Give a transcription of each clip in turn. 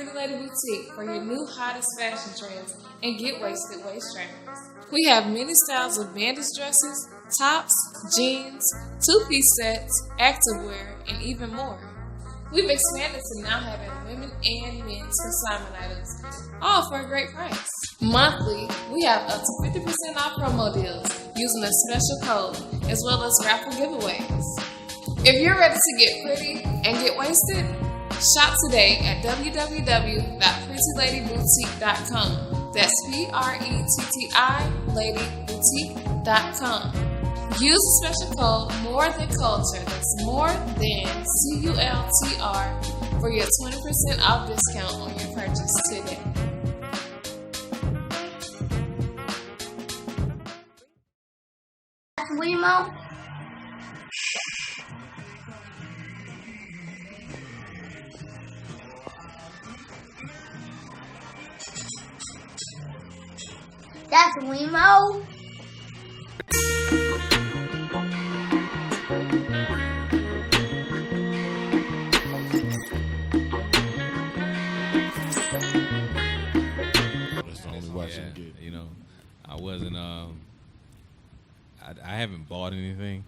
Pretty Lady Boutique for your new hottest fashion trends and get wasted waist trainers. We have many styles of bandage dresses, tops, jeans, two-piece sets, activewear, and even more. We've expanded to now having women and men's consignment items, all for a great price. Monthly, we have up to 50% off promo deals using a special code, as well as raffle giveaways. If you're ready to get pretty and get wasted, shop today at www.prettylladyboutique.com. That's Pretti ladyboutique.com. Use the special code More Than Cultr. That's More Than CULTR for your 20% off discount on your purchase today. Wemo. That's Wemo. You know, I wasn't. I haven't bought anything.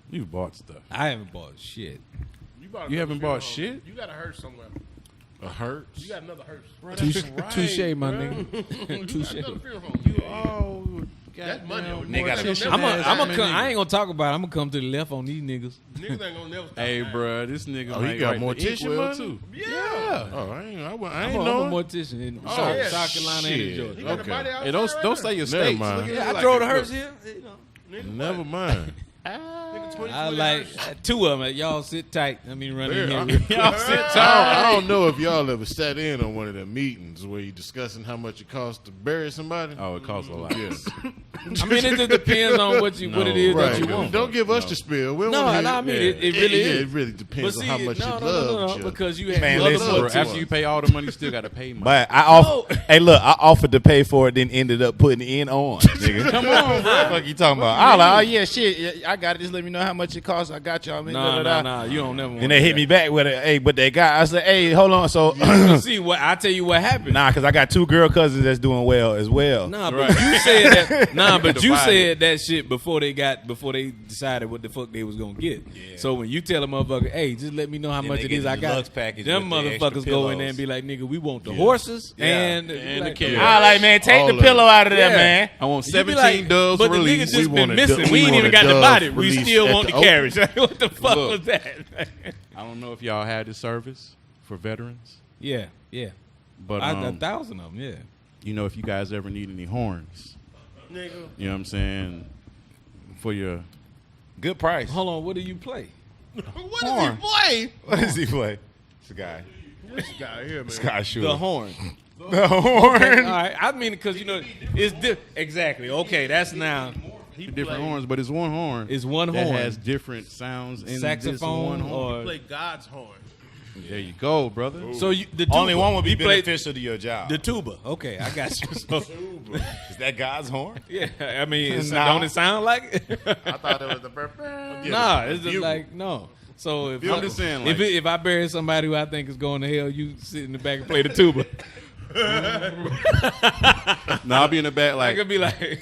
You bought stuff. I haven't bought shit. You haven't bought shit? You got a hearse somewhere. A hearse? You got another hearse. Right, Touche, my bro. nigga. Touche. That's money. I ain't gonna talk about it. I'm gonna come to the left on these niggas. Niggas ain't gonna never stop. Hey, bro, this nigga. Oh, he got mortician money too. Yeah. Oh, I ain't I'm know. a mortician in South Carolina and Georgia. Okay. Hey, don't say your states. Yeah, I drove the hearse here. Never mind. I like two of them. Y'all sit tight. I mean, run in here. Y'all sit tight. I don't know if y'all ever sat in on one of the meetings where you discussing how much it costs to bury somebody. Oh, it costs a lot. Yeah. I mean, it just depends on what it is that you want. Don't give us the spill. We No, I mean, it really is. It really depends on how much you love. No, because you have bro, after you pay all the money, you still got to pay money. But I offered to pay for it, then ended up putting it in on. Nigga. Come on, bro. What the fuck you talking about? I was like, oh yeah, shit, I got it. Just let me know how much it costs. I got y'all. Nah, you don't never want And they hit me back with it. Hey, but they got. I said, hey, hold on. So see what I tell you what happened. Nah, because I got two girl cousins that's doing well as well. Nah, but you said that. Nah, but you said that shit before they decided what the fuck they was gonna get. Yeah. So when you tell a motherfucker, hey, just let me know how much it is I got. Them motherfuckers go in there and be like, nigga, we want the horses and the carriage. I like, man, take the pillow out of there, man. I want 17 doves but released. But the nigga just been missing. We ain't even got the body. We still want the carriage. What the fuck was that? I don't know if y'all had this service for veterans. Yeah. But 1,000 of them, yeah. You know, if you guys ever need any horns, Nigga. you know what I'm saying, for your Good price. Hold on, what do you play? What does he play? What does he play? It's a guy. This guy here, man. This guy Shuler. The horn. The horn. Okay, all right. I mean, because, you know, it's exactly. Okay, that's now. different horns, but it's one horn. It's one that horn. has different sounds in saxophone this one horn. or He play God's horn. There you go, brother. Ooh. So the tuba. Only one would be He played beneficial to your job. the tuba. Okay, I got you. So, Is that God's horn? yeah, I mean, Nah. don't it sound like it? I thought it was the burp. Nah, it's just like no. So if I'm just saying, like, if I bury somebody who I think is going to hell, you sit in the back and play the tuba. no, I'll be in the back I like. could be like.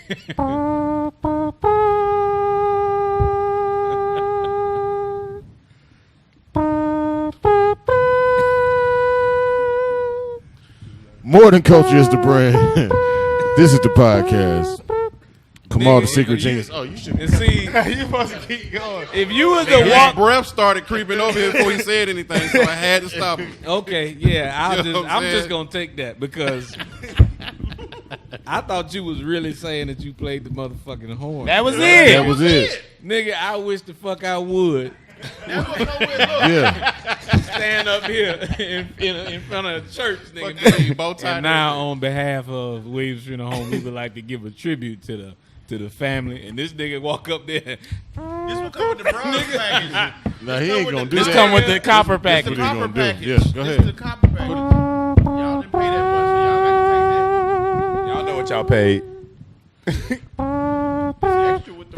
More than culture is the brand. This is the podcast. Kamal, the secret genius. Oh, you should. And see, You supposed to keep going. if you was His to walk, breath started creeping over here before he said anything, so I had to stop him. okay, yeah, You know what I'm I'm saying? just gonna take that because I thought you was really saying that you played the motherfucking horn. That was it. That was it. Nigga, I wish the fuck I would Yeah. stand up here in front of a church, Fuck nigga. you, bow tie. And now, on behalf of Williams Funeral Home, we would like to give a tribute to the family. And this nigga walk up there. This will come with the bronze package. No, he ain't gonna do This that. come with the copper This package. the copper gonna do? package. Yes, go This ahead. is the copper package. Y'all didn't pay that much, so y'all got Y'all know what y'all paid. to take that. It's extra with the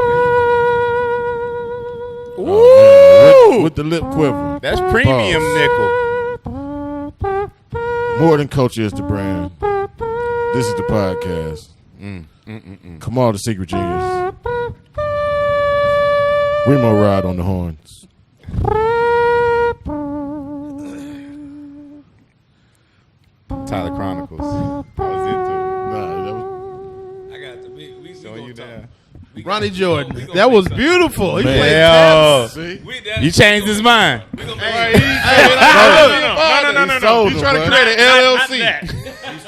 With the lip quiver. That's premium nickel. More than culture is the brand. This is the podcast. Come on, the secret genius. Remo ride on the horns. Tyler Chronicles. I was into it. Nah, that was, I got to we Showing you now. Ronnie Jordan. That was beautiful. He Man, played yo. tennis. You changed his mind. We gonna Hey, make no. He He's trying to sold him, create an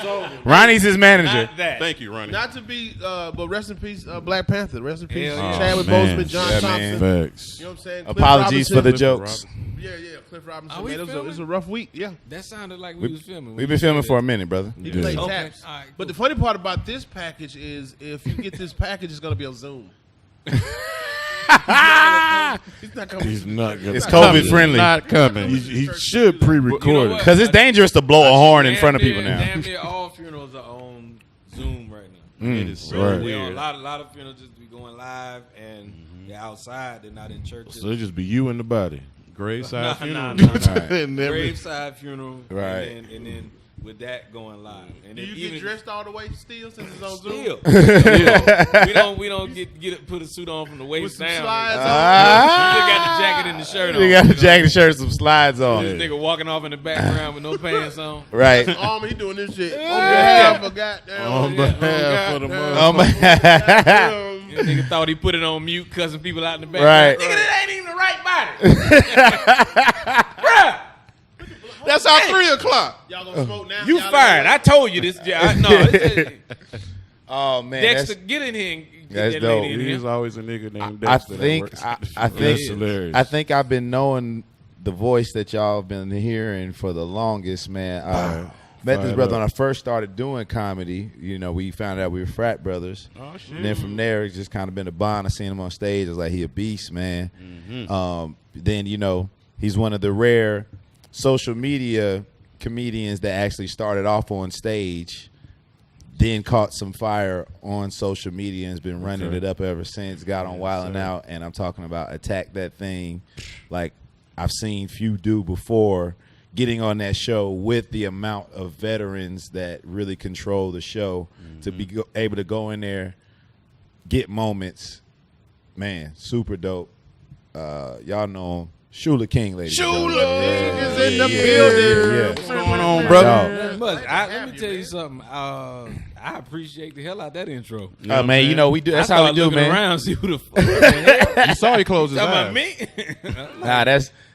LLC. Ronnie's his manager. Thank you, Ronnie. Not to be, but rest in peace, Black Panther. Rest in peace, Hell yeah. Chadwick Man. Boseman, John Yeah, Thompson. man. facts. You know what I'm saying? Cliff Apologies for the Robinson. jokes. Yeah, Cliff Robinson. Are we Man, it filming? was a rough week. Yeah, That sounded like we was filming. We've been filming for a minute, brother. he Yeah. played Okay. taps. All right, But the funny part about this package is, if you get this package, it's gonna be on Zoom. He's not coming. He's not gonna. It's COVID friendly. Not coming. He should pre-record You know it. what? Because it's dangerous to blow a horn in front of people now. Damn near all funerals are on Zoom right now. It is so right. You know, weird. a lot of funerals just be going live and they're outside. They're not in churches. So it just be you and the body. Graveside funeral. And every- Graveside funeral, Right. And then with that going live, and Do then you even get dressed all the way still since it's on Zoom? still, we don't get put a suit on from the waist some down. slides We on. just got the jacket and the shirt on. You got a you know? jacket, shirt, some slides on. This nigga walking off in the background with no pants on. Right. He doing this shit on behalf of goddamn. on behalf of the goddamn- motherfucker. This nigga thought he put it on mute, cussing people out in the back. Right. Nigga, that ain't even the right body. Bruh, That's our 3 o'clock. Y'all gonna smoke now? you Y'all fired. I told you this. Oh, man. Dexter, get in here and get that's that dope. lady in There's here. always a nigga named I Dexter. think That's hilarious. I think I've been knowing the voice that y'all have been hearing for the longest, man. Met this Fired brother up. when I first started doing comedy. You know, we found out we were frat brothers. Oh, shit. And then from there, it's just kind of been a bond. I seen him on stage. I was like, he a beast, man. Then, you know, he's one of the rare social media comedians that actually started off on stage, then caught some fire on social media and has been running it up ever since. Got on WILDn Out, and I'm talking about Attack That Thing like I've seen few do before. Getting on that show with the amount of veterans that really control the show to be able to go in there, get moments, man, super dope. Y'all know him. Shuler King, ladies. Shuler is in the building. Yeah. What's going on, brother? Nothing much. Let me tell you something. I appreciate the hell out that intro. Man, you know we do. That's I how we started do, looking man. around, see who the fuck. You saw he closed his Talking eyes. about me? Nah,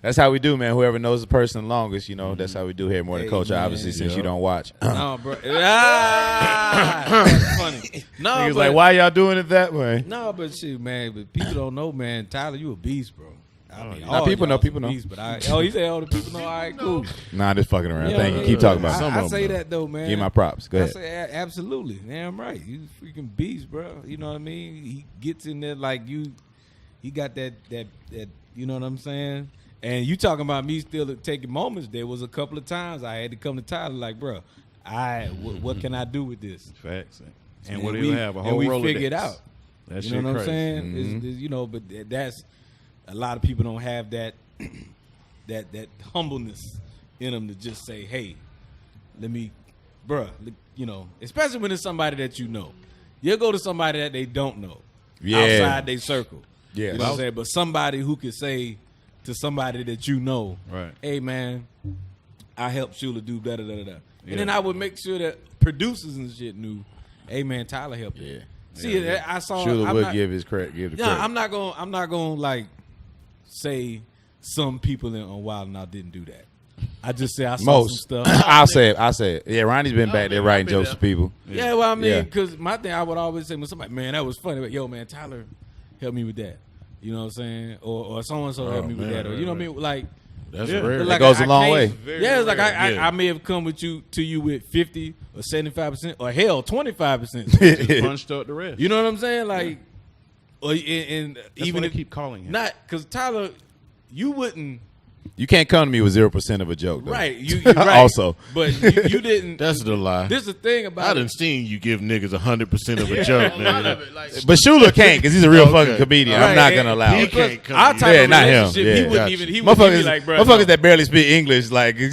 that's how we do, man. Whoever knows the person longest, you know, that's how we do here. More than Hey, culture, man, obviously, since yeah. you don't watch. No, bro. That's funny. No, He was but, like, "Why y'all doing it that way?" No, but shit, man. But people don't know, man. Tyler, you a beast, bro. I mean, Nah, all people know, y'all's people a know. beast, but he said all the people know. All right, cool. Nah, just fucking around. Yeah, Thank you. yeah, Keep yeah. talking about it. I say that though, man. Give me my props. Go I ahead. say absolutely, damn right. You freaking beast, bro. You know what I mean? He gets in there like you. He got that. You know what I'm saying? And you talking about me still taking moments. There was a couple of times I had to come to Tyler like, bro, what can I do with this? Facts. And And what do we- you have? A whole and we Rolodex. figure it out. That You shit know what I'm crazy. saying? Mm-hmm. It's, you know, but that's a lot of people don't have that that humbleness in them to just say, hey, let me, bruh, you know, especially when it's somebody that you know. You'll go to somebody that they don't know outside their circle. Yeah. You know what I'm saying? But somebody who could say to somebody that you know, Right. hey, man, I helped Shuler do da-da-da-da-da. Yeah. And then I would make sure that producers and shit knew, hey, man, Tyler helped you. Yeah. See, I saw. Shuler I'm would not- give the credit. I'm not gonna like say some people on WILDn Out didn't do that. I just say I saw Most. some stuff. I'll say it. Yeah, Ronnie's been back there writing been jokes there. to people. Yeah, well, I mean, Yeah. because my thing, I would always say when somebody, man, that was funny. But, yo, man, Tyler helped me with that. You know what I'm saying? Or so and so helped me with man, that. Or you know what I mean? Like, That's Yeah. rare. like goes I a long came- way. Yeah, it's like Yeah. I may have come with you with 50 or 75% or hell 25%. Just punched up the rest. You know what I'm saying? Like, or and That's even why they if keep calling him. not because Tyler, you wouldn't You can't come to me with 0% of a joke, though. Right. You're right. Also. But you didn't. That's the lie. This is the thing about I done seen you give niggas 100% of a joke, man. But Shuler can't because he's a real fucking comedian. Right, I'm not going to allow he it. can't come Our to type you. of not him. relationship, Yeah, he wouldn't gotcha. even. He wouldn't be like, bro. Motherfuckers that barely speak English, like you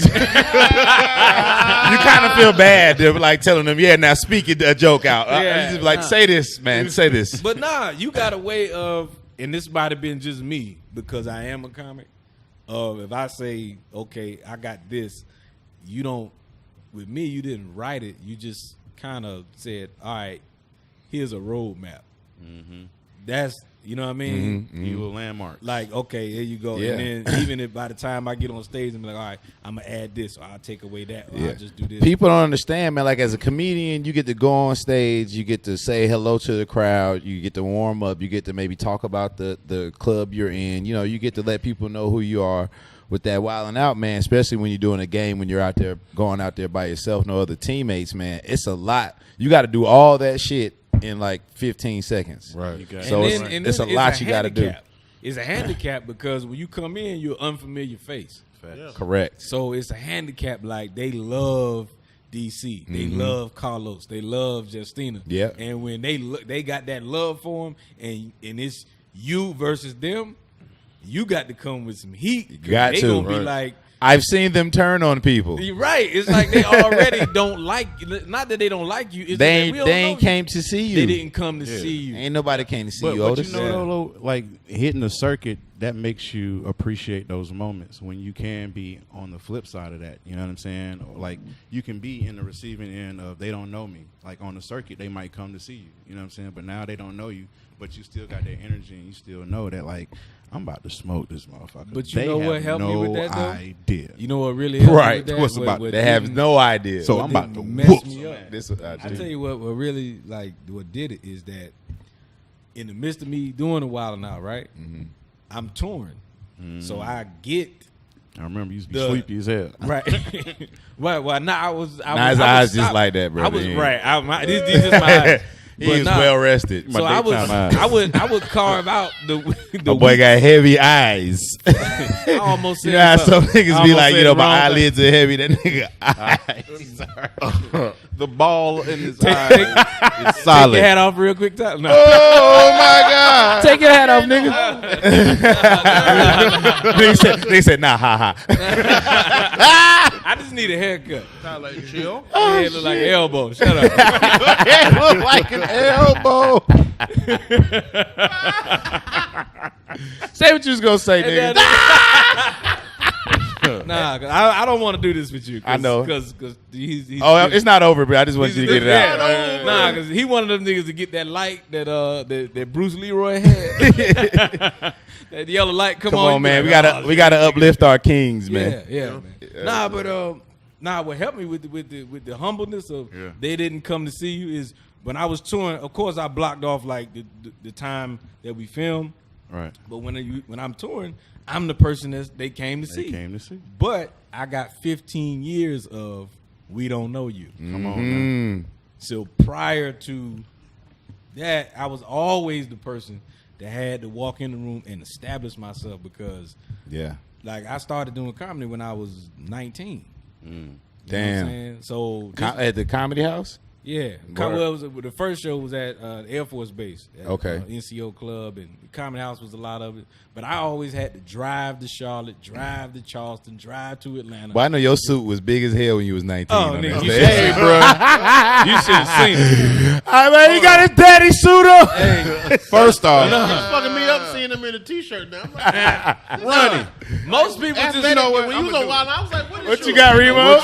kind of feel bad. They're like telling them, "Yeah, now speak a joke out." Yeah, You just like, say this, man. Say this. But nah, you got a way of, and this might have been just me because I am a comic. If I say, okay, I got this, you don't. With me, you didn't write it. You just kind of said, all right, here's a roadmap. Mm-hmm. That's, you know what I mean? You a landmark. Like, okay, here you go. Yeah. And then even if by the time I get on stage, I'm like, all right, I'm going to add this, or I'll take away that, or I'll just do this. People don't understand, man. Like, as a comedian, you get to go on stage, you get to say hello to the crowd, you get to warm up, you get to maybe talk about the club you're in. You know, you get to let people know who you are. With that wilding out, man, especially when you're doing a game, when you're out there, going out there by yourself, no other teammates, man, it's a lot. You got to do all that shit in like 15 seconds. Right. So it's a lot you got to do. It's a handicap because when you come in, you're an unfamiliar face. Yeah. Correct. So it's a handicap. Like, they love DC. They love Carlos. They love Justina. Yeah. And when they got that love for him, and it's you versus them, you got to come with some heat. You got they to. gonna be like, I've seen them turn on people. you're right. It's like they already don't like you. Not that they don't like you. It's They that we don't ain't know came to see you. They didn't come to see you. Ain't nobody came to see you, But Otis. you know, though, like hitting the circuit, that makes you appreciate those moments when you can be on the flip side of that. You know what I'm saying? Or like you can be in the receiving end of they don't know me. Like on the circuit, they might come to see you. You know what I'm saying? But now they don't know you, but you still got that energy and you still know that like I'm about to smoke this motherfucker. But you know what helped me with that, though? Idea. You know what really helped me Right. with that? What's about- They have no idea. So I'm about to mess whoop me some up. ass. This I tell you what really like what did it is that in the midst of me doing a while now, right? I'm torn, so I get I remember you used to be sleepy as hell. right. Well, now I was. Now his eyes just like that, bro. I was right. These is my eyes. He But was nah. well rested. So I would carve out the The boy got heavy eyes. I almost said You know how some niggas be like, you know, my eyelids. eyelids are heavy. That nigga eyes. The ball in his Take eye is your solid. hat off real quick. No. Oh my God. Take your hat off, nigga. They said, nah, ha ha. I just need a haircut. Kind of like chill. Your head look like an elbow. Shut up. It look like an elbow. Say what you was gonna say, nigga. Nah, 'cause I don't want to do this with you. I know. Because he's Oh, it's not over, bro. I just want you to get it out. Nah, because he one of them niggas to get that light that Bruce Leroy had. That yellow light. Come on, man. like, We gotta uplift our kings, man. Yeah, man. Nah, but what helped me with the humbleness of they didn't come to see you is when I was touring. Of course, I blocked off like the time that we filmed. Right. But when I'm touring, I'm the person that they came to see. But I got 15 years of we don't know you. Come on, man. So prior to that, I was always the person that had to walk in the room and establish myself because, like, I started doing comedy when I was 19. You know what I'm saying? So At the Comedy House? yeah, the first show was at Air Force Base. At, Okay. NCO Club and the Comedy House was a lot of it. But I always had to drive to Charlotte, drive to Charleston, drive to Atlanta. Well, I know your suit was big as hell when you was 19. Oh, on nigga, that you stage. should bro. You should have seen it. I mean, he got his daddy suit on. Hey, First off, He's fucking me up seeing him in a t-shirt now. I'm like, running. Most people just you know what? when When you was on Wild, I was like, What you got, Remo?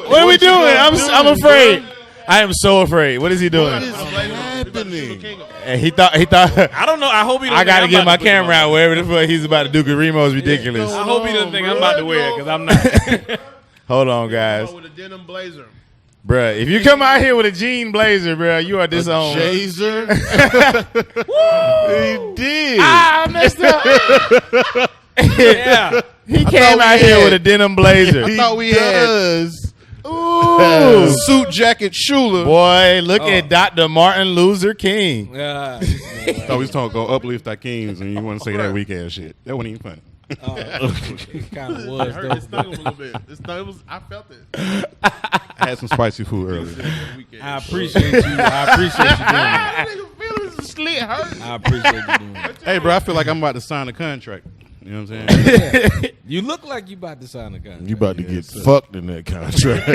What are we doing? I'm afraid. I am so afraid. What is he doing? What is happening? And he thought. I don't know. I hope he. I got to get my camera out wherever the fuck he's about to do. Cause Remo's ridiculous. I hope he doesn't think I'm about to wear it because I'm not. Hold on, guys, With a denim blazer. bruh. If you come out here with a jean blazer, bruh, you are disowned. Jazer. He did. I messed up. Yeah. He came out here with a denim blazer. I thought we had- Ooh. suit jacket Shuler. Boy, look at Dr. Martin Luther King. Yeah. Thought we was talking go uplift our kings, and you want to say that weak ass shit. That wasn't even funny. It kind of was, though. It stung him a little bit. I felt it. I had some spicy food earlier. I appreciate you. I appreciate you doing that. I appreciate you doing that. Hey, bro, I feel like I'm about to sign a contract. You know what I'm saying? Yeah. You look like you about to sign a contract. You about to get fucked in that contract.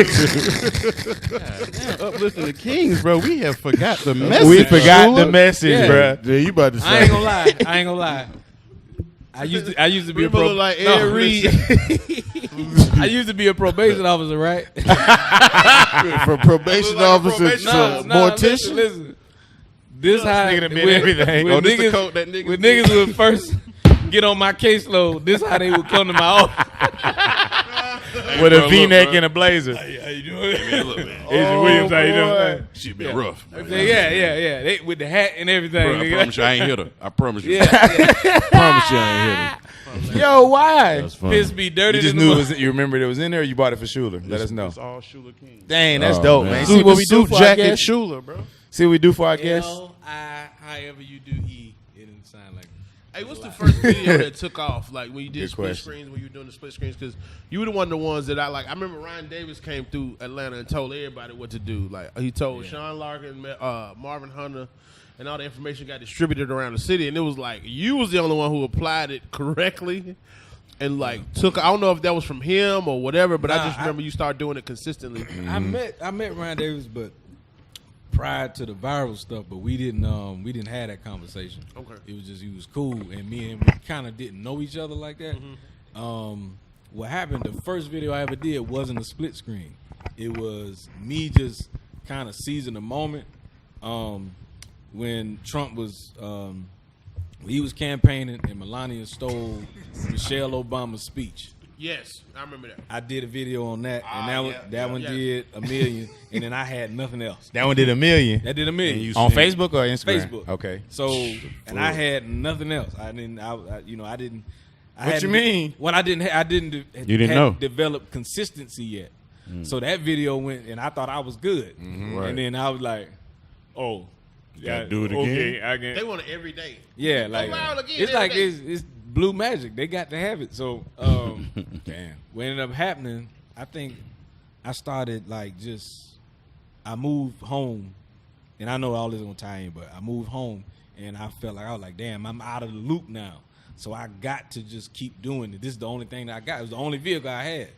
Uplifting the Kings, bro. We have forgot the message. We forgot the message, bro. Yeah, you about to say. I ain't gonna lie. I used to be like Ed Reed. I used to be a probation officer, right? From probation officer to mortician. Listen. This how nigga done been everything. When this the niggas, coat that niggas when niggas would first get on my caseload, this how they would come to my office. With a V-neck and a blazer. How you doing? Look, man. Agent Williams, how you doing? Shit been rough. Yeah. They, with the hat and everything. Bro, I nigga. promise you, I ain't hit her. I promise you. Yeah. Promise you I ain't hit it. Yo, why? That's funny. Piss be dirty. You just than knew the it was. You remembered it was in there, or you bought it for Shuler? Let us know. It's all Shuler King. Dang, that's Oh, dope, man. man. Suit, See what we do suit for our jacket guests. Shuler, bro. See what we do for our guests. L-I, however you do E, it didn't sound like. Hey, what's the first video that took off? Like when you did Good split question. screens, when you were doing the split screens, because you were the one of the ones that I like. I remember Ryan Davis came through Atlanta and told everybody what to do. Like he told Sean Larkin, Marvin Hunter, and all the information got distributed around the city. And it was like you was the only one who applied it correctly, and like took. I don't know if that was from him or whatever, but I just remember you started doing it consistently. I met Ryan Davis, but prior to the viral stuff, but we didn't have that conversation. Okay. It was just he was cool, and me and him kind of didn't know each other like that. What happened? The first video I ever did wasn't a split screen. It was me just kind of seizing the moment when Trump was he was campaigning and Melania stole Michelle Obama's speech. Yes, I remember that. I did a video on that, and that one did $1 million, and then I had nothing else. That one did $1 million. That did $1 million On Facebook or Instagram? Facebook. Okay. So, and I had nothing else. I didn't. What you mean? Well, I didn't. You didn't know. Develop consistency yet. So that video went, and I thought I was good. Right. And then I was like, oh, Gotta do it again? Okay, I can. They want it every day. Yeah, Go like viral again it's every like day. it's blue magic. They got to have it. So, damn. What ended up happening? I think I started I moved home, and I know all this is gonna tie in, but I moved home, and I felt like I was like, damn, I'm out of the loop now. So I got to just keep doing it. This is the only thing that I got. It was the only vehicle I had,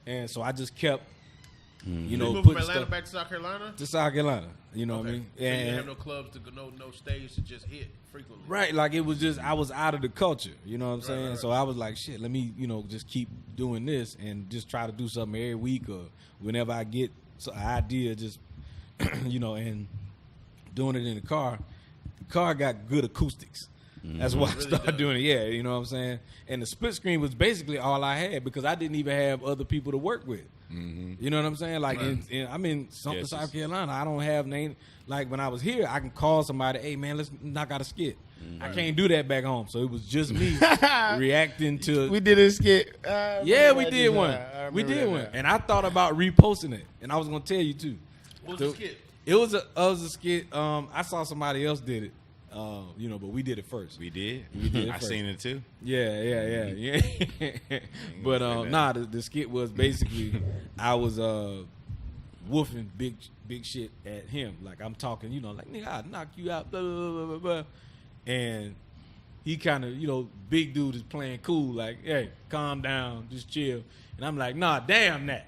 and so I just kept, You moved from putting Atlanta stuff back to South Carolina. to South Carolina. You know what I mean? So you didn't have no clubs to go, no stage to just hit frequently. Right, like it was just I was out of the culture, you know what I'm saying? right. So I was like, shit, let me, just keep doing this and just try to do something every week or whenever I get an idea, just and doing it in the car. The car got good acoustics. That's why I started doing it. Yeah, you know what I'm saying? And the split screen was basically all I had because I didn't even have other people to work with. You know what I'm saying? Like, I'm in something South Carolina. I don't have name. Like, when I was here, I can call somebody, hey, man, let's knock out a skit. I can't do that back home. So it was just me reacting to. We did a skit. Yeah, we did one. We did one. And I thought about reposting it. And I was going to tell you, too. What was the skit? It was a skit. I saw somebody else did it. But we did it first. We did. We did it I first. seen it too. Yeah. But the skit was basically I was woofing big shit at him. Like I'm talking, like nigga, I'll knock you out, blah, blah, blah, blah, blah. And he kind of, big dude is playing cool, like, hey, calm down, just chill. And I'm like, nah, damn that.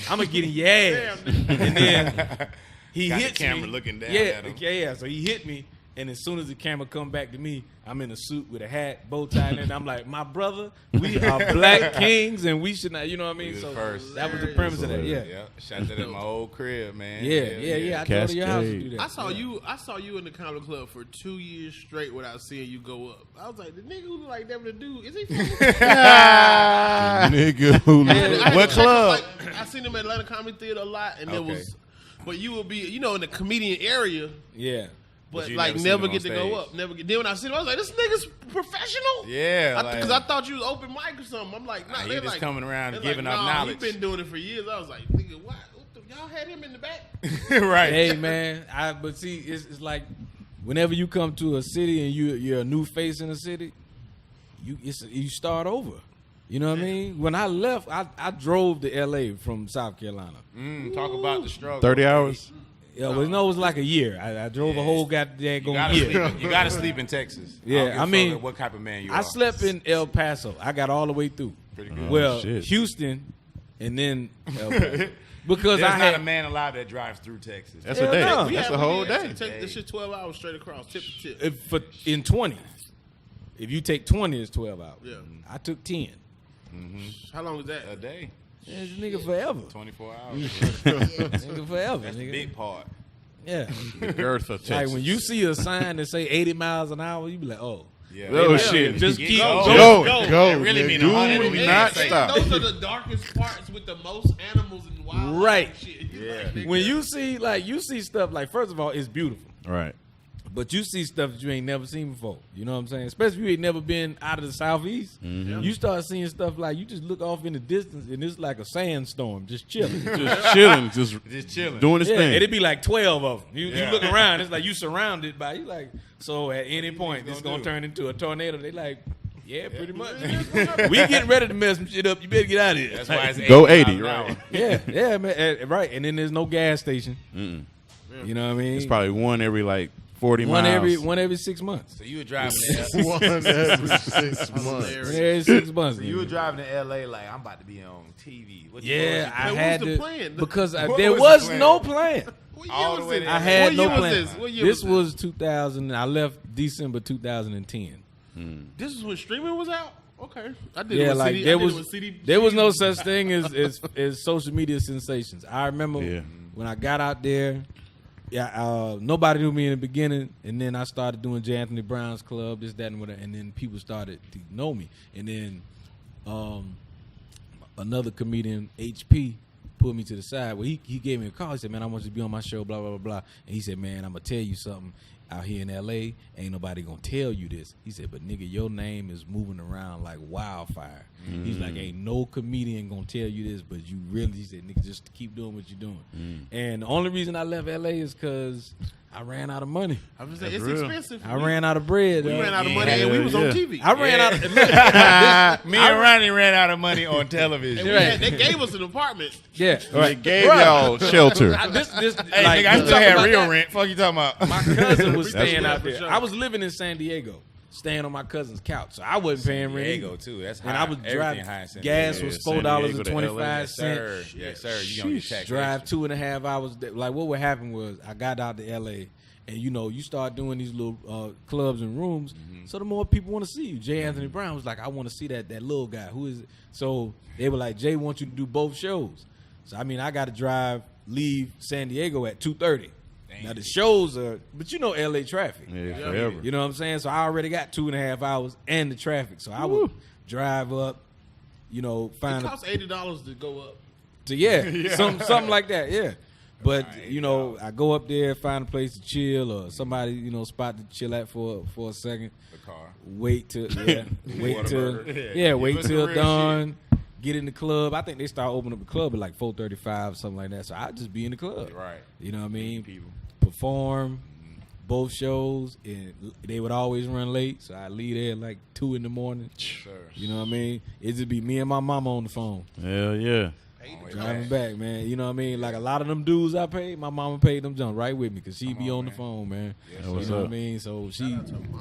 I'm gonna get in your ass. And then he Got the hits camera me. looking down yeah, at him. Yeah, so he hit me. And as soon as the camera come back to me, I'm in a suit with a hat, bow tie, and I'm like, my brother, we are black kings, and we should not, you know what I mean? We So was first. that was the premise of that, yeah. Shot that at my old crib, man. Yeah. I go to your house to do that. I saw you in the comedy club for 2 years straight without seeing you go up. I was like, the nigga who look like that to do, is he from Nigga who What club? I seen him at Atlanta Comedy Theater a lot, and it was, but you would be, in the comedian area, Yeah. but you like never never seen get him to on go stage. up. Never get. Then when I seen him, I was like, this nigga's professional. Yeah, Because I thought you was open mic or something. I'm like, nah, he they're just like, coming around they're giving like, up nah, knowledge. He been doing it for years. I was like, nigga, what? Y'all had him in the back? right. Hey, man, but see, it's like whenever you come to a city and you're a new face in a city, you start over. You know what I mean? When I left, I drove to L.A. from South Carolina. Talk about the struggle. 30 hours? Yeah, well, no, it was like a year. I drove a whole goddamn year. You got to sleep in Texas. Yeah, I mean, what type of man you are. I slept in El Paso. I got all the way through. Pretty good. Well, shit. Houston, and then El Paso. Because There's I not had a man alive that drives through Texas. That's a day. no. We That's had- a whole we had day. to Take this shit 12 hours straight across, tip to tip. in 20. If you take 20, it's 12 hours. Yeah. I took 10. How long was that? A day. Yeah, this nigga forever. 24 hours. Nigga forever. That's the Nigga. big part. Yeah. The girth of Like Texas. when you see a sign that say 80 miles an hour, you be like, oh. Yeah. Oh, shit. Just Get keep going. going. Go. That really nigga. mean Do 100. not And stop. those are the darkest parts with the most animals and wildlife. Right. And shit. You Yeah. like, nigga, When you see stuff like, first of all, it's beautiful. Right. But you see stuff that you ain't never seen before. You know what I'm saying? Especially if you ain't never been out of the Southeast. You start seeing stuff like you just look off in the distance and it's like a sandstorm just chilling. Just chilling. Just chilling. doing his Yeah, thing. it'd be like 12 of them. You Yeah. look around, it's like you surrounded by, you like, so at any point, gonna it's going to do? turn into a tornado. They like, yeah, pretty much. We getting ready to mess some shit up. You better get out of here. That's why it's Go 80 80, miles an right. hour. Yeah, man. Right. And then there's no gas station. You know what I mean? It's probably one every like 40 one miles. every 6 months. So you were driving to One every 6 months. Every 6 months. So you were driving to L.A. like, I'm about to be on TV. What Yeah, I what had was the to plan? because What there was was the plan? no plan. What year all was the way this? to I had What no year plan. was this? What year This was was 2000. I left December 2010. This is when streaming was out? Okay. I did it Yeah, with like CD, there I did was it with CD, there was no such thing as social media sensations. I remember Yeah. when I got out there. Yeah, nobody knew me in the beginning, and then I started doing J. Anthony Brown's Club, this, that, and whatever, and then people started to know me, and then another comedian, HP, put me to the side. Well, he gave me a call. He said, "Man, I want you to be on my show, blah blah blah blah." And he said, "Man, I'm gonna tell you something. Out here in L.A., ain't nobody gonna tell you this." He said, "But nigga, your name is moving around like wildfire." He's like, "Ain't no comedian gonna tell you this, but you really," he said, "Nigga, just keep doing what you're doing." And the only reason I left L.A. is because I ran out of money. I was saying, it's real. expensive. I ran out of bread. We dog. ran out of money and we was on Yeah. TV. I ran out of Me and Ronnie ran out of money on television. And they gave us an apartment. yeah. They gave y'all shelter. This Hey, like, nigga, I you still talking had about real that? rent. Fuck you talking about? My cousin was staying That's out for there. sure. I was living in San Diego, staying on my cousin's couch, so I wasn't paying rent. Diego too. That's high. And I was Everything driving. high in San Gas Diego. was Yeah, San Diego to $4.25. LA. Yes, sir. Yes, sir. You gonna get taxed. Drive 2.5 hours. Like what would happen was I got out to LA, and you start doing these little clubs and rooms. So the more people want to see you. J. Anthony Brown was like, I want to see that little guy. Who is it? So they were like, Jay wants you to do both shows. So I mean, I got to leave San Diego at 2:30. Now the shows are, but LA traffic. Yeah, forever. You know what I'm saying? So I already got 2.5 hours and the traffic. So I would drive up, find It costs $80 to go up. something like that, yeah. But I go up there, find a place to chill, or somebody spot to chill at for a second. The car. Wait till wait till Give us the real dawn. Get in the club. I think they start opening up the club at like 4:35, something like that. So I just be in the club. Right. You know what I mean? People. Perform both shows, and they would always run late, so I leave there at like 2 a.m. Sure. You know what I mean? It just be me and my mama on the phone. Hell yeah. Driving back, man. You know what I mean? Like a lot of them dudes I paid, my mama paid them jump right with me because she be on the phone, man. Yes, you what's know up? what I mean? So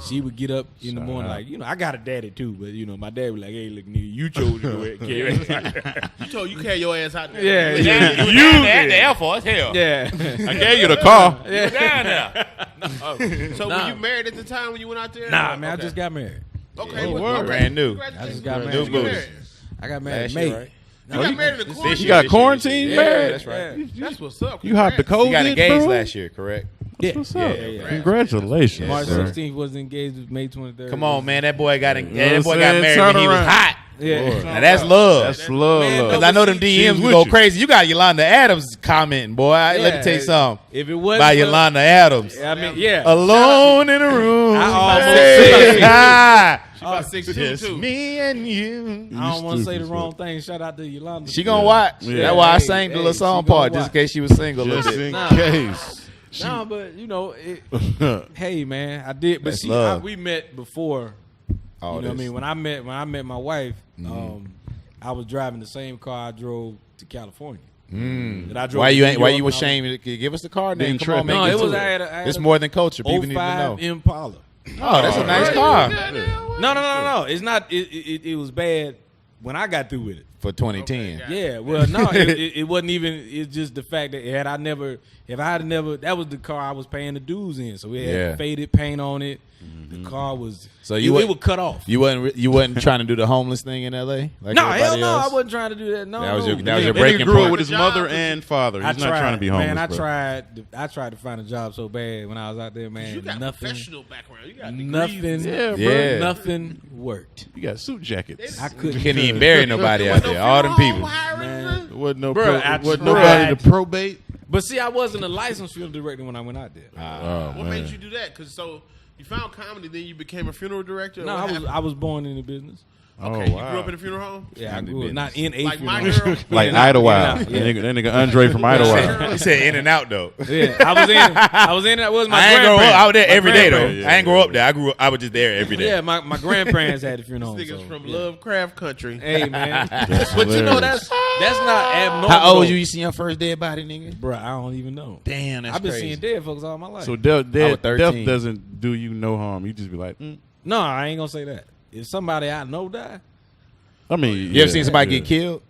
she would get up in the Shout morning, out. like, I got a daddy too, but my dad was like, hey, look, nigga, you chose to do it, kid. You told you carry your ass out there. yeah, You yeah. down there at the Air Force? Hell. Yeah. I gave you the car. You down there. So Nah. were you married at the time when you went out there? Nah, man, I Okay. just got married. Okay, Oh, well, word. okay. Brand new. Congratulations. I just got When married. you get New married? I got married Last in year, May. right? You got married in the quarantine. You got quarantine Yeah, married? That's right. That's what's up. You hopped the Congrats. COVID, You got engaged bro? last year, correct? Yeah. What's Yeah, up? yeah, yeah. Congratulations, March sir. 16th was engaged with May 23rd. Come on, man. That boy got know what that boy I'm got saying? married Turn when he was around. hot. Yeah. Now that's love. That's love. Man, love. Because I know them She's DMs with go you. crazy. You got Yolanda Adams commenting, boy. Let me tell you something. If it wasn't By for- Yolanda Adams. I mean, yeah. Alone in a room. I almost Hey, said- ah. She about 6'2", Just too. me and you. I don't want to say the stupid, wrong thing. Shout out to Yolanda. She gonna watch. Yeah. That's why I Hey, sang the hey, little song she gonna part just in watch. case she was single a Just little bit. in Nah. case. No, but hey, man, I did. But That's see, love. we met before all you know what I this. mean? When I met my wife, I was driving the same car I drove to California. That I drove Why you to New York ashamed? Give us the car name. Come on, No, make it was. to I had a It's more than culture. People need to 05 know. Impala. Oh, that's a nice car No. It's not. It was bad when I got through with it. for 2010. Yeah, well, no, it wasn't even. It's just the fact that if I had never, that was the car I was paying the dues in. So it had faded paint on it. The car was So it was cut off. You wasn't trying to do the homeless thing in L.A. Like No, hell everybody no, else? I wasn't trying to do that. No, That was your That breaking nigga grew up point. with his mother and father. He's not trying to be homeless. Man, I bro. tried to find a job so bad when I was out there, man. You got Nothing, professional background. You got nothing, degrees. Yeah, bro. Yeah. nothing worked. You got suit jackets. I couldn't. You couldn't even bury nobody out there. All them people. Man. Wasn't no Bruh, I wasn't tried. nobody to probate. But see, I wasn't a licensed funeral director when I went out there. What made you do that? Because you found comedy, then you became a funeral director. No, I was born in the business. Okay, you grew up in a funeral home. Yeah, I grew up not in a Like my funeral home. girl. Like In and out, Idlewild. in and out, That nigga Andre from Idlewild. He said in and out though. Yeah, I was in. That was my I ain't grow up. grandparents. I was there My every day though. grandparents. I ain't grow up there. I was just there every day. Yeah, my grandparents had the funeral home. Niggas so, from yeah. Lovecraft Country. Hey man, but you know that's not abnormal. How old though. you see your first dead body, nigga? Bro, I don't even know. Damn, that's I've been crazy. seeing dead folks all my life. So I was death 13. doesn't do you no harm. You just be like, no, I ain't gonna say that. If somebody I know die, I mean, You ever seen somebody get killed?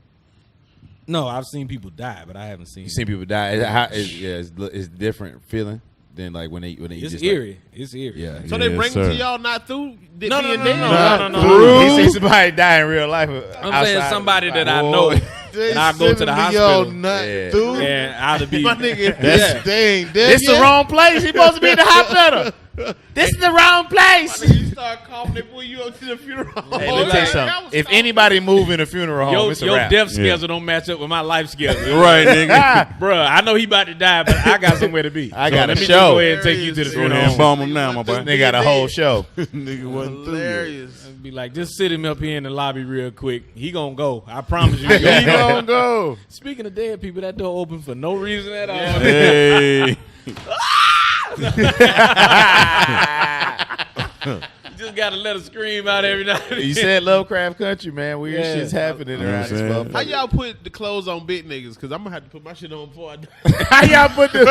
no, I've seen people die, but I haven't seen. You seen people die? It's different feeling than like when they It's just eerie. It's eerie. Yeah. So they Yes, bring them sir. to y'all not through? No. He seen somebody die in real life. I'm saying somebody that I know, and I go to the hospital, Yeah. and I'd be. My nigga. They ain't dead This the yet? wrong place. He supposed to be in the hospital. This is the wrong place. You start coughing, they pull you up to the funeral home. Hey, let me tell you something. If anybody move in a funeral home, it's a Your wrap. death schedule don't match up with my life schedule. right, nigga. Bruh, I know he about to die, but I got somewhere to be. I got let a me show. just go ahead and take you to the Go funeral ahead and home. bomb him now, my boy. They got a whole show. Nigga wasn't through yet. Hilarious. Be like, just sit him up here in the lobby real quick. He gonna go. I promise you. He gonna go. Speaking of dead people, that door open for no reason at all. Hey. You just gotta let her scream out every night. You said Lovecraft Country, man. Weird Yeah. shit's happening You know around what this I'm saying? How motherfucker. y'all put the clothes on big niggas? Because I'm going to have to put my shit on before I die. How y'all put the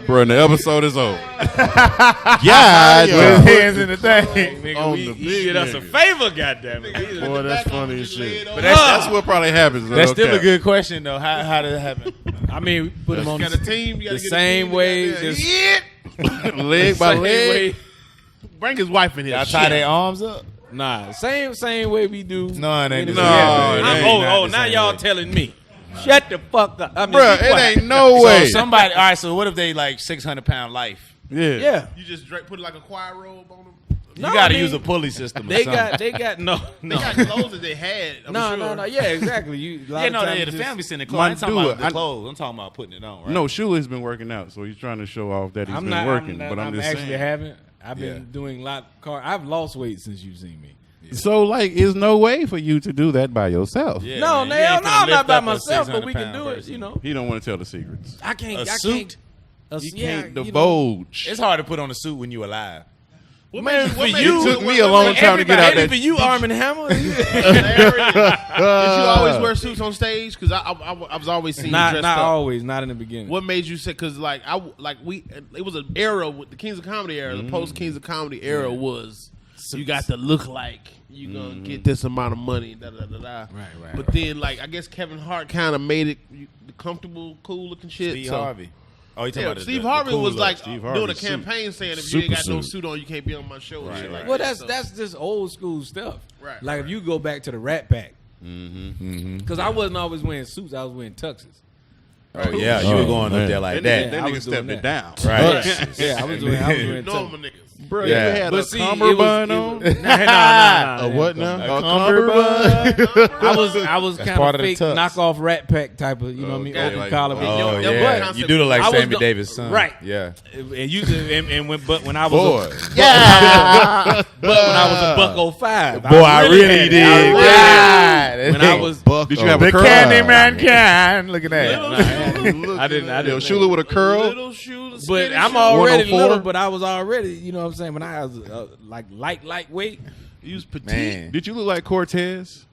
Bro, and the episode is over. God with his hands in the thing? Nigga, On he the did us a nigga. favor, goddammit. Boy, that's funny as shit. But that's what probably happens. That's still a good question, though. How did it happen? I mean, we put him on You got a team. You got the to get same a team way. together. Just leg by same leg. way. Bring his wife in here. Y'all tie their arms up? Nah, same way we do. No, it ain't the Yeah. same. No, it ain't Oh, now y'all telling me. Shut the fuck up. I mean, Bruh, be it quiet. ain't no So way. somebody, all right, so what if they like 600-pound life? Yeah. Yeah. You just put like a choir robe on them. No, You got to I mean, use a pulley system or They something. got no. They got clothes that they had. I'm No, sure. no. Yeah, exactly. You. Yeah, no, the family sending clothes. I ain't talking do about it. the I- clothes. I'm talking about putting it on, right? No, Shuler's been working out, so he's trying to show off that he's I'm been not working. I'm, but I'm just actually saying. haven't. I've been Yeah. doing a lot. I've lost weight since you've seen me. So, like, there's no way for you to do that by yourself. Yeah, No, man. You ain't no, finna I'm lift not by up a myself, but we can 600-pound do it. person. You know, He don't want to tell the secrets. I can't. A I suit? Can't. You Yeah, can't you know. divulge. It's hard to put on a suit when you alive. What Man, made for what made you- It took me a long time to get out Maybe that. for you, Arm and Hammer. Did you always wear suits on stage? Because I was always seeing you not dressed up. always. Not in the beginning. What made you say? Because it was an era with the Kings of Comedy era. The post Kings of Comedy era was you got to look like you gonna get this amount of money. Da da da da. Right. But then I guess Kevin Hart kind of made it comfortable, cool looking shit. Steve so. Harvey. Oh, you talking Yeah, about Steve the Harvey cool was look. like Steve doing a Harvey's campaign saying if you ain't Super got no suit. suit on, you can't be on my show. and shit like Well, that. that's just old school stuff. Right, Like if you go back to the Rat Pack, because I wasn't always wearing suits. I was wearing tuxes. Oh, yeah, you were going man. up there like That that. I nigga was stepped doing it that. down. Right. Yeah, I was wearing normal tuxes. niggas. Bro, Yeah. you had But a see, cummerbund it on? was, nah. A what now? A cummerbund. I was kind part of of the fake tux. knockoff Rat Pack type of, you know what I mean, Okay, open like- collar. Oh, Your yeah. concept You do look like I was Sammy the- Davis' son. Right. Yeah. And when I was Boy. Yeah. But when I was a $1.05, Boy, I really did. When I was, Did you have a the curl? Candyman can. Look at that. I didn't. Yo, Shuler with a curl. Little shoes, But skinny I'm shoes. already 104? little. But I was already, you know what I'm saying. When I was like lightweight. You was petite. Man. Did you look like Cortez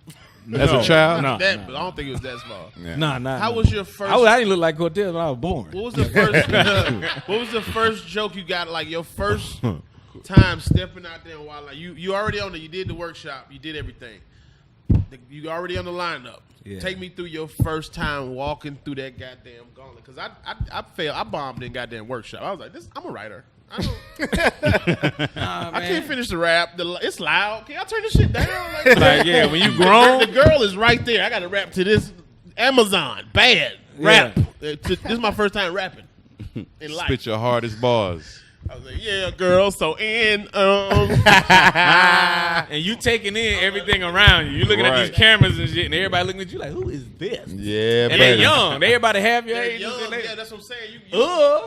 as a child? No. That, but I don't think it was that small. Yeah. Nah. How was your first? I didn't look like Cortez when I was born. What was the first? What was the first joke you got? Like your first time stepping out there and wild. Like you already on it. You did the workshop. You did everything. You already on the lineup. Yeah. Take me through your first time walking through that goddamn gauntlet. Because I failed. I bombed in goddamn workshop. I was like, I'm a writer. I don't. I can't finish the rap. It's loud. Can y'all turn this shit down? Like, yeah, when you grown, the girl is right there. I got to rap to this Amazon. Bad rap. This is my first time rapping in life. Spit your hardest bars. I was like, yeah, girl. So and you taking in everything around you. You looking at these cameras and shit, and everybody looking at you like, who is this? Yeah, And they're young. Everybody have your age. young, and yeah, that's what I'm saying.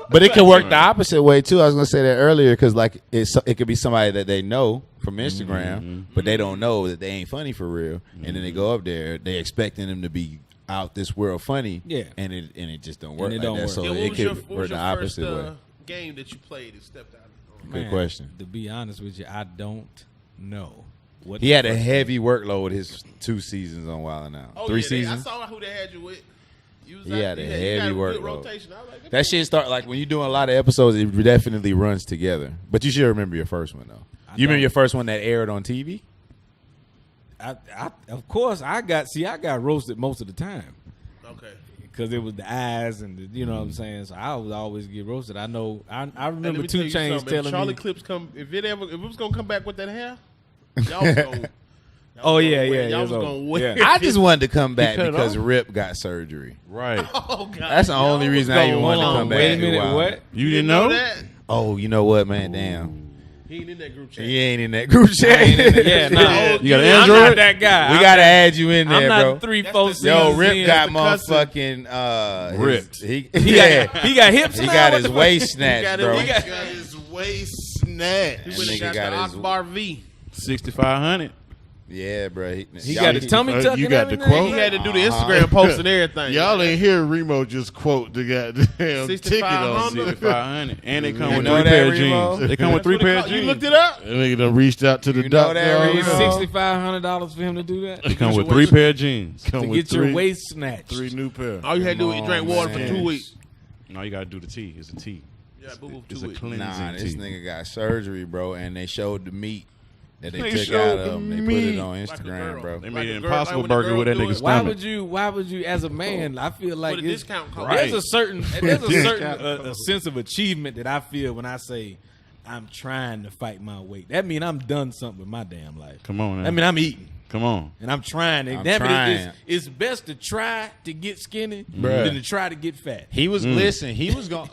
But it can work the opposite way too. I was gonna say that earlier because like it could be somebody that they know from Instagram, but they don't know that they ain't funny for real, and then they go up there, they expecting them to be out this world funny, and it just don't work. it like don't that. work. So Yeah, it could what work was the your opposite first, way. game that you played and stepped out on? Good question. To be honest with you, I don't know. What He had a heavy workload his 2 seasons on Wild 'N Out. Oh, 3 yeah, seasons. I saw who they had you with. You was He had a you heavy got a good workload. rotation. I was like, That shit start like when you're doing a lot of episodes, it definitely runs together. But you should remember your first one though. You remember your first one that aired on TV? Of course, I got roasted most of the time. okay. Because it was the eyes and you know what I'm saying. So I would always get roasted. I know. I remember Let me tell 2 you Chainz something. telling If Charlie me. Clips come, if it was gonna come back with that hair, y'all was gonna. Oh yeah. Y'all was gonna win. I just wanted to come back cut it because off? Rip got surgery. Right. Oh God. That's the only reason I even wanted to come back. Wait a to minute. Wild. What? You didn't know? that? Oh, you know what, man? Damn. He ain't in that group chat. He ain't in that group chat. Yeah, nah. You got an I'm Android? not that guy. We I'm gotta not- add you in there, I'm bro. not 3-4 seasons. Yo, Rip in. got the cousin. motherfucking Ripped. He He got hips. He now? got What his the fuck? waist snatched, bro. He got his waist snatched. He went nigga and got got the his- Akbar V. 6,500. Yeah, bro. He got his tummy tuck. you and got the everything. quote? He had to do the Instagram post and everything. Y'all ain't hear Remo just quote the goddamn ticket on 6,500. 6,500. And they come You with know 3 that, pair of Remo? jeans. They come with 3 pair of You jeans. looked it up? That nigga done reached out to the You know doctor. that, It's Remo? $6,500 for him to do that. They come with 3 pair of jeans. Come To with get your three- waist snatched. 3 new pair. All you had to do was drink water for man. 2 weeks. No, you got to do the tea. It's a tea. Yeah, boo boo It's 2 a weeks. cleansing Nah, this tea. nigga got surgery, bro, and they showed the meat that they They took showed out the of him. They put meat. it on Like a Instagram, girl. bro. They Like made a an girl, Impossible like when the Burger with that girl do nigga's it. stomach. Why would you, as a man? I feel like For the it's- discount code. Right. there's a certain a sense of achievement that I feel when I say I'm trying to fight my weight. That means I'm done something with my damn life. Come on, man. I mean, I'm eating. Come on. And I'm trying. I'm That means trying. It's best to try to get skinny Bruh. than to try to get fat. He was He was gonna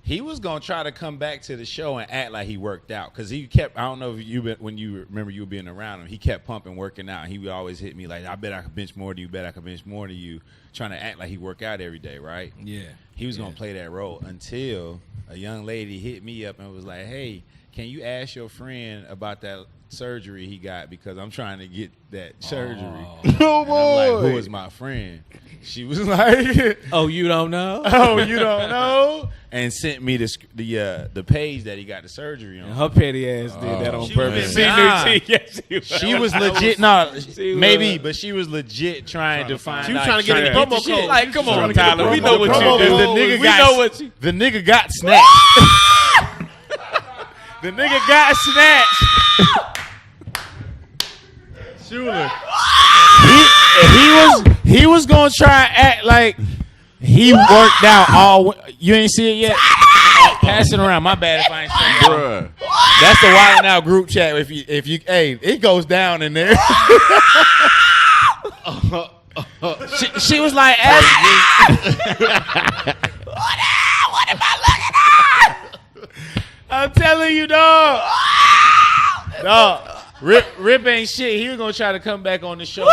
He was gonna try to come back to the show and act like he worked out because he kept. I don't know if you when you remember you being around him. He kept pumping, working out. He would always hit me like, "I bet I could bench more to you. Bet I could bench more to you." Trying to act like he work out every day, right? Yeah. He was gonna play that role until a young lady hit me up and was like, "Hey, can you ask your friend about that surgery he got because I'm trying to get that surgery." Oh, And I'm like, boy. "Who is my friend?" She was like, Oh, you don't know? "Oh, you don't know?" And sent me the page that he got the surgery on. And her petty ass did that on She purpose. was She in- knew Nah. She was legit, maybe, but she was legit trying to find. She was out- trying to get the promo shit. code. Like, come She was on, trying to get Tyler. the We promo know what code. you do. The nigga We got- know what you. The nigga got snatched. The nigga got snatched. Shuler. He was gonna try and act like he worked out all. You ain't see it yet. Pass it around. My bad if I ain't saying that. Bruh. That's the Wild 'N Out group chat. If you, hey, it goes down in there. she was like, what am I looking at? I'm telling you, dog. Dog, Rip ain't shit. He was gonna try to come back on the show.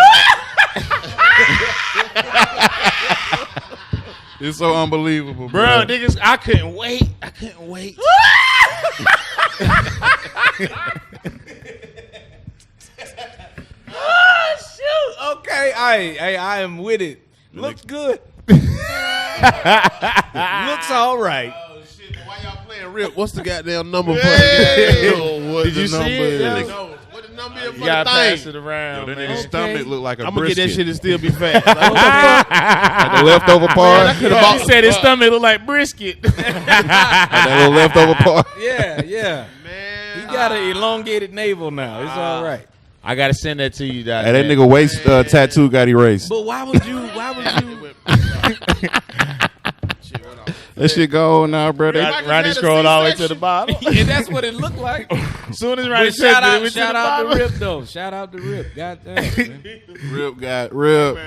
It's so unbelievable, Bro, niggas, I couldn't wait. Oh, shoot. Okay, I am with it. Looks good. Looks all right. Oh shit! Why y'all playing Rip? What's the goddamn number? Did you see it? What the number is for You gotta the thing? pass it around, That man. nigga's stomach look like a I'm gonna get brisket. that shit and still be fat. Like, what the fuck? Like the leftover part. He said his stomach look like brisket. That little leftover part. Yeah. Man, He got an elongated navel now. It's all right. I gotta send that to you, Dad. Hey, that nigga waist tattoo got erased. But why would you? That shit go now, brother. Ronnie scrolled all the way to the bottom. And that's what it looked like. As soon as Ronnie But said shout it, out, it went to shout the out to bottom. Rip though. Shout out to Rip. God damn, man. Rip got Rip.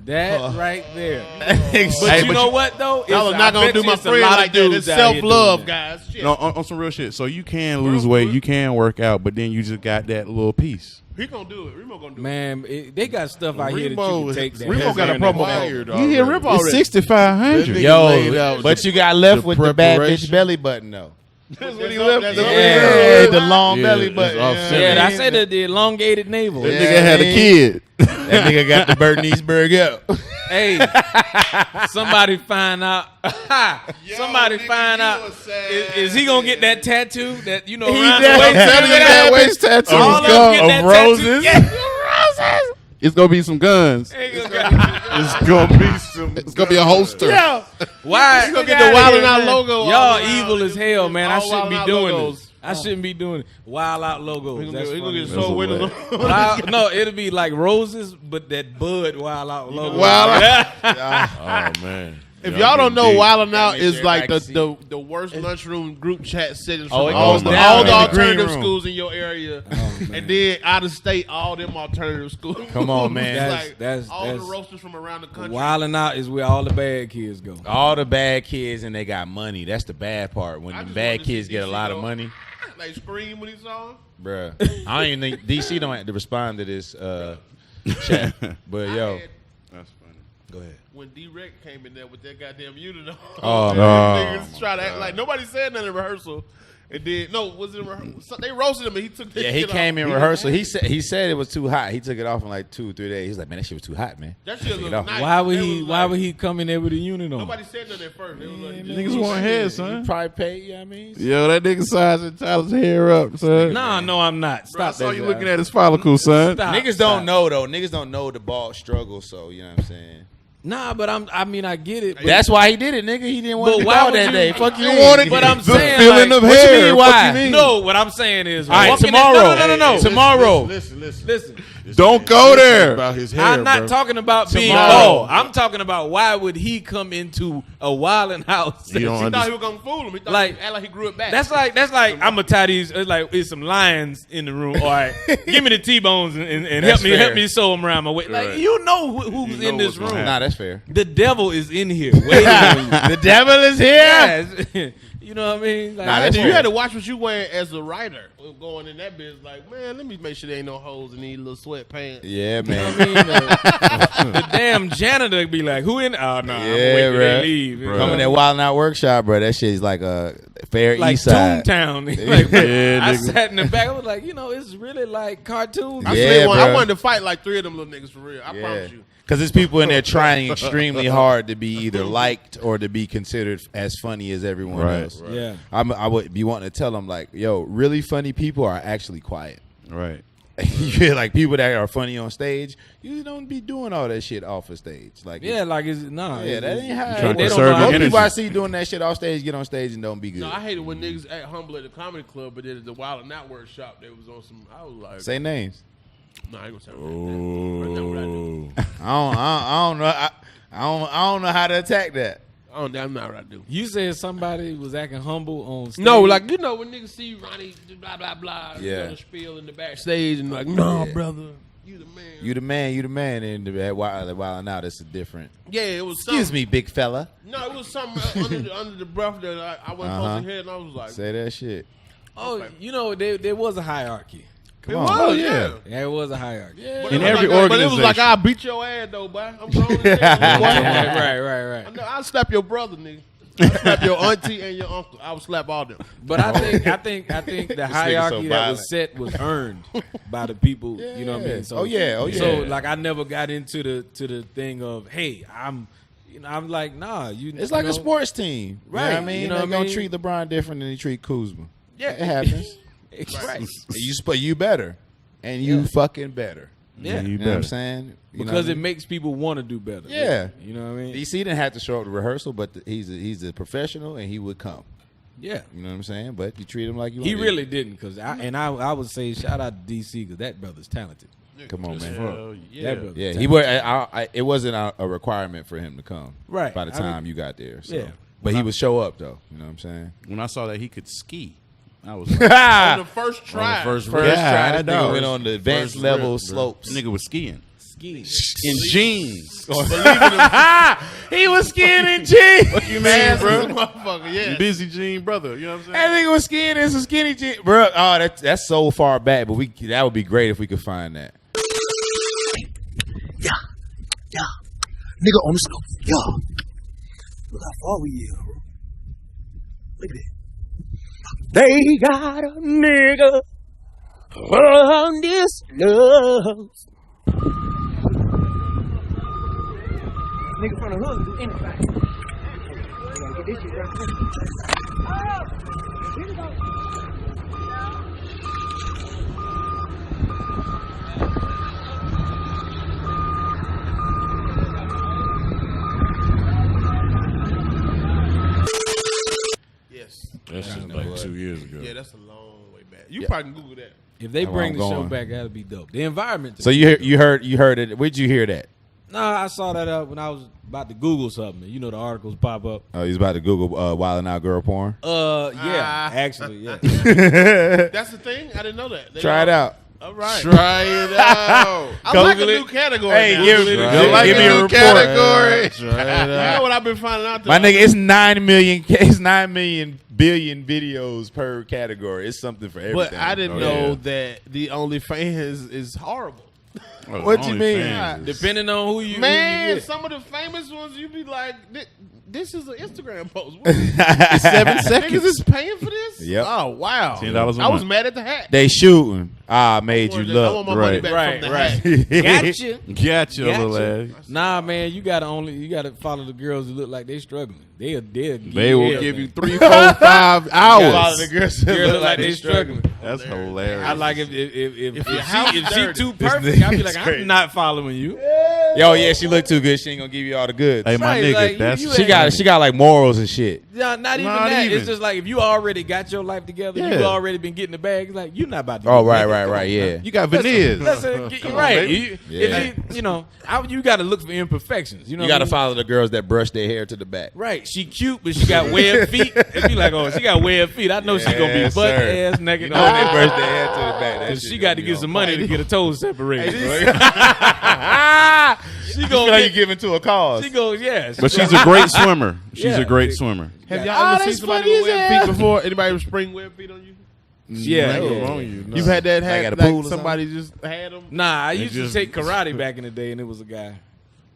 That right there. Hey, But you know what though? y'all are I not gonna bet do you my it's a friend lot of like that. It's dudes out here self-love, doing that. guys. Shit. No, on some real shit. So you can lose weight, you can work out, but then you just got that little piece. He gonna do it. Remo gonna do it. Man, they got stuff out here that you can take. That Remo has got a in promo it. code. You hear Rip It's already? 6,500. Yo, but you got left with the bad bitch preparation. belly button though. That's what he left. Yeah, the long Yeah, belly it's button. offset. Yeah, I said the elongated navel. That Yeah. nigga had a kid. That nigga got the Berniceburg out. Hey, somebody find out. Somebody find out. Is he gonna get that tattoo? That you know, around the definitely- waist? I'm telling you, that waist tattoo All is of them gone. get that Of tattoo. roses. Yeah. It's gonna be some guns. Ain't gonna- It's gonna be some. It's gonna be a holster. Yeah. Why? You gonna get the Wildin' Out logo. Y'all evil as hell, man. I All shouldn't be Wildin' Out doing logos. this. I shouldn't be doing it. Wild Out logos. He That's gonna funny. get so winners. No, it'll be like roses, but that Bud Wild Out logo. Wild Oh man. If y'all don't know, Wildin' Out makes is like everybody the worst lunchroom group chat settings Oh, from it all goes the down in the alternative green room. schools in your area, and then out of state, all them alternative schools. Come on, man. It's That's- like all the that's- roasters from around the country. Wilding Out is where all the bad kids go. All the bad kids and they got money. That's the bad part. When I the just bad wanted to see kids get a DC lot of go, money, Like scream when he saw him. bruh. I don't even think DC don't have to respond to this chat. But yo, That's funny. go ahead. When D-Rec came in there with that goddamn unit on, Oh, niggas try to act like nobody said nothing in rehearsal. And then was it in rehearsal? So they roasted him and he took that Yeah, he shit came off. in rehearsal. He said it was too hot. He took it off in like 2 or 3 days. He's like, man, that shit was too hot, man. That shit Take it looked off. nice. Why would They he? was Why like- would he come in there with a unit on? Nobody said nothing at first. They was like, Niggas want head, You son. probably pay, you know what I mean? Yo, that nigga sizing Tyler's hair up, son. Nah, no, I'm not. I Stop saw that. you guy. looking at his follicle, son. Stop, Niggas stop. don't know though. Niggas don't know the bald struggle, so you know what I'm saying. Nah, but I mean, I get it. But That's why he did it, nigga. He didn't want But to be why bald would that you- day. Fuck you. You wanted But I'm the saying, feeling like, of what you hair. mean, What why? you mean? no, what I'm saying is, All right, walking in- tomorrow. No. Tomorrow. Listen. Don't go there. About his hair, I'm not bro. talking about being Tomorrow. bald. I'm talking about why would he come into a wilding house? You don't he thought understand. he was gonna fool him. He thought Like- he act like he grew it back. That's like I'm gonna tie these. It's like it's some lions in the room. All right, give me the T-bones and That's help fair. me sew them around my waist. Like Right. you know who's You know in this what's gonna room. happen. Nah, that's fair. The devil is in here waiting on you. The devil is here. Yes. You know what I mean? Like, Nah, that's you fair. had to watch what you wearing as a writer going in that business. Like, man, let me make sure there ain't no holes in these little sweatpants. Yeah, I man. mean, the damn janitor be like, "Who in? Oh no, I'm Yeah, waiting till bruh. they leave." You know? Coming at Wild Out Workshop, bro. That shit is like a fair like east side. Toontown. Like, Yeah, I nigga. sat in the back. I was like, it's really like cartoons. I, Yeah, slid one, I bruh. wanted to fight like 3 of them little niggas for real. I Yeah. promise you. Because there's people in there trying extremely hard to be either liked or to be considered as funny as everyone Right. else. Yeah. I would be wanting to tell them, like, yo, really funny people are actually quiet. Right. You feel like people that are funny on stage, you don't be doing all that shit off of stage. Like, Yeah, like it's nah. yeah, that ain't how. trying to They don't conserve know your how Most to- people I energy. see doing that shit off stage get on stage and don't be good. No, I hate it when niggas act humble at the comedy club, but then at the Wild Out workshop, they was on some. I was like, Say names. no, I ain't gonna say that. That's not what I do. I don't know. I don't know how to attack that. I'm not what I do. You said somebody was acting humble on stage. No, like you know when niggas see Ronnie blah blah blah, Yeah. doing a spiel in the backstage and like, no, Yeah. brother, you the man. You the man. And at Wild Out, it's a different. Yeah, it was. Excuse me, big fella. No, it was something under the breath that I wasn't supposed to hear, and I was like, Say that shit. Oh, there was a hierarchy. it on. was, Oh, yeah. yeah. There was a hierarchy. But In it was every like, but it was like, organization. I'll beat your ass though, boy. I'm grown as hell, boy. right. I know, I'll slap your brother, nigga. I slap your auntie and your uncle. I would slap all them. But I think the hierarchy that was set was earned by the people. You know what I mean? So, So like I never got into the thing of, hey, I'm like, nah. It's like a sports team, right? You know what I mean? You know They're gonna treat LeBron different than they treat Kuzma. Yeah, it happens. Right. You better, and you fucking better. Yeah, you know what I'm saying? Because it makes people want to do better. Yeah, you know what I mean. DC didn't have to show up to rehearsal, but he's a professional, and he would come. Yeah, you know what I'm saying. But you treat him like you. He really didn't, because I would say shout out to DC because that brother's talented. Come on, man. It wasn't a requirement for him to come. Right. By the time you got there. So. Yeah. But he would show up though. You know what I'm saying? When I saw that he could ski, I was like, on the first try. First try. This nigga went on the advanced level slopes. Nigga was skiing. In jeans. He was skiing in jeans. What you mean, bro? Motherfucker, yeah. Busy jean brother. You know what I'm saying? That nigga was skiing in some skinny jeans, bro. Oh, that's so far back, but that would be great if we could find that. Yeah. Nigga on the slope. Yeah. Look how far we is. Look at that. They got a nigga on this love. Nigga from the hood do anything. We gotta get this shit right quick. Oh! Here we go. That's just like 2 years ago. Yeah, that's a long way back. You probably can Google that. If they bring the show back, that'd be dope. The environment. So you heard it. Where'd you hear that? Nah, I saw that when I was about to Google something. You know, the articles pop up. Oh, he's about to Google Wildin' Out girl porn. Yeah, actually, yeah. That's the thing. I didn't know that. Try it out. All right. Try it out. I like a new category. Hey, now. give me a report. Category. You know what I've been finding out? My nigga, it's 9 million. It's 9 million billion videos per category. It's something for everything. But I didn't know that the OnlyFans is horrible. Oh, what you mean? Depending on who you Man, some of the famous ones, you be like, this is an Instagram post. It's 7 seconds. Niggas is paying for this? Yep. Oh, wow. $10 a month. I was mad at the hat. They shooting. I made you I look. want my money back from the hat. Gotcha, little ass. Nah, man, you gotta follow the girls that look like they struggling. They will give you 3, 4, 5 hours. Follow the girls that Girls look like they struggling. That's hilarious. I like if she too perfect, I'll be like, I'm not following you. Yo, yeah, she look too good. She ain't gonna give you all the goods. Hey, my Right, nigga, like, that's you She got like morals and shit. Not even Not that. even. It's just like if you already got your life together, Yeah. you already been getting the bag. It's like you're not about to. Oh, get right, naked. right, yeah. you got veneers. Right. baby. You got to look for imperfections. You know, You got to follow the girls that brush their hair to the back. Right. She cute, but she got webbed feet. And be like, oh, she got webbed feet. I know she gonna be Yes, butt sir. ass naked. You know when they brush their hair to the back. That Cause shit she gonna got to be get on some money to get her toes separated. She She gonna like you get, giving to a cause. she goes, yeah. But she's a great swimmer. She's Yeah. a great swimmer. Have y'all ever seen somebody with web feet before? Anybody with spring web feet on you? Yeah. You've had that Like hat at a pool or somebody just had them? Nah, I used just- to take karate back in the day, and it was a guy.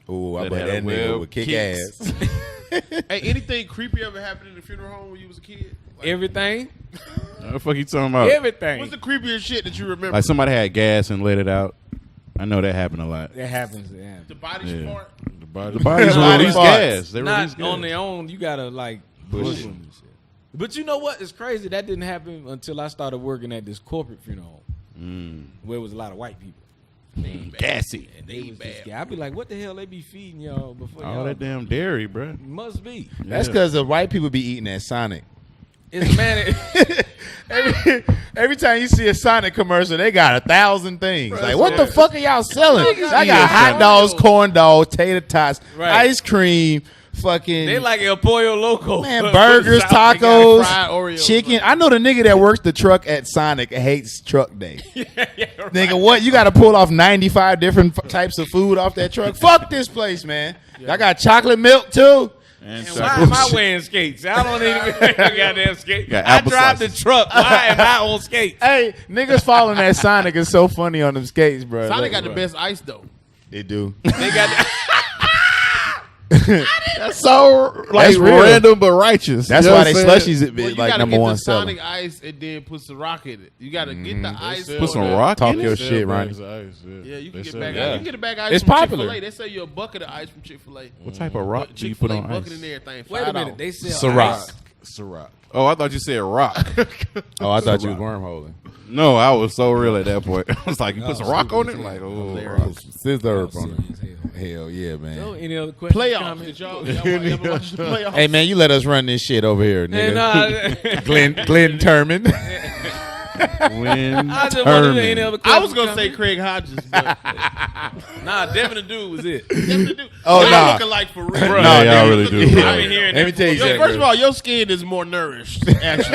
Ooh, I That bet had a that nigga web would kick kicks. ass. Hey, anything creepy ever happened in the funeral home when you was a kid? Like, Everything. What the fuck you talking about? Everything. what's the creepiest shit that you remember? Like somebody had gas and let it out. I know that happened a lot. That happens. Yeah. the body Yeah. part? The bodies will Body release parts. gas. They release Not gas. on their own. You gotta like push them and shit. But you know what? It's crazy. That didn't happen until I started working at this corporate funeral home, where it was a lot of white people. Gassy. And they was just, I'd be like, what the hell they be feeding y'all before All y'all? that damn dairy, bro. Must be. That's because the white people be eating at Sonic. It's man. Every time you see a Sonic commercial, they got 1,000 things. Like, what the fuck are y'all selling? I got hot dogs, corn dogs, tater tots, Right. ice cream, fucking They like El Pollo Loco. man, burgers, Fried tacos, Oreos. chicken. I know the nigga that works the truck at Sonic hates truck day. Nigga, what? You got to pull off 95 different types of food off that truck? Fuck this place, man. I got chocolate milk too. And Why am I wearing skates? I don't even wear goddamn skates. Got I apple drive slices. the truck. Why am I on skates? Hey, niggas following that Sonic is so funny on them skates, bro. Sonic got the best ice though. They do. They got That's so That's real. random but righteous. That's You know why what they I'm slushies saying? it like number one seller. Sonic Ice and then put some rock in it. You gotta get the ice. Put some rock Talk in your it. shit, Ronnie. Yeah, you can They get sell back. that. You can get a bag of ice It's from popular. Chick-fil-A. They sell you a bucket of ice from Chick-fil-A. What type of rock do you put Chick-fil-A on bucket ice? and everything. Wait a minute, they sell Ciroc. ice. Ciroc. Oh, I thought you said rock. Oh, I thought you was wormholing. No, I was so real at that point. I was like, you put some rock on it? Like, oh, rock. Scissor up on it. Hell yeah, man. So, any other questions? Playoffs. comments? Did y'all ever watch the playoffs? Hey man, you let us run this shit over here, Hey, nigga. nah, Glenn Turman. When I just wanted to any other questions. I was gonna say Craig Hodges, but Nah, Devin the Dude was it. Oh, y'all nah. looking like for real. Bro, Yeah, nah, y'all nigga. really do. I've bro. been hearing Let me that. tell you Yo, something. first of all, your skin is more nourished. Actually,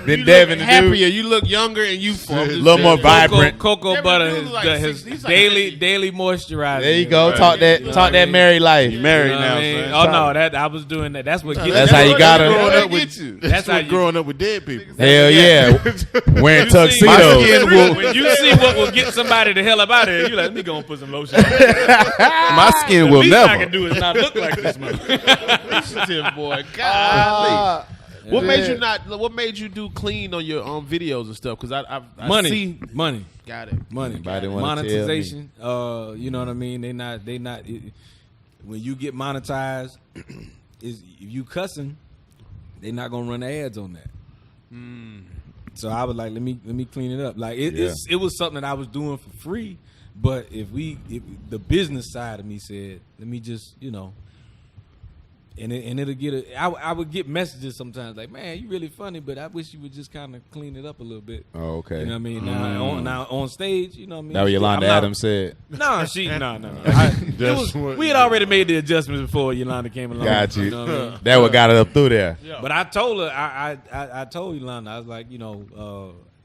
Then you Devin look the Dude. happier. You look younger and youthful. A little more vibrant. Cocoa Devin butter Dude has like done his 60. He's like daily 50. daily moisturizer. There you go. Right. Talk that You know talk what I that mean? married life. You married You know now, what I mean? son. Oh no, that I was doing that. That's what gets. That's how you got Growing her. up with you. That's how what you- growing up with dead people. Hell yeah. Wearing You see- tuxedos. When you see what will get somebody the hell up out of here, you like, let me go and put some lotion on. My skin The will least I never. can do is not look like this man. Tim boy, God. What made you not? What made you do clean on your videos and stuff? Because I Money, see. money, Got it. money. Anybody wanna tell me? Monetization. You know what I mean? They not. When you get monetized, is if you cussing, they not gonna run ads on that. So I was like, let me clean it up. Like it was something that I was doing for free. But if the business side of me said, let me just, and it'll get I would get messages sometimes like, man, you really funny, but I wish you would just kind of clean it up a little bit. Oh, okay. You know what I mean? Now on stage, you know what I mean? That what Yolanda I'm not- Adams said. No. We had already made the adjustments before Yolanda came along. Got you. know what I mean? That what got it up through there. But I told her, I told Yolanda, I was like,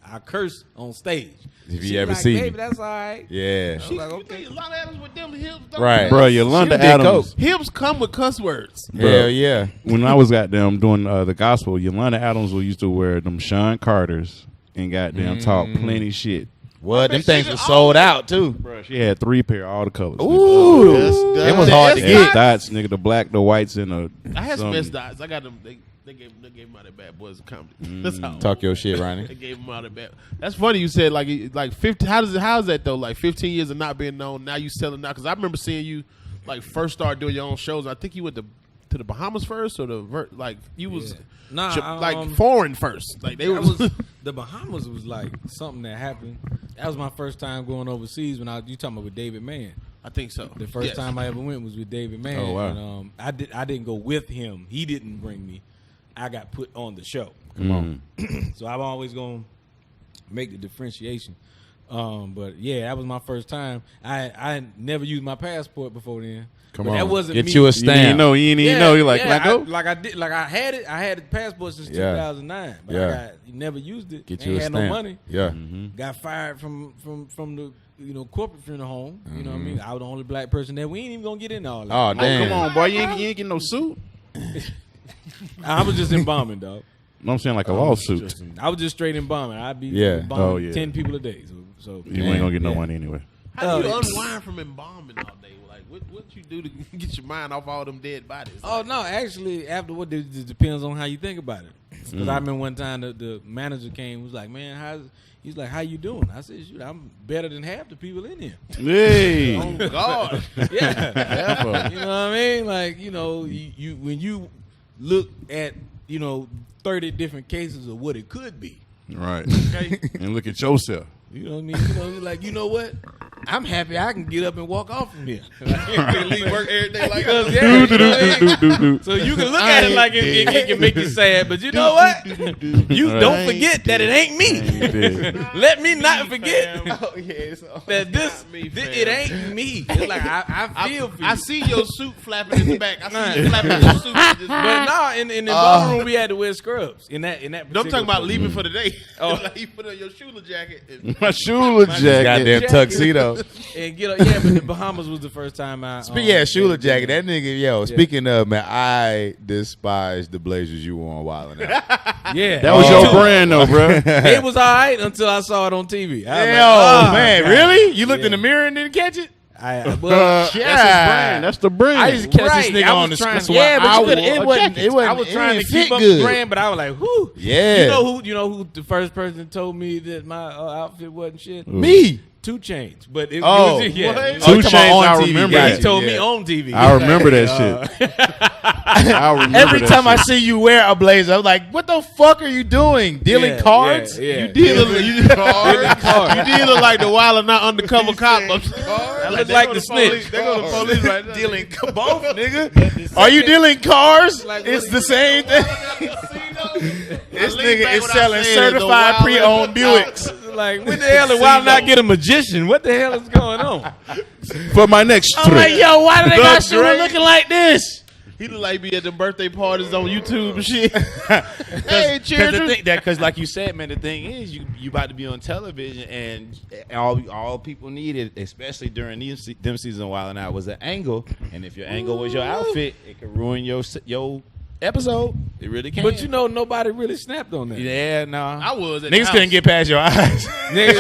I curse on stage. If She you ever like, see baby, me. that's all right. Yeah. I was like, okay. A lot of Adams with them hips. don't Right. they? Bro, Yolanda She did Adams. coke. Hips come with cuss words. Hell yeah. When I was goddamn doing the gospel, Yolanda Adams used to wear them Sean Carters and goddamn talk plenty shit. What? Them bet things she were did sold all- out too. Bro, she had 3 pair, all the colors. Ooh. It It was hard to The get. dots, nigga, the black, the whites, and the. I had some some- best dots. I got them. They gave them out at Bad Boys of Comedy. That's how. Talk your shit, Ronnie. They gave them out at Bad. That's funny. You said like 50. How's that though? Like 15 years of not being known. Now you selling out. Because I remember seeing you like first start doing your own shows. I think you went to the Bahamas first, or you was Nah, foreign first. Like they That was. was the Bahamas was like something that happened. That was my first time going overseas when you talking about with David Mann. I think so. The first Yes. time I ever went was with David Mann. Oh, wow. And, I didn't go with him. He didn't bring me. I got put on the show. Come on. So I'm always gonna make the differentiation. But yeah, that was my first time. I had never used my passport before then. Come But on. that wasn't Get me. you a You stamp. didn't know. You didn't even know. You're like, yeah, let go. I had it. I had the passport since Yeah. 2009, but Yeah. I never used it. Get Ain't you a had stamp. no money. Yeah. Got fired from the corporate funeral home. You know what I mean? I was the only black person there. We ain't even gonna get into all that. Oh Oh, damn. come on, boy. You ain't getting no suit. I was just embalming, dog. No, I'm saying like a lawsuit. I was just straight embalming. I'd be Yeah. embalming Oh, yeah. 10 people a day. So You ain't gonna get no Yeah. money anyway. How do you Oh, unwind from embalming all day? Like what you do to get your mind off all them dead bodies? Oh no, actually, afterward, it depends on how you think about it. Because I remember one time the manager came, was like, "Man, he's like, how you doing?" I said, "Shoot, I'm better than half the people in here." Hey. Oh God! Yeah, you know what I mean? Like, you when you look at 30 different cases of what it could be. Right. And look at yourself. You know what I mean? You're like, you know what? I'm happy I can get up and walk off from here. Leave work every day like us. Yeah, you know what I mean? So you can look at it like it can make you sad, but you know what? You don't forget that it ain't me. Let me not forget that it ain't me. It's like I feel for you. I see your suit flapping in the back. I see you flapping your suit. But no, in the ballroom we had to wear scrubs. In that. I'm talking about leaving for the day. Oh. Like you put on your Shuler jacket. And My Shuler jacket. Goddamn tuxedo. And get up. Yeah, but the Bahamas was the first time I. Shuler jacket. That nigga, speaking of, man, I despise the blazers you wore on Wildin' Out. Yeah, That was your brand, though, bro. It was all right until I saw it on TV. I was like, Hell, oh, man, God. really? You looked in the mirror and didn't catch it? Well, That's his brand. That's the brand. I used to catch this nigga on the screen. Yeah, but it wasn't. I was trying to keep up the brand, but I was like, whoo. Yeah. You know who the first person told me that my outfit wasn't shit? Me. 2 Chainz, but it Oh, was yeah. what? 2 Chainz, I remember He that. told me on TV. I remember that shit. I remember Every that time I shit. see you wear a blazer, I'm like, what the fuck are you doing? Dealing cards? Yeah. You did look like the Wild and Not Undercover Cop. I look like the snitch. They go to the police right now. Dealing both, nigga. Are you dealing cars? It's the same thing. This nigga is selling certified pre-owned Buicks. Like, what the hell did Wild Not get a magician? What the hell is going on? For my next I'm like, trip. yo, why do they got Shuler looking like this? He look like be at the birthday parties on YouTube and shit. Hey, children. Because like you said, man, the thing is, you about to be on television, and all people needed, especially during them season while and out, was an angle. And if your angle was your outfit, it could ruin your episode. It really can. But you know, nobody really snapped on that. Yeah, no. I was. At Niggas couldn't get past your eyes. Niggas,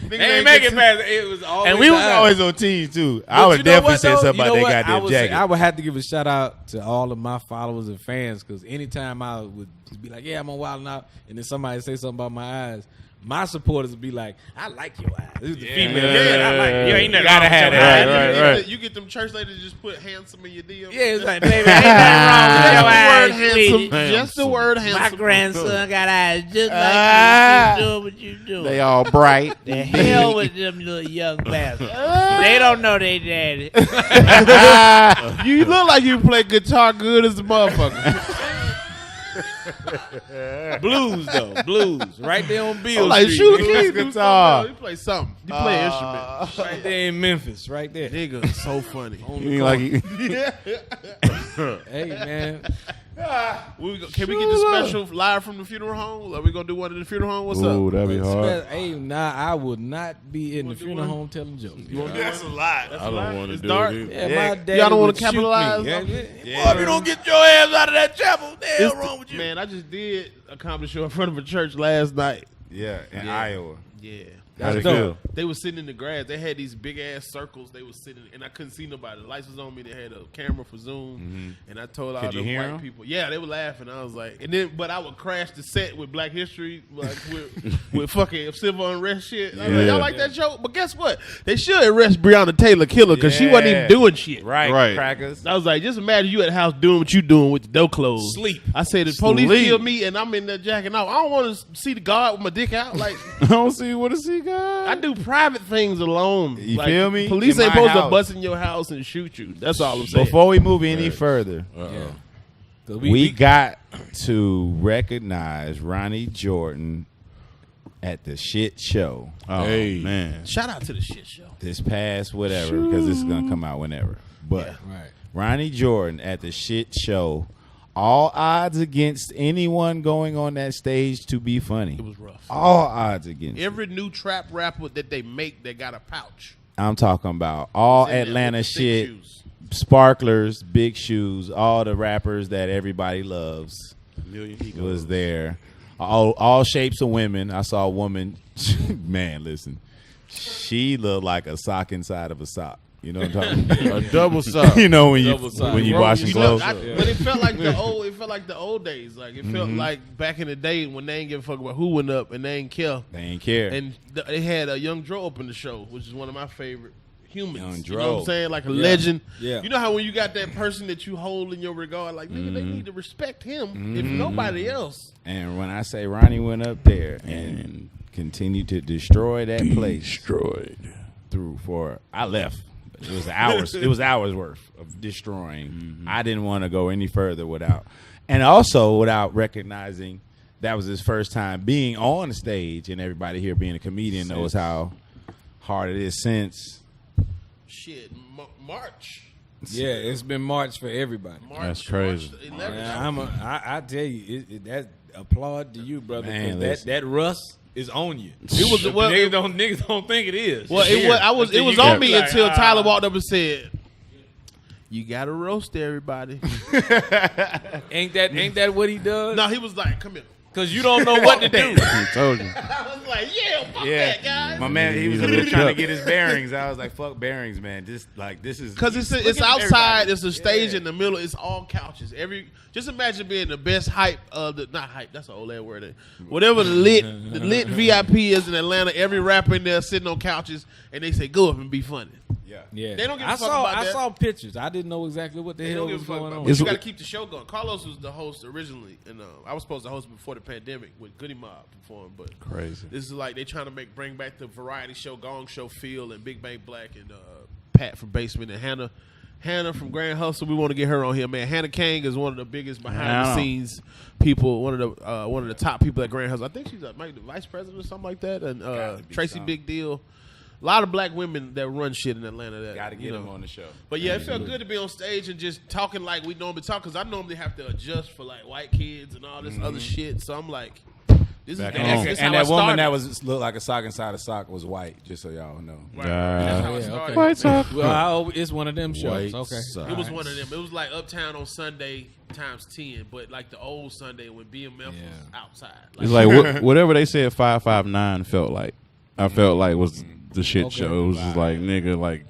they ain't make it past. It was always And we was the eyes. always on teams too. But I would you know definitely what, say though? something You know about what? that goddamn jacket. I would have to give a shout out to all of my followers and fans, because anytime I would be like, yeah, I'm on Wild 'N Out, and then somebody say something about my eyes, my supporters would be like, I like your eyes. This is the female. Yeah, I like it. You ain't never gotta have that. Right. You get them church ladies to just put handsome in your DM. Yeah, it's like, baby, ain't nothing wrong with your eyes, sweetie. Just the word handsome. My grandson got eyes just like you. Doing what you doing. They all bright. The hell with them little young bastards. They don't know they daddy. You look like you play guitar good as a motherfucker. Blues, though. Blues. Right there on Beale Like Street. Shuler King do guitar. something. You play something. You play an instrument. Right there in Memphis. Right there. Nigga, so funny. You ain't like you. Hey, man. Can we get the special live from the funeral home? Are we gonna do one in the funeral home? What's Ooh, up? that'd be hard. Hey, nah, I would not be in the funeral home telling jokes. That's a lot. I don't want to do dark. it. Yeah, my dad Y'all don't would wanna shoot capitalize me. on Yeah. it? Boy, if you don't get your ass out of that chapel, what the hell wrong with you? Man, I just did a comedy show in front of a church last night. Yeah, in Iowa. Yeah. How'd it dope. feel? They was sitting in the grass. They had these big ass circles. They was sitting, and I couldn't see nobody. The lights was on me. They had a camera for Zoom, and I told all Could you the hear white 'em? people. Yeah, they were laughing. I was like, but I would crash the set with Black History, like with fucking civil unrest shit. I was like, y'all like that joke? But guess what? They should arrest Breonna Taylor Killer because she wasn't even doing shit. Right, crackers. I was like, just imagine you at the house doing what you doing with the door closed. Sleep. I said, the police kill me and I'm in there jacking off. I don't want to see the guard with my dick out. Like, I don't see what to see, guys. I do private things alone. You Like, feel me? Police In ain't my supposed to house. bust in your house and shoot you. That's all I'm saying. Before we move any further, So we got to recognize Ronnie Jordan at the shit show Oh, man. Shout out to the shit show. this past whatever, because this is going to come out whenever. But Right. Ronnie Jordan at the shit show, all odds against anyone going on that stage to be funny. It was rough. All odds against it. Every new trap rapper that they make, they got a pouch. I'm talking about all It's in there Atlanta with the thick shit, shoes. Sparklers, Big Shoes, all the rappers that everybody loves Million egos. was there. All shapes of women. I saw a woman, man, listen, she looked like a sock inside of a sock. You know what I'm talking about? A double sock. You know when Double sock. you Bro, washing you know, clothes. But it felt like the old. It felt like the old days. Like it felt like back in the day when they ain't give a fuck about who went up and they ain't care. They ain't care. And they had a Young Dro open the show, which is one of my favorite humans. Young You know what I'm Dro. saying? Like a legend. Yeah. You know how when you got that person that you hold in your regard, like nigga, they need to respect him if nobody else. And when I say Ronnie went up there and continued to destroy that place Destroyed. I left. It was hours. It was hours worth of destroying. I didn't want to go any further without recognizing that was his first time being on the stage, and everybody here being a comedian knows how hard it is since. Shit, March. Yeah, it's been March for everybody. That's crazy. March 11th. Yeah, I tell you, that applaud to you, brother. Man, 'cause listen. that rust is on you. It was well, niggas don't think it is. Well, It's it was. here. It was Until on you me get until like, Tyler walked up and said, "You got to roast everybody." Ain't that what he does? No, he was like, "Come here." because you don't know what to do. I told you. I was like, fuck that, guys. My man, he was over there trying to get his bearings. I was like, fuck bearings, man. This is because it's outside. It's a stage in the middle. It's all couches. Just imagine being the best hype of the not hype. That's an old ass word. Whatever the lit VIP is in Atlanta. Every rapper in there sitting on couches, and they say, "Go up and be funny." Yeah, they don't give a fuck about that. I saw pictures. I didn't know exactly what the hell was going on. But you got to keep the show going. Carlos was the host originally, and I was supposed to host before the pandemic with Goody Mob performed. But crazy. This is like they trying to bring back the variety show, Gong Show feel, and Big Bang Black and Pat from Basement and Hannah from Grand Hustle. We want to get her on here, man. Hannah King is one of the biggest behind the scenes people. One of the top people at Grand Hustle. I think she's the vice president or something like that. And Tracy Big Deal. A lot of black women that run shit in Atlanta. Got to get them on the show. But yeah, it felt good to be on stage and just talking like we normally talk, because I normally have to adjust for like white kids and all this other shit. So I'm like, this is and that woman that looked like a sock inside a sock was white, just so y'all know. Right. That's how it started. White sock. Well, it's one of them shows. Okay. It was one of them. It was like Uptown on Sunday times 10, but like the old Sunday when BMF was outside. It's like whatever they said 559 felt like. I felt like was the shit show. It was just like, nigga, like,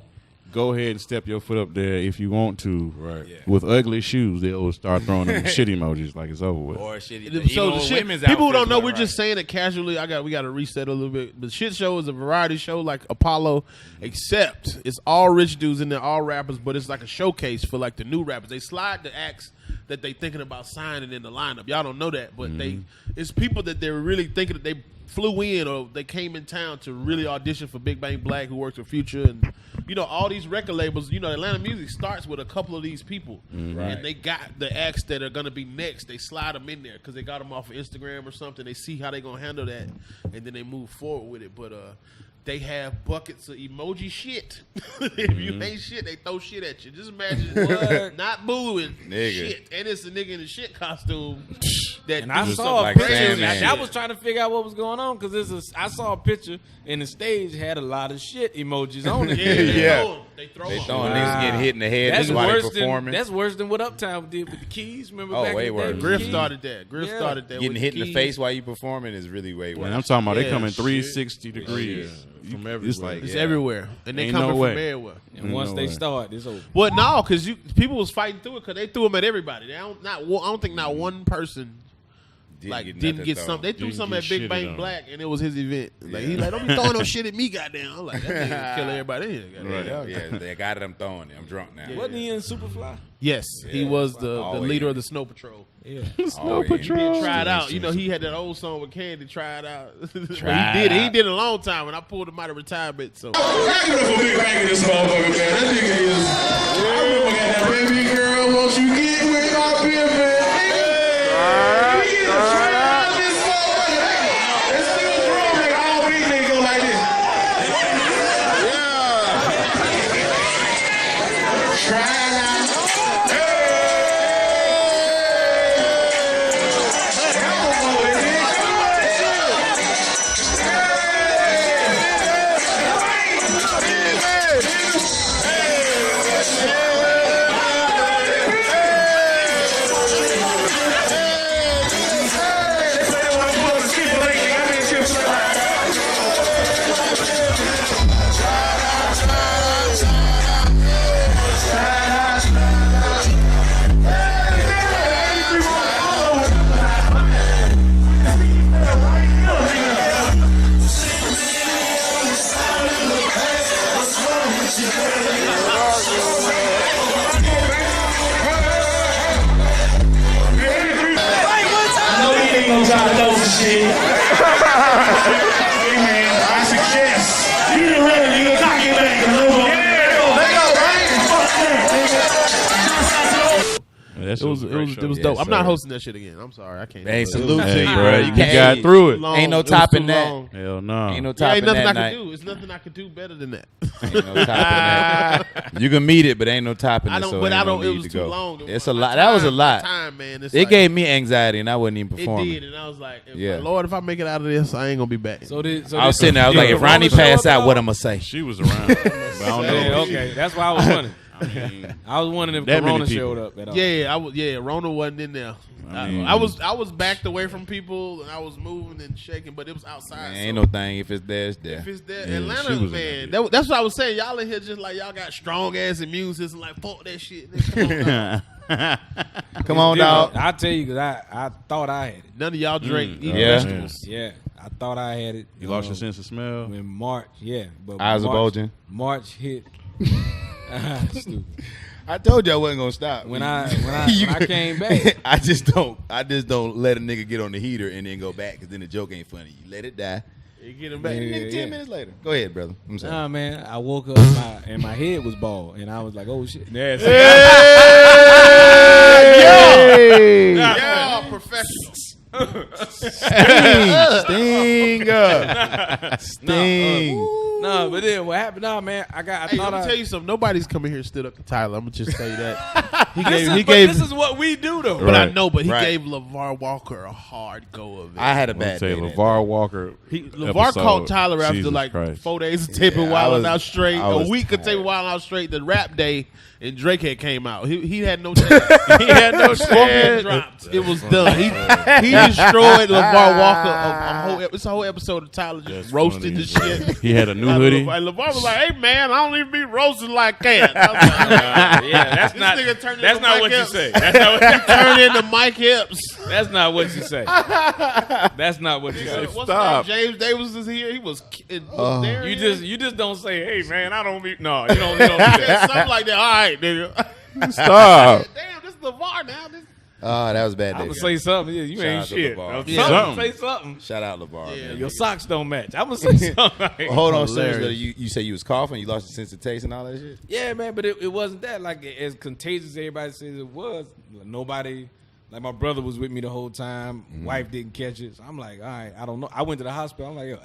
go ahead and step your foot up there if you want to. Right. Yeah. With ugly shoes, they'll start throwing them shit emojis like it's over with. Or shitty. So the shit, people who don't know, we're just saying it casually. We got to reset a little bit. But shit show is a variety show like Apollo, except it's all rich dudes in there, all rappers, but it's like a showcase for like the new rappers. They slide the acts that they thinking about signing in the lineup. Y'all don't know that, but it's people that they're really thinking that they flew in or they came in town to really audition for Big Bang Black, who works with Future, and all these record labels. Atlanta music starts with a couple of these people, and they got the acts that are gonna be next. They slide them in there because they got them off of Instagram or something. They see how they gonna handle that, and then they move forward with it. But they have buckets of emoji shit. If you ain't shit, they throw shit at you. Just imagine not booing shit, and it's a nigga in a shit costume. And I saw a picture. I was trying to figure out what was going on because I saw a picture and the stage had a lot of shit emojis on it. They throw niggas getting hit in the head. That's worse than what Uptown did with the keys. Remember back in the day? Griff started that. Started that. Getting hit in the face while you performing is really way worse. I'm talking about they coming 360 degrees from everywhere. It's everywhere, and they coming from everywhere. And once they start, it's over. But no, because people was fighting through it because they threw them at everybody. I don't think not one person didn't get something. They threw something at Big Bang Black, and it was his event. Like he's like, don't be throwing no shit at me, goddamn. I'm like, that nigga kill everybody in here. Right. Yeah, they got it. I'm throwing it. I'm drunk now. Wasn't he in Superfly? Yes, he was the leader of the Snow Patrol. Yeah, Snow Patrol. He tried out. He had that old song with Candy. Tried out. He did it a long time, and I pulled him out of retirement. So. Give it up for Big Bang in this motherfucker, man. That nigga is. I remember that baby girl. Won't you get with our beer, man? It was dope. I'm not hosting that shit again. I'm sorry, I can't. Hey, salute to you, bro. You got through it. Ain't no topping that. Hell no. Ain't no topping that. Ain't nothing I can do. It's nothing I can do better than that. Ain't no topping that. You can meet it, but ain't no topping it. So it was too long. It's a lot. That was a lot. Time, man. It gave me anxiety, and I wasn't even performing. It did, and I was like, Lord, if I make it out of this, I ain't gonna be back. I was sitting there. I was like, if Ronnie passed out, what I'm gonna say? She was around. But I don't know. Okay, that's why I was running. I was wondering if that many Corona people. showed up at all. Yeah, I was. Yeah, Rona wasn't in there. I was backed away from people and I was moving and shaking, but it was outside. Man, ain't no thing if it's there, it's there. If it's there, Yeah, Atlanta, she was man. in that That's what I was saying. Y'all in here just like y'all got strong ass immune system. Like fuck that shit. Nigga, come on, dog. Come on, dog. I'll tell you because I thought I had it. None of y'all drink eat Yeah. vegetables. Yeah, I thought I had it. You lost your sense of smell. In March, yeah. But Eyes are bulging. March hit. Stupid. I told you I wasn't gonna stop. When I came back, I just don't let a nigga get on the heater and then go back because then the joke ain't funny. You let it die. You get them back. Yeah, Nigga, 10 minutes later. Go ahead, brother. I'm sorry. Nah, man, I woke up and my head was bald, and I was like, "Oh shit!" Yeah, Yeah, professional. Sting. No, but then what happened? Nah, man, I Hey, thought I'm I. tell you something. Nobody's coming here and stood up to Tyler. I'm gonna just say that. This is what we do, though. But I know. But he Right. gave LeVar Walker a hard go of it. I had a I'll bad say day. that LeVar Walker. LeVar episode, called Tyler after Jesus like Christ. 4 days of taping Yeah, Wild Out Straight, I a was week of tired. taping Wild Out Straight, the rap day, and Drake had came out. He had no chance. He had no chance. Dropped. It was done. He destroyed LeVar Walker. It's a whole episode of Tyler just roasting the shit. He had a new hoodie. LeVar was like, "Hey man, I don't even be roasting like that." I was like, Yeah, that's This not. nigga turned That's into not Mike what you Epps. say. That's not what. Turn into Mike Epps. That's not what you say. That's not what you say. What's his name? James Davis is here. He was there. You just don't say, "Hey man, I don't be." No, you don't do that. Something like that. All right, nigga. Stop. Damn, this is LeVar now. That was a bad I day. would say something. Yeah, you Shout ain't out to shit. LeVar. Something. Say something. Shout out LeVar. man. Your socks don't match. I'm gonna say something. Hold on, Hilarious. seriously. You say you was coughing, you lost your sense of taste and all that shit? Yeah, man, but it wasn't that like as contagious as everybody says it was. Nobody, like my brother was with me the whole time. Wife didn't catch it. So I'm like, all right, I don't know. I went to the hospital. I'm like, yo,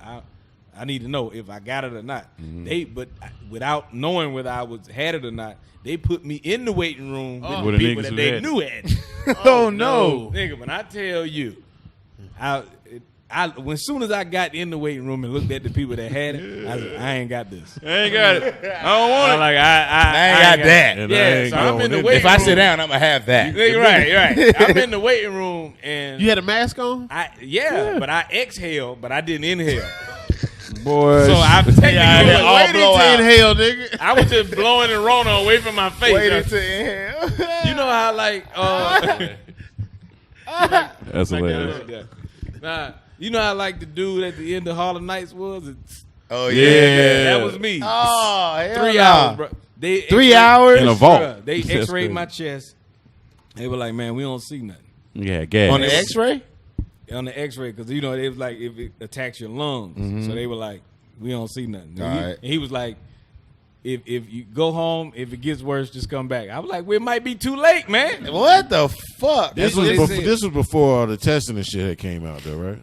I need to know if I got it or not. But without knowing whether I had it or not, they put me in the waiting room with With the the people niggas that who they had knew had it. Oh, no. Nigga, when I tell you, when soon as I got in the waiting room and looked at the people that had it, I said, I ain't got this. I ain't got it. I don't want it. Like I ain't got that. And I Yeah, ain't so I'm going in the in waiting If I room. sit down, I'm going to have that. Right. I'm in the waiting room and You had a mask on? but I exhaled, but I didn't inhale. Boy. So I technically was All waiting blow to inhale, nigga. I was just blowing and Rona away from my face. Waiting to inhale. You know how That's hilarious. Nah, you know how like the dude at the end of Harlem Nights was? Oh, Yeah. That was me. Oh, hell 3 nah. hours, bro. They 3 x-rayed- hours? In a vault. Bruh, They That's x-rayed crazy. my chest. They were like, man, we don't see nothing. Yeah, gas. On the x-ray? On the x-ray, because, you know, they was like, if it attacks your lungs. So they were like, we don't see nothing. All And right. he was like, if you go home, if it gets worse, just come back. I was like, well, it might be too late, man. What the fuck? This what was they before, said. this was before all the testing and shit had came out, though, right?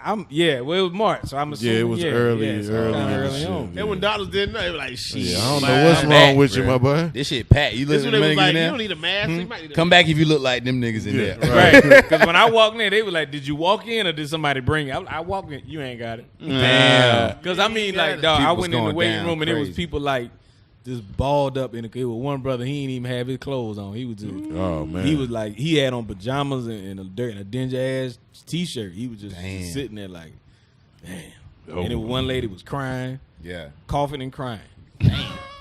Well, it was March, so I'm assuming. Yeah, it was early, so early, kinda and early shit. on. And when doctors didn't know, they were like, shit. Yeah, I don't know man. what's I'm wrong back, with you, bro. my boy. This shit pat. You This look when at they them was niggas like, in you there? don't need a mask. You might need a Come back if you look like them niggas in there. Right. Because when I walked in, they were like, did you walk in or did somebody bring you? I walked in. You ain't got it. Damn. Because, I mean, like, it. dog, I People's went in the going waiting down room and it was crazy. people like just balled up in the it was one brother, he ain't even have his clothes on. He was just, Oh, man. he was like, he had on pajamas and a dingy ass t-shirt. He was just Damn. sitting there like, damn. Oh. And then one lady was crying, Yeah. coughing and crying.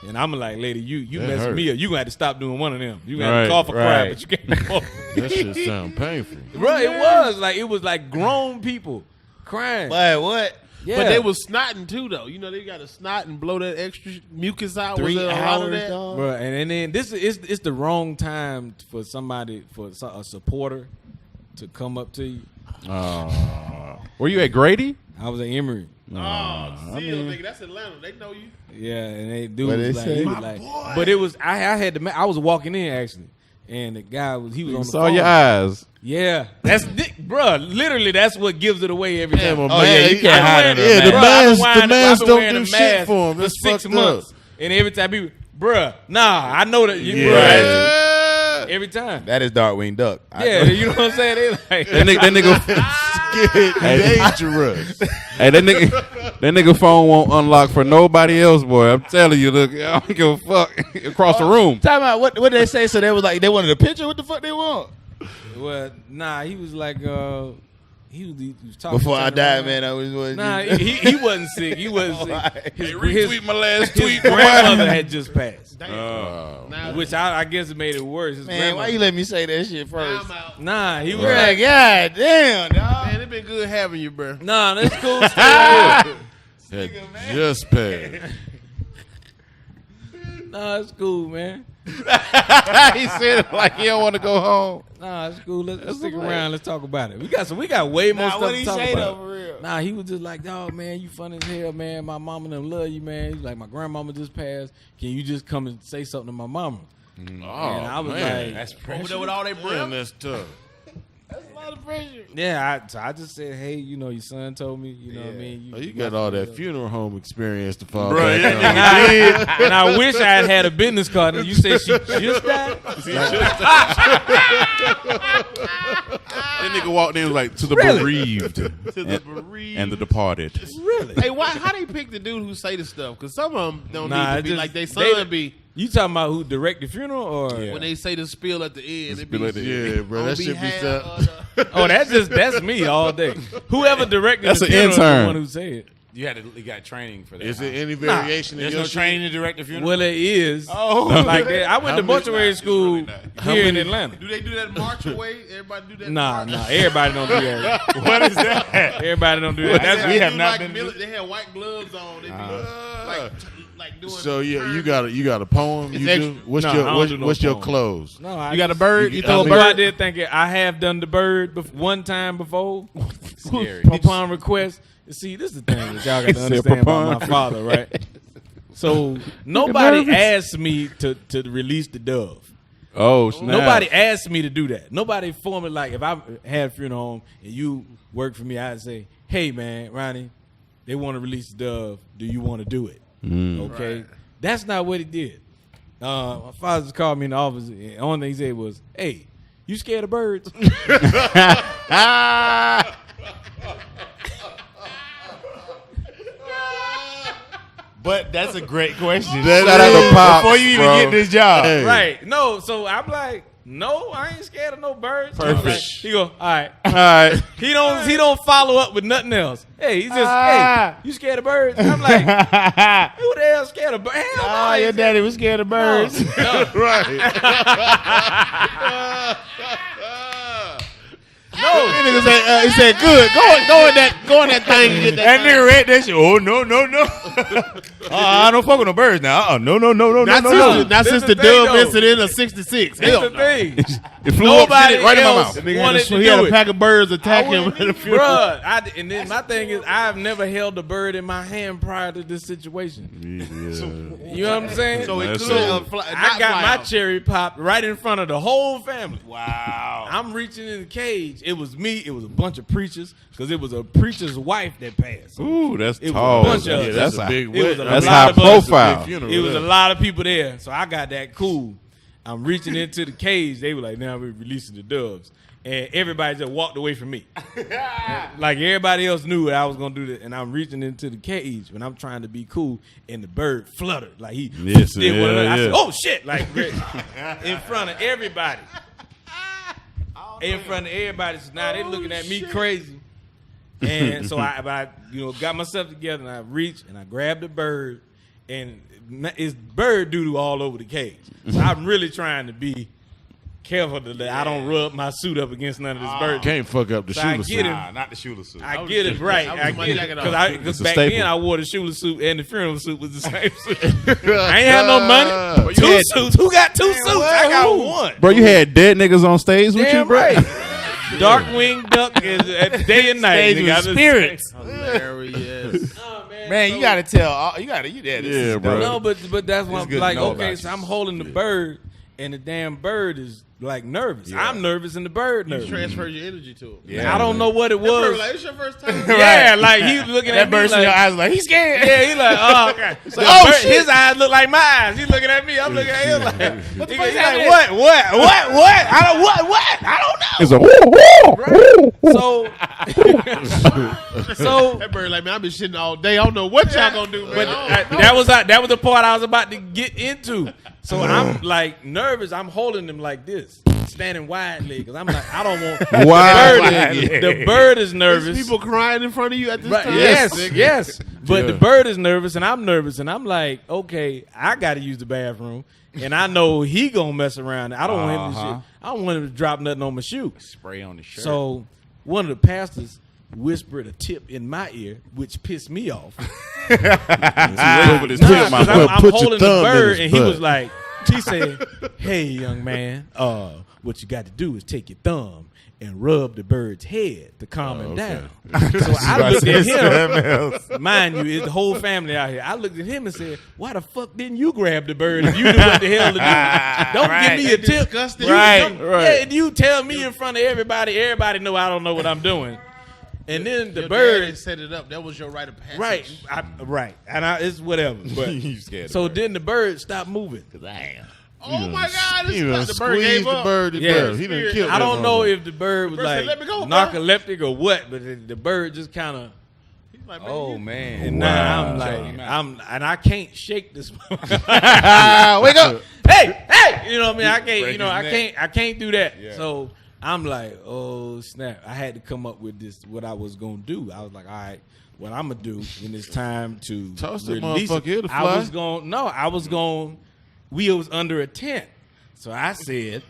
And I'm like, lady, you That messing hurt. me up. You gonna have to stop doing one of them. You gonna have Right, to cough or cry, right. but you can't cough. That shit sound painful. Bro, it was like grown people crying. But what? Yeah. But they was snotting too, though. You know, they got to snot and blow that extra mucus out. 3 was there a lot of hours, that? dog? Bro, and then it's the wrong time for somebody, a supporter to come up to you. Were you at Grady? I was at Emory. Oh, nigga, that's Atlanta. They know you. Yeah, and they do What was they like, say? he was like, but it was I had to. I was walking in actually, and the guy was on the Saw phone. your eyes. Yeah, bro. Literally, that's what gives it away every time. well, Oh, yeah, you can't hide it. Yeah, the Bro, I've been mans wearing- don't I've been do wearing a shit mask for him. for That's 6 fucked months, up. and every time people, bruh, nah, I know that you, Yeah. bruh, every time. That is Darkwing Duck. Yeah, you know what I'm saying? They like That nigga get dangerous. Hey, that nigga phone won't unlock for nobody else, boy. I'm telling you, look, I don't give a fuck across the room. Time out. What did they say? So they was like, they wanted a picture. What the fuck they want? Well, nah, he was like, he was talking. Before I died, around. Man, I was. Nah, he wasn't sick. He wasn't sick. Hey, retweet my last tweet. His grandmother had just passed, Which I guess it made it worse. His Man, why you let me say that shit first? Nah, he was Like, God damn, dog. Man, it been good having you, bro. nah, that's cool. Still. Had just passed. Nah, it's cool, man. He said it like he don't want to go home. Nah, it's cool. Let's stick around. Let's talk about it. We got way more stuff to talk about. For real? Nah, he was just like, dog, man, you funny as hell, man. My mama and them love you, man. He's like, my grandmama just passed. Can you just come and say something to my mama? Oh, And I was man. like, That's pressure. Over there with all they Man, breath. that's tough. yeah, I just said, hey, your son told me, you know what I mean? You got all that funeral home experience to fall Bro, back on. And I wish I had a business card. And you said she just died? That nigga walked in like to the bereaved. To the bereaved. And the departed. Really? Hey, how they pick the dude who say the stuff? Because some of them don't Nah, need to be just- like they son be. You talking about who directed the funeral or? When they say the spiel at the end, it be Yeah, bro, that should be stuff. Oh, that's me all day. Whoever directed That's the an funeral is intern. the one who said it. You got training for that. Is it any variation in There's your no training to direct the funeral? Well, it is. Oh. Like that. I went to mortuary school here in Atlanta. Do they do that march away? Everybody do that? Nah, march? everybody don't do that. What is that? Everybody don't do that. That's- we have not like been. They had white gloves on. They like doing. So you got a poem you do? What's No, I don't do no what's your poem. close? No, I You got a bird? You throw a Go out bird? there thinking I have done the bird one time before. Scary. Upon request. See, this is the thing that y'all got to Said understand about upon. my father, right? So nobody asked me to release the dove. Oh, snap. Nobody asked me to do that. Nobody for me. Like if I had a funeral home and you work for me, I'd say, "Hey man, Ronnie, they want to release the dove. Do you want to do it?" Okay, Right. that's not what he did. My father just called me in the office. And the only thing he said was, "Hey, you scared of birds?" But that's a great question. That Shout out is, to Pops, bro. before you even get this job. Hey. Right? No. So I'm like, no, I ain't scared of no birds. Perfect. Like, he go, all right. All right. He don't follow up with nothing else. Hey, he just, hey, you scared of birds? I'm like, who the hell scared of birds? Hell no, I ain't Your daddy was scared of birds. No. Right. No. He said, "Good, go in that thing and get that." That nigga read that shit. Oh no. I don't fuck with no birds now. No. Not since the the thing, dove though. incident of '66. That's the thing. It flew up Nobody shit right in my else mouth. wanted to He had do a it. pack of birds attack him at the funeral. Bruh, and then my thing is, I've never held a bird in my hand prior to this situation. You know what I'm saying? So it That's could it. I got my cherry popped right in front of the whole family. Wow. I'm reaching in the cage. It was me. It was a bunch of preachers because it was a preacher's wife that passed. Ooh, that's It was tall. a bunch of us. that's a a big It was a That's lot high of us. profile. It was a lot of people there, so I got that cool. I'm reaching into the cage. They were like, "Now we're releasing the doves," and everybody just walked away from me. Like everybody else knew I was gonna do that, and I'm reaching into the cage when I'm trying to be cool, and the bird fluttered like he Yes, did one of those. I said, yeah. "Oh shit!" Like in front of everybody. In front of everybody. So now they looking at me crazy. And so I got myself together and I reached and I grabbed the bird and it's bird doodle all over the cage. So I'm really trying to be careful that I don't rub my suit up against none of this bird. Can't fuck up the So I Shuler get suit. it. not the Shuler suit. I get it right. I was I with my get it jacket on. because It's a back staple. then I wore the Shuler suit and the funeral suit was the same suit. I ain't had no money. Two had- suits. Who got two suits? I got one. Bro, you had dead niggas on stage with you, Damn bro? right. Darkwing Duck is at day and night. Stage nigga. with I just- spirits. Hilarious. Oh, Man, you gotta tell. You gotta. Yeah, bro. No, but that's what It's I'm good like. to know Okay, about so you. I'm holding the bird, and the damn bird is like nervous. Yeah. I'm nervous and the bird nervous. You transfer your energy to him. Yeah, I don't know what it was. Bird like, it's your first time. Yeah, like he's looking at me bird in your eyes like he's scared. Yeah, he's like, oh, okay. So his eyes look like my eyes. He's looking at me. I'm looking at him like, what the fuck? He's like, what? I don't know. It's a so that bird like, man, I've been shitting all day. I don't know what y'all gonna do, man. But that was the part I was about to get into. So I'm like nervous. I'm holding him like this, standing wide legged, because I'm like, I don't want the bird is nervous. There's people crying in front of you at this time. Yes. But the bird is nervous and I'm nervous, and I'm like, okay, I got to use the bathroom, and I know he gonna mess around. I don't want him to shit. I don't want him to drop nothing on my shoe. Spray on the shirt. So one of the pastors whispered a tip in my ear, which pissed me off. I'm holding the bird, and he was like, he said, hey, young man, what you got to do is take your thumb and rub the bird's head to calm him down. So I looked at him. Mind you, it's the whole family out here. I looked at him and said, why the fuck didn't you grab the bird if you knew what the hell to do? Don't give me a tip. Yeah, you tell me in front of everybody. Everybody know I don't know what I'm doing. And then the bird set it up. That was your rite of passage. Right. And it's whatever. But you scared. So then the bird stopped moving. Damn. Oh my God! The bird gave up. He didn't kill. I don't know if the bird was like narcoleptic or what, but the bird just kind of. Like, oh man! And now I'm like, and I can't shake this. Wake up! Hey! You know what I mean? I can't. You know, I can't do that. Yeah. So I'm like, oh snap! I had to come up with this. What I was gonna do? I was like, all right, what I'm gonna do when it's time to toss that release motherfucker here to fly. I was going. We was under a tent, so I said,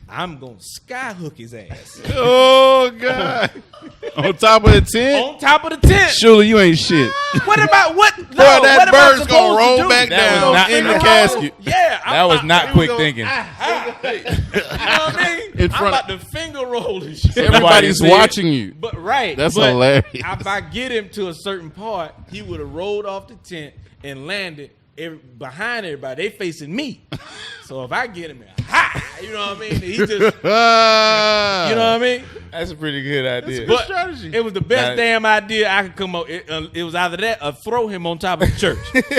I'm gonna skyhook his ass. Oh God! On top of the tent? On top of the tent. Shuler, you ain't shit. What about what? No, that bird's gonna roll back down in the casket. Yeah, that was not quick thinking. You know what I mean? I'm about to finger roll and shit. Everybody's watching you. But that's hilarious. If I get him to a certain part, he would have rolled off the tent and landed behind everybody. They facing me. So if I get him in, you know what I mean? He just, you know what I mean? That's a pretty good idea. That's a good strategy. It was the best damn idea I could come up. It was either that or throw him on top of the church.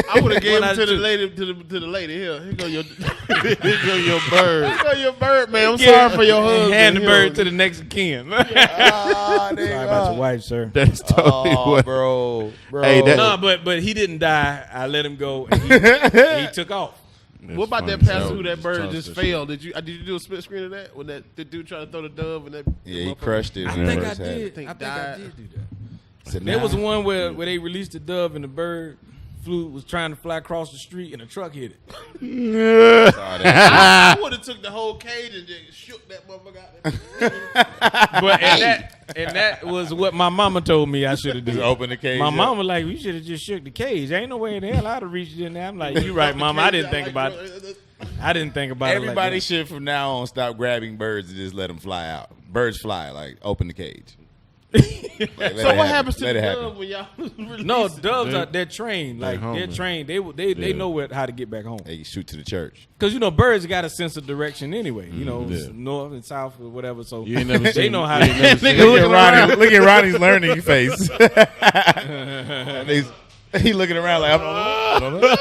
I would have gave him to the lady. Here go your bird. Here go your bird, man. I'm sorry for your husband. Hand the bird to the next of kin. Sorry about your wife, sir. That's totally what, bro. Hey, but he didn't die. I let him go, and he took off. What about that pass who that bird just failed? Did you do a split screen of that when the dude tried to throw the dove and that? Yeah, he crushed it. I think I did do that. So there was one where they released the dove and the bird was trying to fly across the street and a truck hit it. I would have took the whole cage and just shook that motherfucker out. But and that was what my mama told me I should have done. Just open the cage. My mama like, you should have just shook the cage. Ain't no way in the hell I'd have reached in there. I'm like, you right, mama. I didn't think about it. I didn't think about Everybody it. Like should from now on stop grabbing birds and just let them fly out. Birds fly, like open the cage. So what happens to the dove when y'all release? No, doves they're trained. Like they're trained. They know how to get back home. They shoot to the church. Because birds got a sense of direction anyway. You know, north and south or whatever. So you ain't never they seen, know how to Look at Ronnie's learning face. He looking around like, I don't know.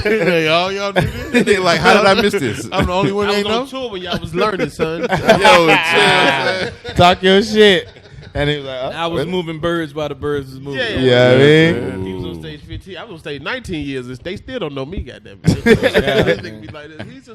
Hey, y'all do this? They like, how did I miss this? I'm the only one that ain't know. I was on tour when y'all was learning, son. Yo, talk your shit. And he was like, I was moving birds while the birds was moving. Yeah, I mean. He was on stage 15. I was on stage 19 years, and they still don't know me, goddamn it. They think me like this.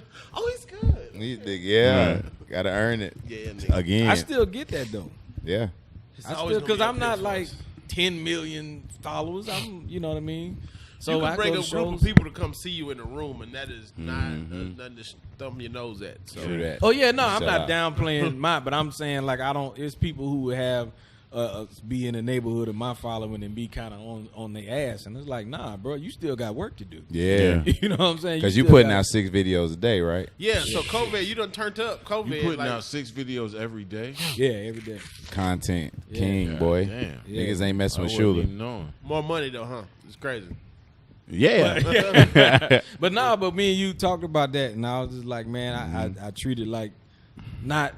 He's good. Gotta earn it. Yeah, nigga. Again. I still get that though. Yeah. Because I'm not like 10 million followers. I'm, you know what I mean? So you can bring a group of people to come see you in the room, and that is not nothing to thumb your nose at. So. Oh yeah, no, I'm not downplaying but I'm saying like it's people who have be in the neighborhood of my following and be kind of on their ass, and it's like, nah, bro, you still got work to do. Yeah, you know what I'm saying? Because you putting out 6 videos a day, right? Yeah. So COVID, you done turned up. COVID, you putting out 6 videos every day. Yeah, every day. Content king, boy. Damn. Niggas ain't messing with Shuler. Shuler. More money though, huh? It's crazy. Yeah. But me and you talked about that, and I was just like, man, I treat it like not.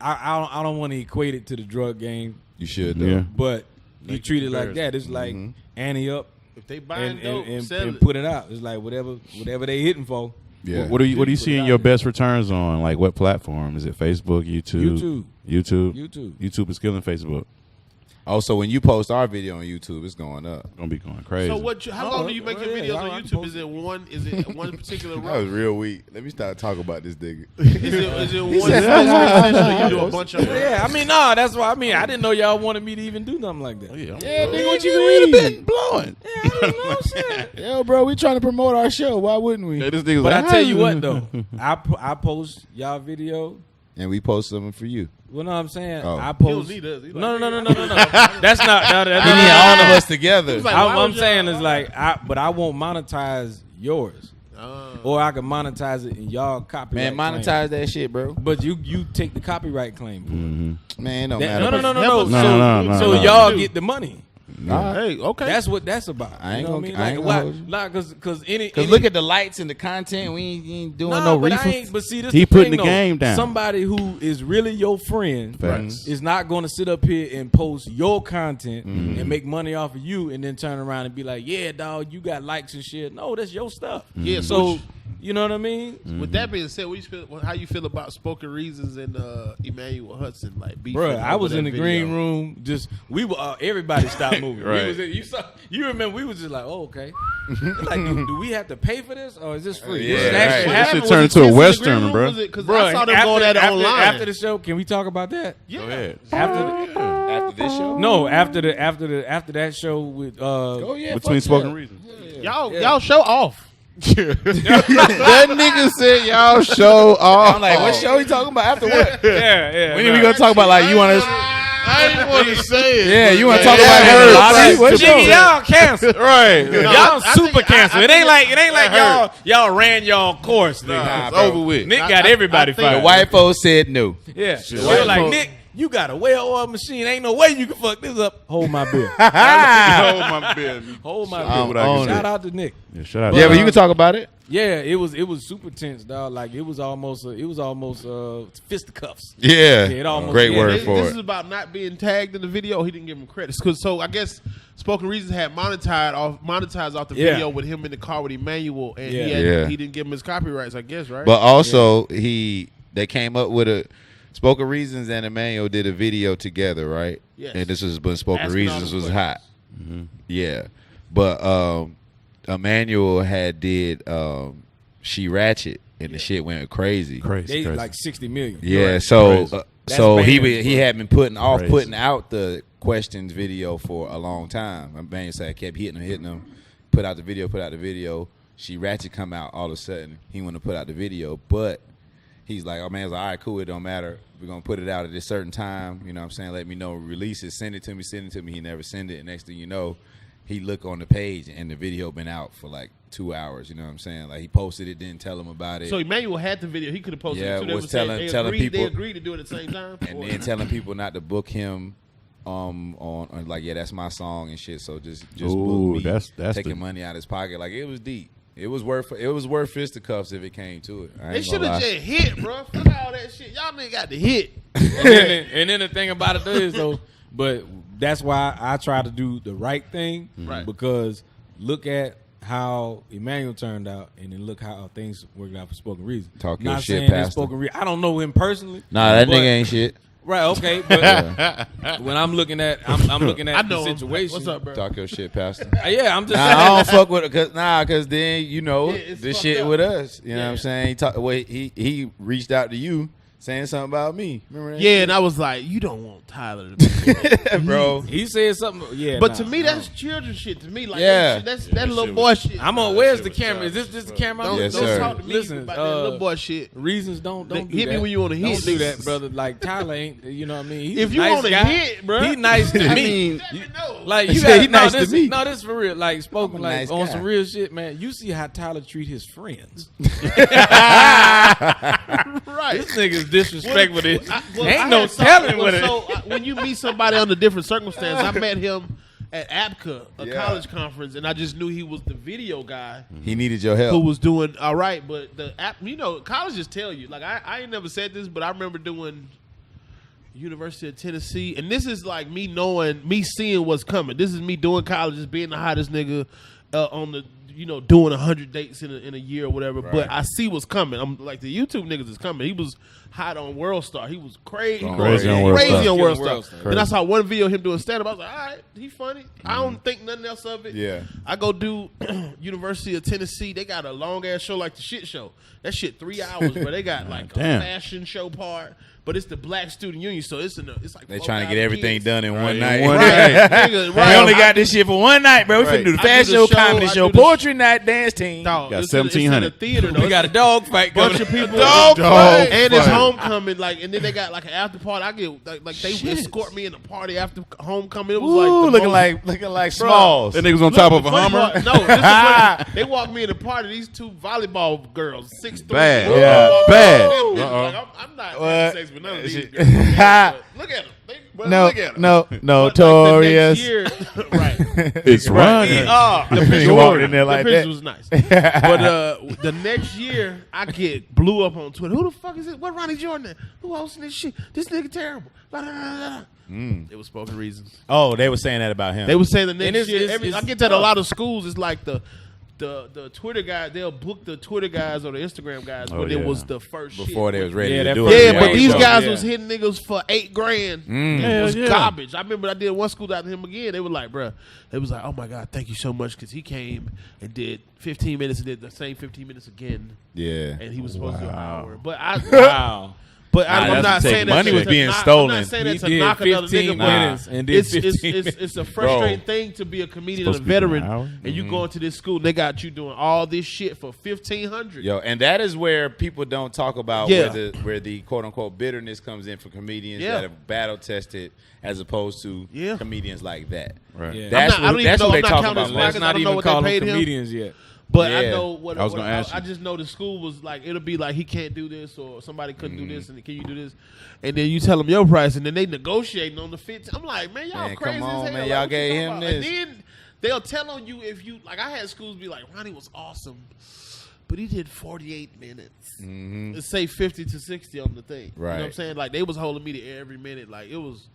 I don't want to equate it to the drug game. You should, though. Yeah. But you treat it like that. It's like ante up. If they buy dope, and put it out. It's like whatever they hitting for. Yeah. What are you seeing your best returns on? Like what platform? Is it Facebook, YouTube? YouTube is killing Facebook. Also, when you post our video on YouTube, it's going up. It's gonna be going crazy. So how long do you make your videos on YouTube? Is it one particular That route? was real weak. Let me start talking about this nigga. Is it one session you do a bunch of them? Yeah, I mean, no, that's why. I mean, I didn't know y'all wanted me to even do nothing like that. Yeah, Nigga, what you mean? We'd have been blowing. Yeah, I don't know shit. Yo, bro, we trying to promote our show. Why wouldn't we? Yeah, this nigga's But like, I tell you what, though, I post y'all video. And we post something for you. Well, no, I'm saying Oh. I post. He don't need us. He No. like, That's not. We need all of us together. like, I'm saying is like, but I won't monetize yours, or I can monetize it in y'all copyright. Man, monetize that shit, bro. But you take the copyright claim. For it. Man, it don't That- matter. No. So y'all get the money. Hey, okay. That's what that's about. I ain't you know gonna- what I I ain't mean? gonna Like, hold you. why? Because any Look at the lights and the content. We ain't doing no but I refunds. ain't. But see, this He the putting thing, the game though. down. Somebody who is really your friend Facts. is not going to sit up here and post your content and make money off of you, and then turn around and be like, "Yeah, dog, you got likes and shit." No, that's your stuff. Yeah, So you know what I mean? With that being said, how you feel about Spoken Reasons and Emmanuel Hudson? Like, Bro, I was in the green video? room. Just we were. Everybody stopped moving. Right. You remember? We was just like, oh, okay. Like, do we have to pay for this, or is this free? Yeah, This is right. actually What That happening. shit turned into a Western, bro. Because Bro, I saw them going at it online. After the show, can we talk about that? Yeah. Go ahead. After this show? No, after that show with Between Spoken Reasons. Y'all show off. That nigga said y'all show off. I'm like, what show he talking about? After what? yeah. When are we gonna talk about like you want to? I didn't want to say it. Yeah, you want to talk about her? What show? Nigga, y'all canceled. Right. Y'all super canceled. It ain't like y'all ran y'all course, nigga. Nah, it's over with. Nick got everybody I think fired. The white folks said no. Yeah. Shit. They were like, Nick, you got a well-oiled machine. Ain't no way you can fuck this up. Hold my beer. Hold my beer. Hold my I'm beer. on Shout it. out to Nick. Yeah, shout out. Yeah, but you can talk about it. Yeah, it was super tense, dog. Like it was almost fisticuffs. Yeah. it almost- Great yeah, word This for is it. about not being tagged in the video. He didn't give him credit. So I guess Spoken Reasons had monetized off the video with him in the car with Emmanuel, and he didn't give him his copyrights, I guess, right? But also, they came up with a Spoken Reasons and Emmanuel did a video together, right? Yes. And this was when Spoken Asking all Reasons the was questions. hot. Yeah, but Emmanuel had did She Ratchet, and the shit went crazy. They like 60 million. Yeah, so Crazy. so That's he banned. he had been putting Crazy. out the questions video for a long time. Emmanuel said I kept hitting him, put out the video. She Ratchet come out all of a sudden. He wanted to put out the video, but he's like, oh man, it's like, all right, cool, it don't matter. We're gonna put it out at this certain time. You know what I'm saying? Let me know, release it, send it to me. He never send it. And next thing you know, he look on the page and the video been out for like 2 hours. You know what I'm saying? Like he posted it, didn't tell him about it. So Emmanuel had the video. He could have posted Yeah, it too. They was were saying telling people- they agreed to do it at the same time. and then telling people not to book him on like, yeah, that's my song and shit. So just Ooh, book me, that's taking the- money out of his pocket. Like it was deep. It was worth fisticuffs if it came to it. I They ain't should gonna have lie. just hit, bro. Fuck all that shit. Y'all nigga got the hit. and then the thing about it though is though, but that's why I try to do the right thing, Right. Because look at how Emmanuel turned out, and then look how things worked out for Spoken Reason. Talk your Not shit, saying that Pastor. Spoken Reason. I don't know him personally. Nah, that but- nigga ain't shit. Right, okay, but when I'm looking at, I'm looking I at know the him. situation. What's up, bro? Talk your shit, Pastor. Yeah, I'm just. Nah, I don't fuck with it, cause then you know it's this fucked shit up. with us. You know what I'm saying? He reached out to you saying something about me. Remember that? Yeah, and I was like, you don't want Tyler to be bro. He said something. Yeah, But nah, to me, nah. that's children shit. To me, like Yeah. that's that little boy shit. I'm on. Where's the camera? Is this the camera? Don't, Yes, don't sir. talk to me Listen, about that little boy shit. Reasons don't do Hit that. me when you wanna hit. Don't do that, brother. Like Tyler ain't. You know what I mean? He's If a you nice wanna guy. hit, bro. he nice to I me. mean, Let me know. Like He you said got he nice to this, me. No, this for real. Like spoken I'm a like nice on guy. some real shit, man. You see how Tyler treat his friends. Right. This nigga's disrespectful. Ain't I no had something- telling what it. So when you meet somebody under different circumstances, I met him at APCA, a college conference, and I just knew he was the video guy. He needed your help. Who was doing all right, but the app, colleges tell you. Like I ain't never said this, but I remember doing University of Tennessee, and this is like me seeing what's coming. This is me doing college, just being the hottest nigga on the. Doing 100 dates in a year or whatever. Right. But I see what's coming. I'm like, the YouTube niggas is coming. He was hot on World Star. He was crazy on World Star. And I saw one video of him doing stand-up. I was like, all right, he funny. I don't think nothing else of it. Yeah. I go do University of Tennessee. They got a long-ass show like the shit show. That shit 3 hours, but they got like a fashion show part. But it's the Black Student Union, so it's like they're trying to get everything done in one night. We only got this shit for one night, bro. We finna do the fashion show, comedy show, poetry night, dance team. Got 1,700. We got a dog fight. Bunch of people. Dog fight. And it's homecoming, and then they got like an after party. I get like they escort me in the party after homecoming. It was looking like Smalls. That nigga's on top of a Hummer. No, they walked me in the party. These two volleyball girls, 6'3". Bad. I'm not having sex with none of these girls. Look at them. No, notorious. Right. It's Ronnie. The picture walked in there like the picture that. was nice. But the next year, I get blew up on Twitter. Who the fuck is it? What Ronnie Jordan? Who hosting this shit? This nigga terrible. It was Spoken Reasons. Oh, they were saying that about him. They were saying the next year. I get that a lot of schools. It's like the Twitter guy, they'll book the Twitter guys or the Instagram guys when it was the first before shit. They was ready to do it. Yeah, but these guys was hitting niggas for $8,000. It was garbage. I remember I did one school out to him again. They were like, bruh, they was like, oh my God, thank you so much, because he came and did 15 minutes and did the same 15 minutes again. Yeah. And he was supposed to do an hour. But But I'm not saying that money was being stolen. I'm not saying that to knock another nigga, but it's a frustrating thing to be a comedian and a veteran, and you go into this school and they got you doing all this shit for $1,500. Yo, and that is where people don't talk about where the quote unquote bitterness comes in for comedians that have battle tested as opposed to comedians like that. Right. Yeah. That's what they talk about. Let's not even call them comedians yet. But I know what I was going to ask. I just know the school was like, it'll be like, he can't do this, or somebody couldn't do this, and can you do this? And then you tell them your price, and then they negotiating on the 15. I'm like, man, y'all crazy come on, as hell. man, y'all gave him this. And then they'll tell on you if you, like, I had schools be like, Ronnie was awesome, but he did 48 minutes. Let's say 50 to 60 on the thing. Right. You know what I'm saying? Like, they was holding me to every minute. Like, it was.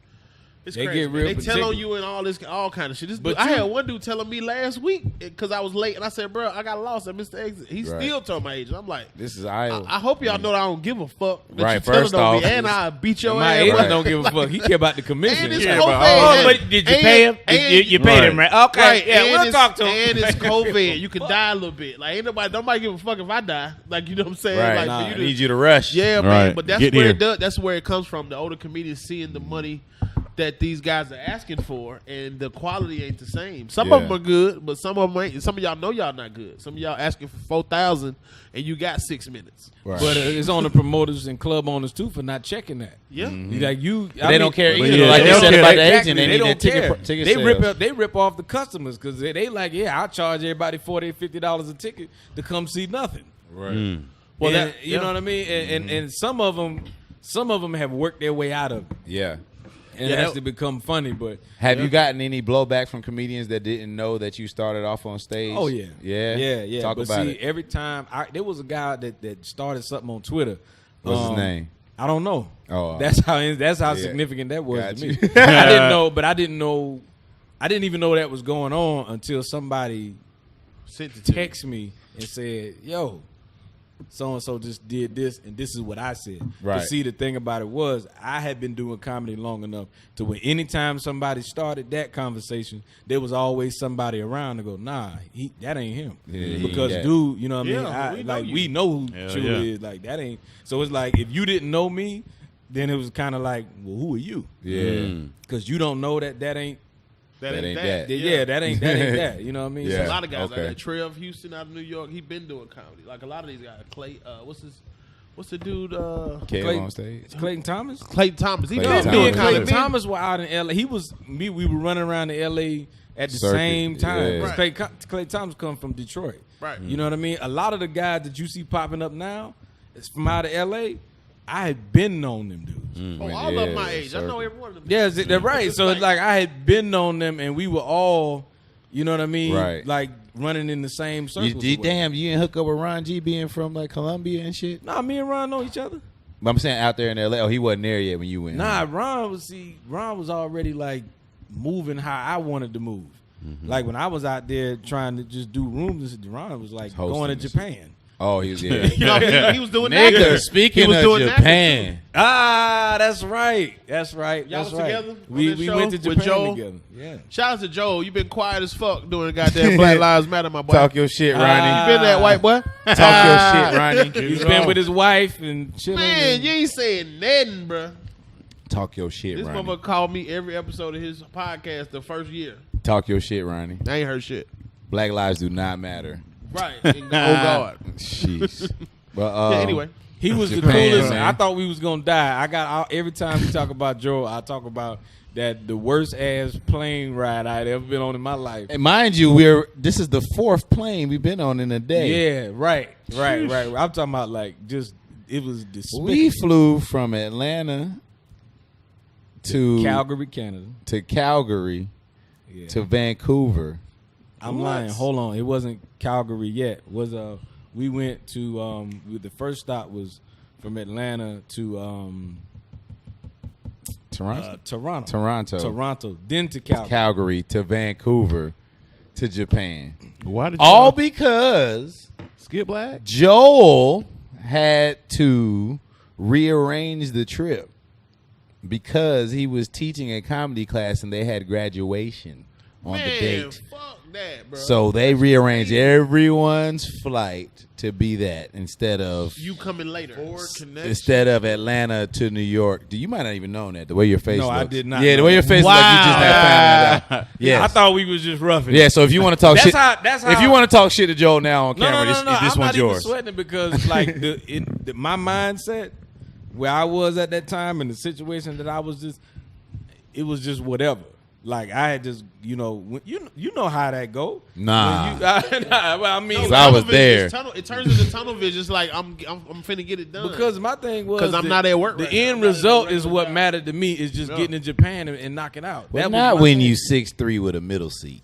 It's they crazy. Get real they tell on you and all kind of shit. I had one dude telling me last week because I was late, and I said, "Bro, I got lost at Mr. Exit." He still told my agent. I'm like, "This is I hope y'all know that I don't give a fuck." Right. First off, and I beat your my ass. agent don't give a fuck. He care about the commission. And it's COVID. But did you pay him? You paid him, right? Okay. Right. Yeah, we'll talk to him. And it's COVID. You can die a little bit. Like ain't nobody give a fuck if I die. Like you know what I'm saying? Right. Like I need you to rush. Yeah, man. But that's where it does. That's where it comes from. The older comedians seeing the money that these guys are asking for, and the quality ain't the same. Some of them are good, but some of them ain't. Some of y'all know y'all not good. Some of y'all asking for 4,000, and you got 6 minutes. Right. But it's on the promoters and club owners too for not checking that. Yeah, like they don't care either. Like they said about the agent, they don't care. They rip off the customers because they like, I'll charge everybody $40, $50 a ticket to come see nothing. Right. Well, you know what I mean. And some of them have worked their way out of it. Yeah. And it has to become funny, but have you gotten any blowback from comedians that didn't know that you started off on stage? Oh yeah. Talk but about see, it. every time there was a guy that started something on Twitter. What's his name? I don't know. Oh, that's how significant that was to me. I didn't know, but I didn't even know that was going on until somebody texted me and said, "Yo, so and so just did this, and this is what I said." Right. But see, the thing about it was, I had been doing comedy long enough to where anytime somebody started that conversation, there was always somebody around to go, "Nah, that ain't him." Because dude, you know what I mean? We know who Shuler is. Like that ain't. So it's like if you didn't know me, then it was kind of like, well, who are you? Yeah. Because you don't know that ain't. That ain't that. Yeah, that ain't that. You know what I mean? Yeah. So a lot of guys like that. Trev Houston out of New York, he been doing comedy. Like a lot of these guys. Clay, what's the dude? Clayton on stage. Clayton Thomas. Clayton Thomas. He been doing doing comedy. Clayton Thomas were out in LA. We were running around in LA at the same time. Yeah. Clayton Thomas come from Detroit. Right. You know what I mean? A lot of the guys that you see popping up now is from out of LA. I had been known them dudes. All of my age. I know every one of them. Yeah, they're right. So it's like I had been known them, and we were all, you know what I mean? Right. Like running in the same circles. You didn't hook up with Ron G being from like Columbia and shit? Nah, me and Ron know each other. But I'm saying out there in LA. Oh, he wasn't there yet when you went. Nah, Ron was already like moving how I wanted to move. Like when I was out there trying to just do rooms, Ron was like going to Japan. Oh, he was he was doing that. Nigga, speaking of Japan. Ah, that's right. Y'all was together? We went to Japan together. Yeah. Shout out to Joel. You been quiet as fuck doing goddamn Black Lives Matter, my boy. Talk your shit, Ronnie. You been that white boy? Talk your shit, Ronnie. He's been with his wife and chilling. Man, you ain't saying nothing, bro. Talk your shit, This Ronnie. motherfucker called me every episode of his podcast the first year. Talk your shit, Ronnie. I ain't heard shit. Black lives do not matter. Right. Oh, God. Jeez. But anyway. He was Japan, the coolest. man. I thought we was gonna die. Every time we talk about Joe, I talk about that the worst ass plane ride I'd ever been on in my life. And mind you, this is the 4th plane we've been on in a day. Yeah, right. I'm talking about like just it was despicable. We flew from Atlanta to Calgary, Canada. To Calgary Yeah. to Vancouver. I'm lying. Hold on. It wasn't Calgary yet. It was we went to the first stop was from Atlanta to Toronto. Then to Calgary. Calgary to Vancouver to Japan. Why did all because Skip Black? Joel had to rearrange the trip because he was teaching a comedy class and they had graduation on the date. Fuck that, bro. So they rearranged everyone's flight to be that instead of you coming later. Instead of Atlanta to New York. You might not even know that the way your face looks. I did not. Yeah, the way your face looks like you just now found that out. Yes. I thought we was just roughing. Yeah, so if you want to talk shit, that's how, if you want to talk shit to Joel now on camera, no, this I'm one's not yours. Even sweating it because like my mindset where I was at that time and the situation that I was just, it was just whatever. Like I had just, you know how that go. Nah. Well, I mean, I was there. It turns into tunnel vision. It's like I'm finna get it done. Because my thing was because I'm not at work. The end result is what mattered to me is just getting to Japan and knocking out. Well, that not was when you 6'3" with a middle seat.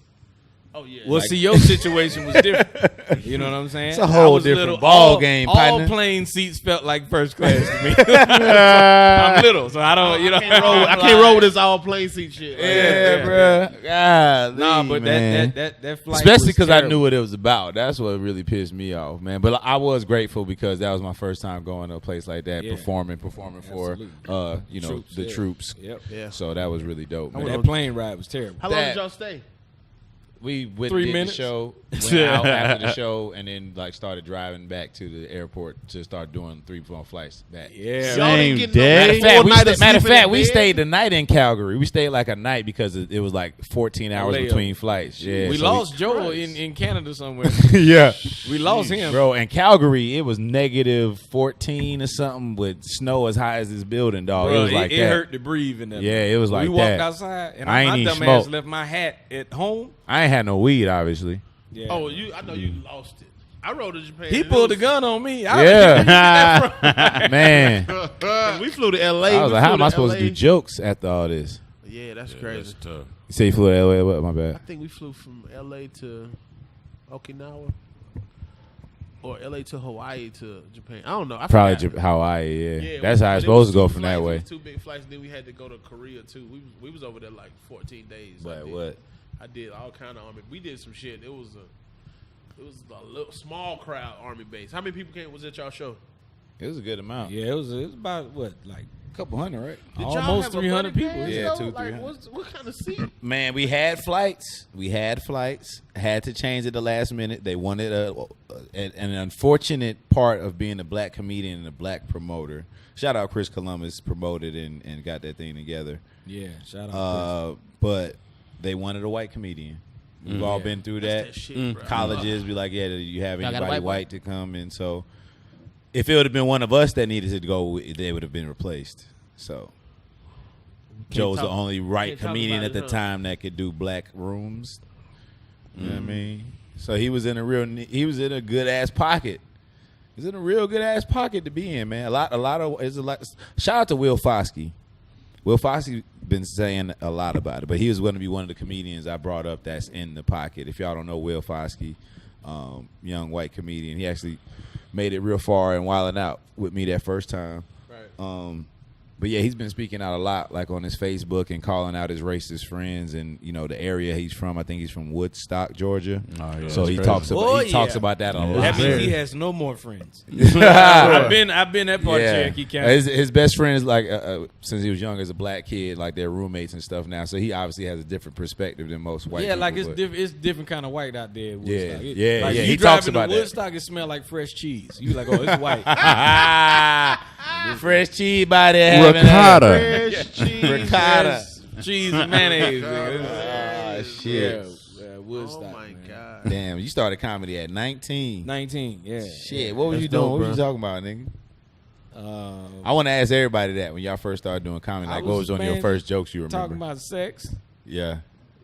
Oh yeah. Well, see, your situation was different. You know what I'm saying? It's a whole different ball game. All plane seats felt like first class to me. I'm little, so I don't. You know, I can't roll with this all plane seat shit. Yeah, bro. God, nah, but man. that flight, especially because I knew what it was about. That's what really pissed me off, man. But I was grateful because that was my first time going to a place like that, performing for the troops. Yep. Yeah. So that was really dope. Man. That plane ride was terrible. How long did y'all stay? We went 3 did minutes. The show, went out after the show, and then like started driving back to the airport to start doing 3 flights back. Yeah, same day. Matter of fact, we stayed the night in Calgary. We stayed like a night because it was like 14 hours between flights. Yeah, we lost Joel in Canada somewhere. Yeah, we lost him, bro. In Calgary, it was negative 14 or something with snow as high as this building, dog. Bro, it was like it that. hurt to breathe in there. Yeah, it was like we that. We walked outside, and I ain't my even dumb smoke. ass left my hat at home. I ain't had no weed, obviously. Yeah. Oh, I know you lost it. I rode to Japan. He pulled a gun on me. Yeah, man. We flew to LA. I was like, how am I supposed to do jokes after all this? Yeah, that's crazy. That's tough. You say you flew to LA? What? My bad. I think we flew from LA to Okinawa, or LA to Hawaii to Japan. I don't know. Probably Hawaii. Yeah, that's how it's supposed to go from that way. 2 big flights. Then we had to go to Korea too. We was over there like 14 days. But what? I did all kind of army. We did some shit. It was a little small crowd army base. How many people was at y'all show? It was a good amount. Yeah, it was about what, like a couple hundred, right? Almost 300 people. Yeah, 200-300. Like, what kind of seat? Man, we had flights. Had to change at the last minute. They wanted an unfortunate part of being a black comedian and a black promoter. Shout out Chris Columbus, promoted and got that thing together. Yeah, shout out. But they wanted a white comedian. We've all been through that. Shit, Colleges be like, yeah, do you have anybody white to come? And so if it would have been one of us that needed to go, they would have been replaced. So Joe was the only white comedian at the time that could do black rooms. You know what I mean? So he was in a good ass pocket. He's in a real good ass pocket to be in, man. A lot of. Shout out to Will Foskey. Will Foskey been saying a lot about it, but he was going to be one of the comedians I brought up that's in the pocket. If y'all don't know Will Foskey, young white comedian, he actually made it real far and wilding out with me that first time. Right. But yeah, he's been speaking out a lot, like on his Facebook and calling out his racist friends and the area he's from. I think he's from Woodstock, Georgia. Oh, yeah, so he talks about that a lot. That means he has no more friends. I've been that part of Cherokee County. His best friends, like since he was young as a black kid, like they're roommates and stuff now. So he obviously has a different perspective than most white. Yeah, people, like it's different kind of white out there. At Woodstock. Yeah. He talks about Woodstock, it smell like fresh cheese. You like, oh, it's white. Fresh cheese by there. Ricotta. Ricotta. Cheese and mayonnaise. Shit. Yeah, Woodstock. Oh my God. Damn, you started comedy at 19. 19, yeah. Shit, what was you doing? What was you talking about, nigga? I want to ask everybody that when y'all first started doing comedy, like what was one of your first jokes you remember? Talking about sex. Yeah.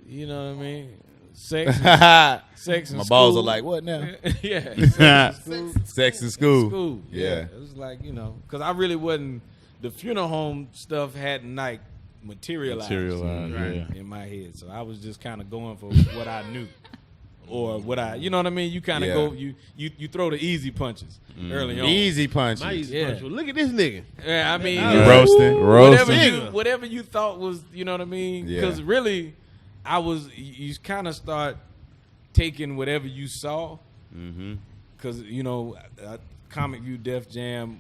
You know what I mean? Sex and My school. balls are like, what now? Yeah. Sex in school. School. Yeah. It was like, because I really wasn't, the funeral home stuff hadn't like materialized in my head. So I was just kind of going for what I knew. Or what you know what I mean? You kind of go, you throw the easy punches early on. Easy punches. My easy punch. Look at this nigga. Yeah, I mean. Roasting. Whatever you thought was, you know what I mean? Because really, you kind of start taking whatever you saw. Because, Comic View, Def Jam,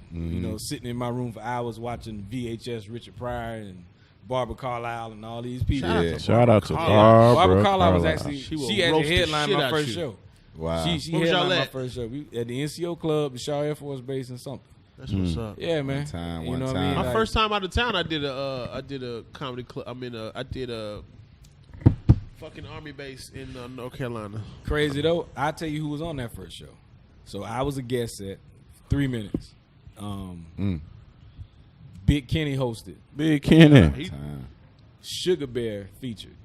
sitting in my room for hours watching VHS Richard Pryor and Barbara Carlisle and all these people. Shout out to Barbara. Barbara Carlisle was actually, she had the headline my first show. Wow. She headlined my first show. At the NCO Club, the Shaw Air Force Base and something. That's what's up. Yeah, man. One time. What I mean? My first time out of town, I did a comedy club. I did a fucking army base in North Carolina. Crazy though. I tell you who was on that first show. So I was a guest at 3 minutes. Big Kenny hosted. Big Kenny. Sugar Bear featured.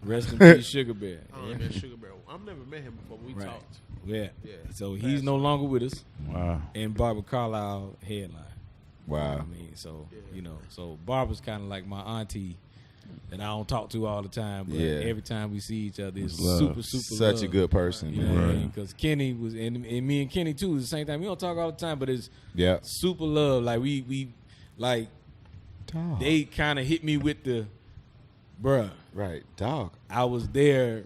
Rest in peace, Sugar Bear. Sugar Bear. I've never met him before. We talked. Yeah. So he's no longer with us. Wow. And Barbara Carlisle headline. Wow. I mean, so so Barbara's kind of like my auntie that I don't talk to all the time, but every time we see each other, it's super such love. a good person. You know what I mean? Because Kenny was, and me and Kenny too, at the same time. We don't talk all the time, but it's super love. Like we like dog. They kind of hit me with the bruh. Right, dog. I was there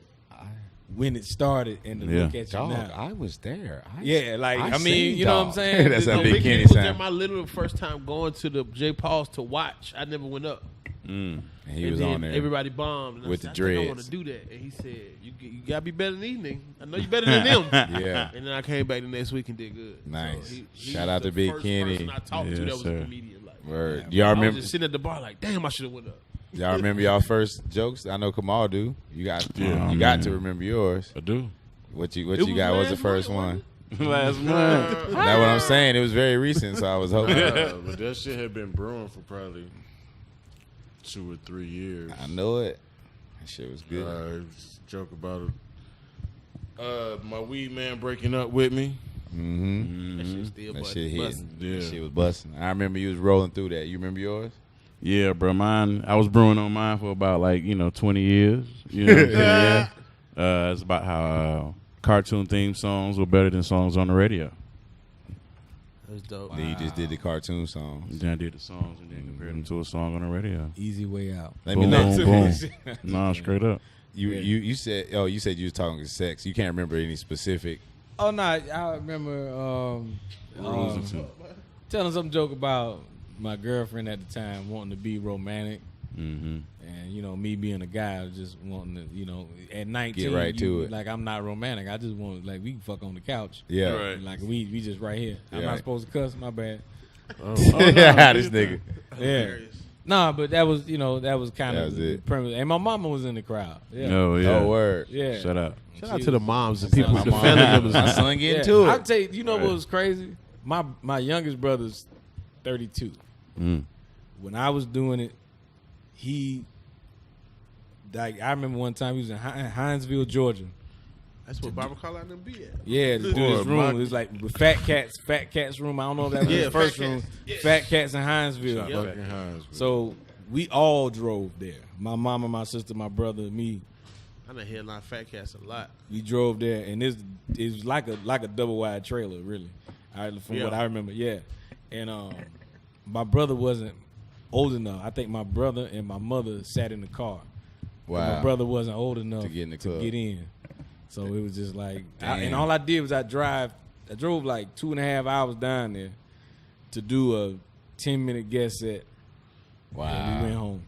when it started, and to look at you now. I was there. I mean, you know what I'm saying? That's how Big Kenny was there sound. my literal first time going to the J. Paul's to watch. I never went up. And he was on there. Everybody bombed. And with the I dreads. I want to do that. And he said, you got to be better than these niggas. I know you better than them. Yeah. And then I came back the next week and did good. Nice. So Shout out to Big Kenny. The first person I talked to that was a comedian. Like, Word. Y'all remember? I was just sitting at the bar like, damn, I should have went up. Y'all remember y'all first jokes? I know Kamal do. You got to remember yours. I do. What you got? What's the first one? Last month. That's what I'm saying. It was very recent, so I was hoping. But that shit had been brewing for probably 2 or 3 years. I know it. That shit was good. Joke about it. My weed man breaking up with me. That shit still That shit hit. Yeah. That shit was busting. I remember you was rolling through that. You remember yours? Yeah, bro. Mine. I was brewing on mine for about 20 years. You know what I'm saying? It's about how cartoon theme songs were better than songs on the radio. That's dope. Wow. Then you just did the cartoon songs. Then I did the songs and then compared them to a song on the radio. Easy way out. Let me Boom, know. boom, boom. No, straight up. You said you was talking sex. You can't remember any specific. Oh no, I remember telling some joke about my girlfriend at the time wanting to be romantic. Mm-hmm. And me being a guy, just wanting to, at 19, get right to it. Like I'm not romantic. I just want we can fuck on the couch. Yeah, right. Like we just right here. Yeah, I'm not supposed to cuss. My bad. This nigga. Yeah. Nah, but that was that was kind That of was it. premise. And my mama was in the crowd. Yeah. Oh yeah. Oh word. Yeah. Shut up. Shout out to the moms and people, My the mom. family members. My son getting to I'll it. tell you. What was crazy? My youngest brother's 32. Mm. When I was doing it, I remember one time he was in Hinesville, Georgia, That's what Barbara Carlisle them be at. Yeah, to do this room. It's like with Fat Cats room. I don't know if that was the first room. Yes. Fat Cats in Hinesville. Hinesville. So we all drove there. My mama, my sister, my brother, me. I done headline Fat Cats a lot. We drove there, and it was like a double wide trailer, really. From what I remember, yeah. And my brother wasn't old enough. I think my brother and my mother sat in the car. Wow. My brother wasn't old enough to get in the club. To get in. So it was just like, and all I did was I drove like 2.5 hours down there to do a 10-minute guest set. Wow. And we went home.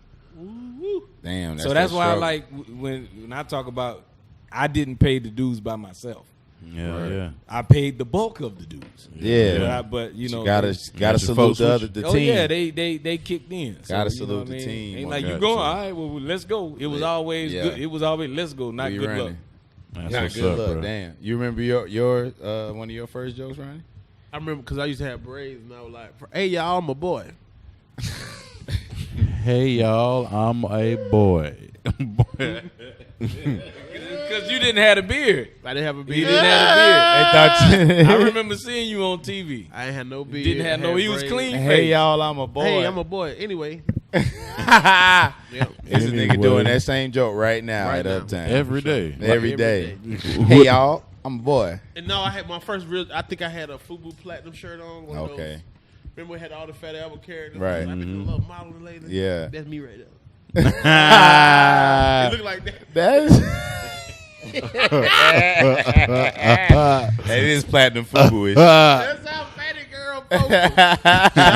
Damn. So that's why I like when I talk about I didn't pay the dues by myself. Yeah. I paid the bulk of the dues. Yeah. But you know, gotta salute the team. Oh yeah, they kicked in. So, gotta salute the team. Ain't like you going, all right, well let's go. It was always good. It was always let's go, not good luck. Not good luck. Damn. You remember your one of your first jokes, Ronnie? I remember because I used to have braids and I was like, "Hey y'all, I'm a boy." Hey y'all, I'm a boy. Because you didn't have a beard. I didn't have a beard. You didn't have a beard. I remember seeing you on TV. I ain't had no beard. Didn't have no. He was clean. Hey y'all, I'm a boy. Hey, I'm a boy. Anyway. This nigga doing that same joke right now at Uptown. Every day. Every day. Hey y'all, I'm a boy. And no, I had my first real. I think I had a FUBU Platinum shirt on. One okay. Of those. Remember we had all the Fat Album characters. Right. I became a little modeling lady. Yeah. That's me right there. It look like that. That's that is platinum FUBU. That's how fatty girl. Shout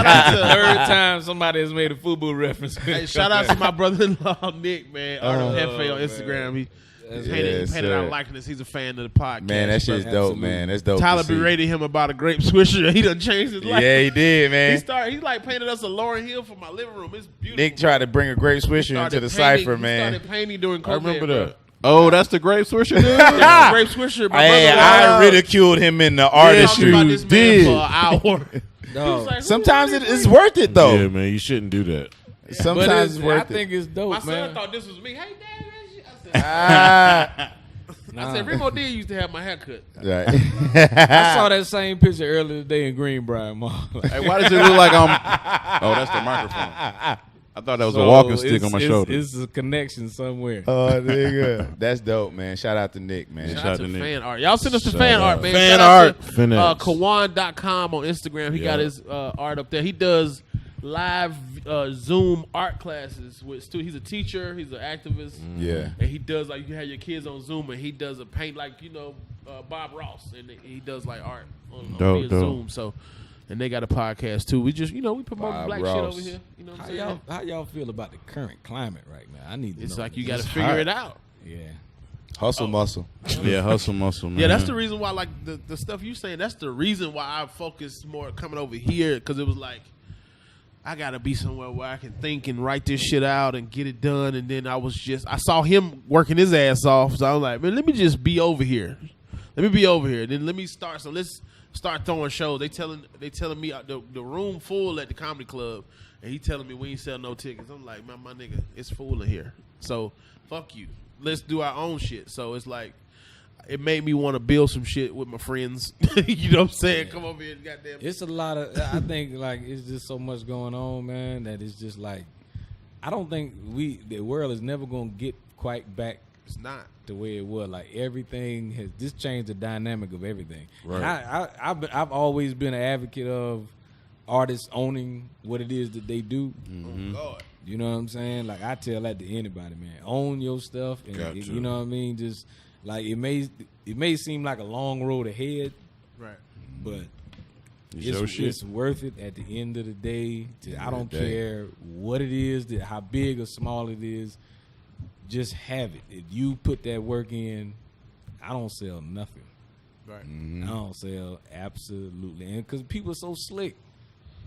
out to third time somebody has made a FUBU reference. Hey, shout out to my brother-in-law Nick, man. Art of Hefe on Instagram. He painted out likeness. He's a fan of the podcast. Man, that shit's dope, man. That's dope. Tyler berated him about a grape swisher. He done changed his life. Yeah, he did, man. He like painted us a Lauryn Hill for my living room. It's beautiful. Nick tried to bring a grape swisher into the cipher, man. He started painting during COVID. I remember that. Oh, that's the grape swisher, dude? Yeah, grape swisher. Hey, I ridiculed him in the artistry. About this man for an hour. No. Like, sometimes it's worth it, though. Yeah, man, you shouldn't do that. Sometimes it's worth it. I think it's dope, my man. son thought this was me. Hey, Dad. I said, Remo D used to have my haircut. Right. I saw that same picture earlier today in Greenbrier Mall. Hey, why does it look like I'm... Oh, that's the microphone. I thought that was a walking stick on my shoulder. It's a connection somewhere. Oh, nigga. That's dope, man. Shout out to Nick, man. Shout out to fan art. Y'all send us the fan art, man. Fan Shout art. out to Kawan.com on Instagram. He got his art up there. He does live Zoom art classes with students. He's a teacher. He's an activist. Yeah. And he does, like, you have your kids on Zoom, and he does a paint, like, you know, Bob Ross. And he does, like, art on via Zoom. So... And they got a podcast too. We just, we promote black shit over here. You know what I'm saying? How y'all feel about the current climate right now? I need to know. It's like you got to figure it out. Yeah. Hustle muscle. Yeah, hustle muscle, man. Yeah, that's the reason why, like, the stuff you saying, that's the reason why I focused more coming over here, because it was like, I got to be somewhere where I can think and write this shit out and get it done. And then I saw him working his ass off. So I was like, man, let me just be over here. Let me be over here. Then let me start. So let's start throwing shows. They telling me the room full at the comedy club, and he telling me we ain't sell no tickets. I'm like, my nigga, it's full in here. So fuck you. Let's do our own shit. So it's like, it made me want to build some shit with my friends. You know what I'm saying? Yeah. Come over here, goddamn. It's a lot of. I think like it's just so much going on, man. That it's just like, I don't think the world is never gonna get quite back. It's not the way it was. Like everything has just changed the dynamic of everything. Right. And I've always been an advocate of artists owning what it is that they do. Mm-hmm. Oh God. You know what I'm saying? Like I tell that to anybody, man. Own your stuff, and you know what I mean. Just like it may seem like a long road ahead, right? But it's worth it at the end of the day. I don't care what it is, how big or small it is. Just have it. If you put that work in, I don't sell nothing. Right. Mm-hmm. I don't sell absolutely, and because people are so slick.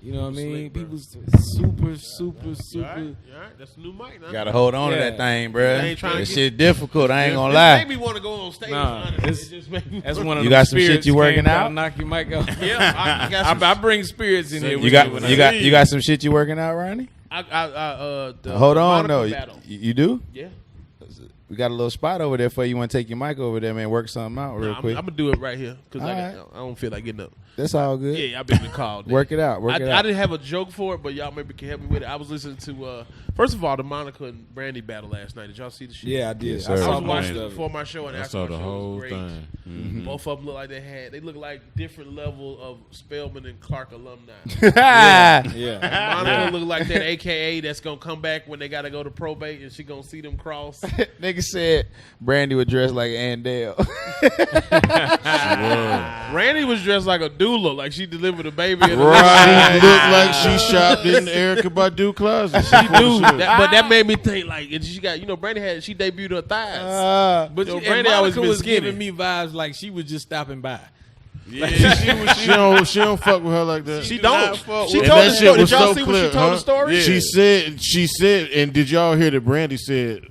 You know what I mean? People super. You're right. That's a new mic now. Gotta hold on to that thing, bro. That shit difficult. I ain't gonna it lie. It made me want to go on stage. That's one of you the got some shit you working out. Knock your mic out. Yeah, I bring spirits in here. You got some shit you working out, Ronnie? Hold on, no. You do? Yeah. We got a little spot over there for you. Want to take your mic over there, man? Work something out real quick. I'm gonna do it right here because All I don't feel like getting up. That's all good. Yeah, I've been in the call. Work it out. I didn't have a joke for it, but y'all maybe can help me with it. I was listening to first of all the Monica and Brandy battle last night. Did y'all see the shit? Yeah, I did. Yes, I sir. was watching it before my show and I after saw my the show. whole It was great. thing. Mm-hmm. Both of them look like they look like different level of Spelman and Clark alumni. Yeah. Monica look like that AKA that's gonna come back when they gotta go to probate and she gonna see them cross. Nigga said Brandy would dress like Andale. Randy was dressed like a doula, like she delivered a baby. In Right. She looked like she shopped in Erykah Badu closet. She do, but that made me think like, and she got, Brandy she debuted her thighs. But Yo, and Brandy always Monica been was skinny. giving me vibes like she was just stopping by. Yeah, she don't fuck with her like that. She don't. She And told that the shit story. Did was y'all so see clear, what she told huh? the story? Yeah. She said, and did y'all hear that Brandy said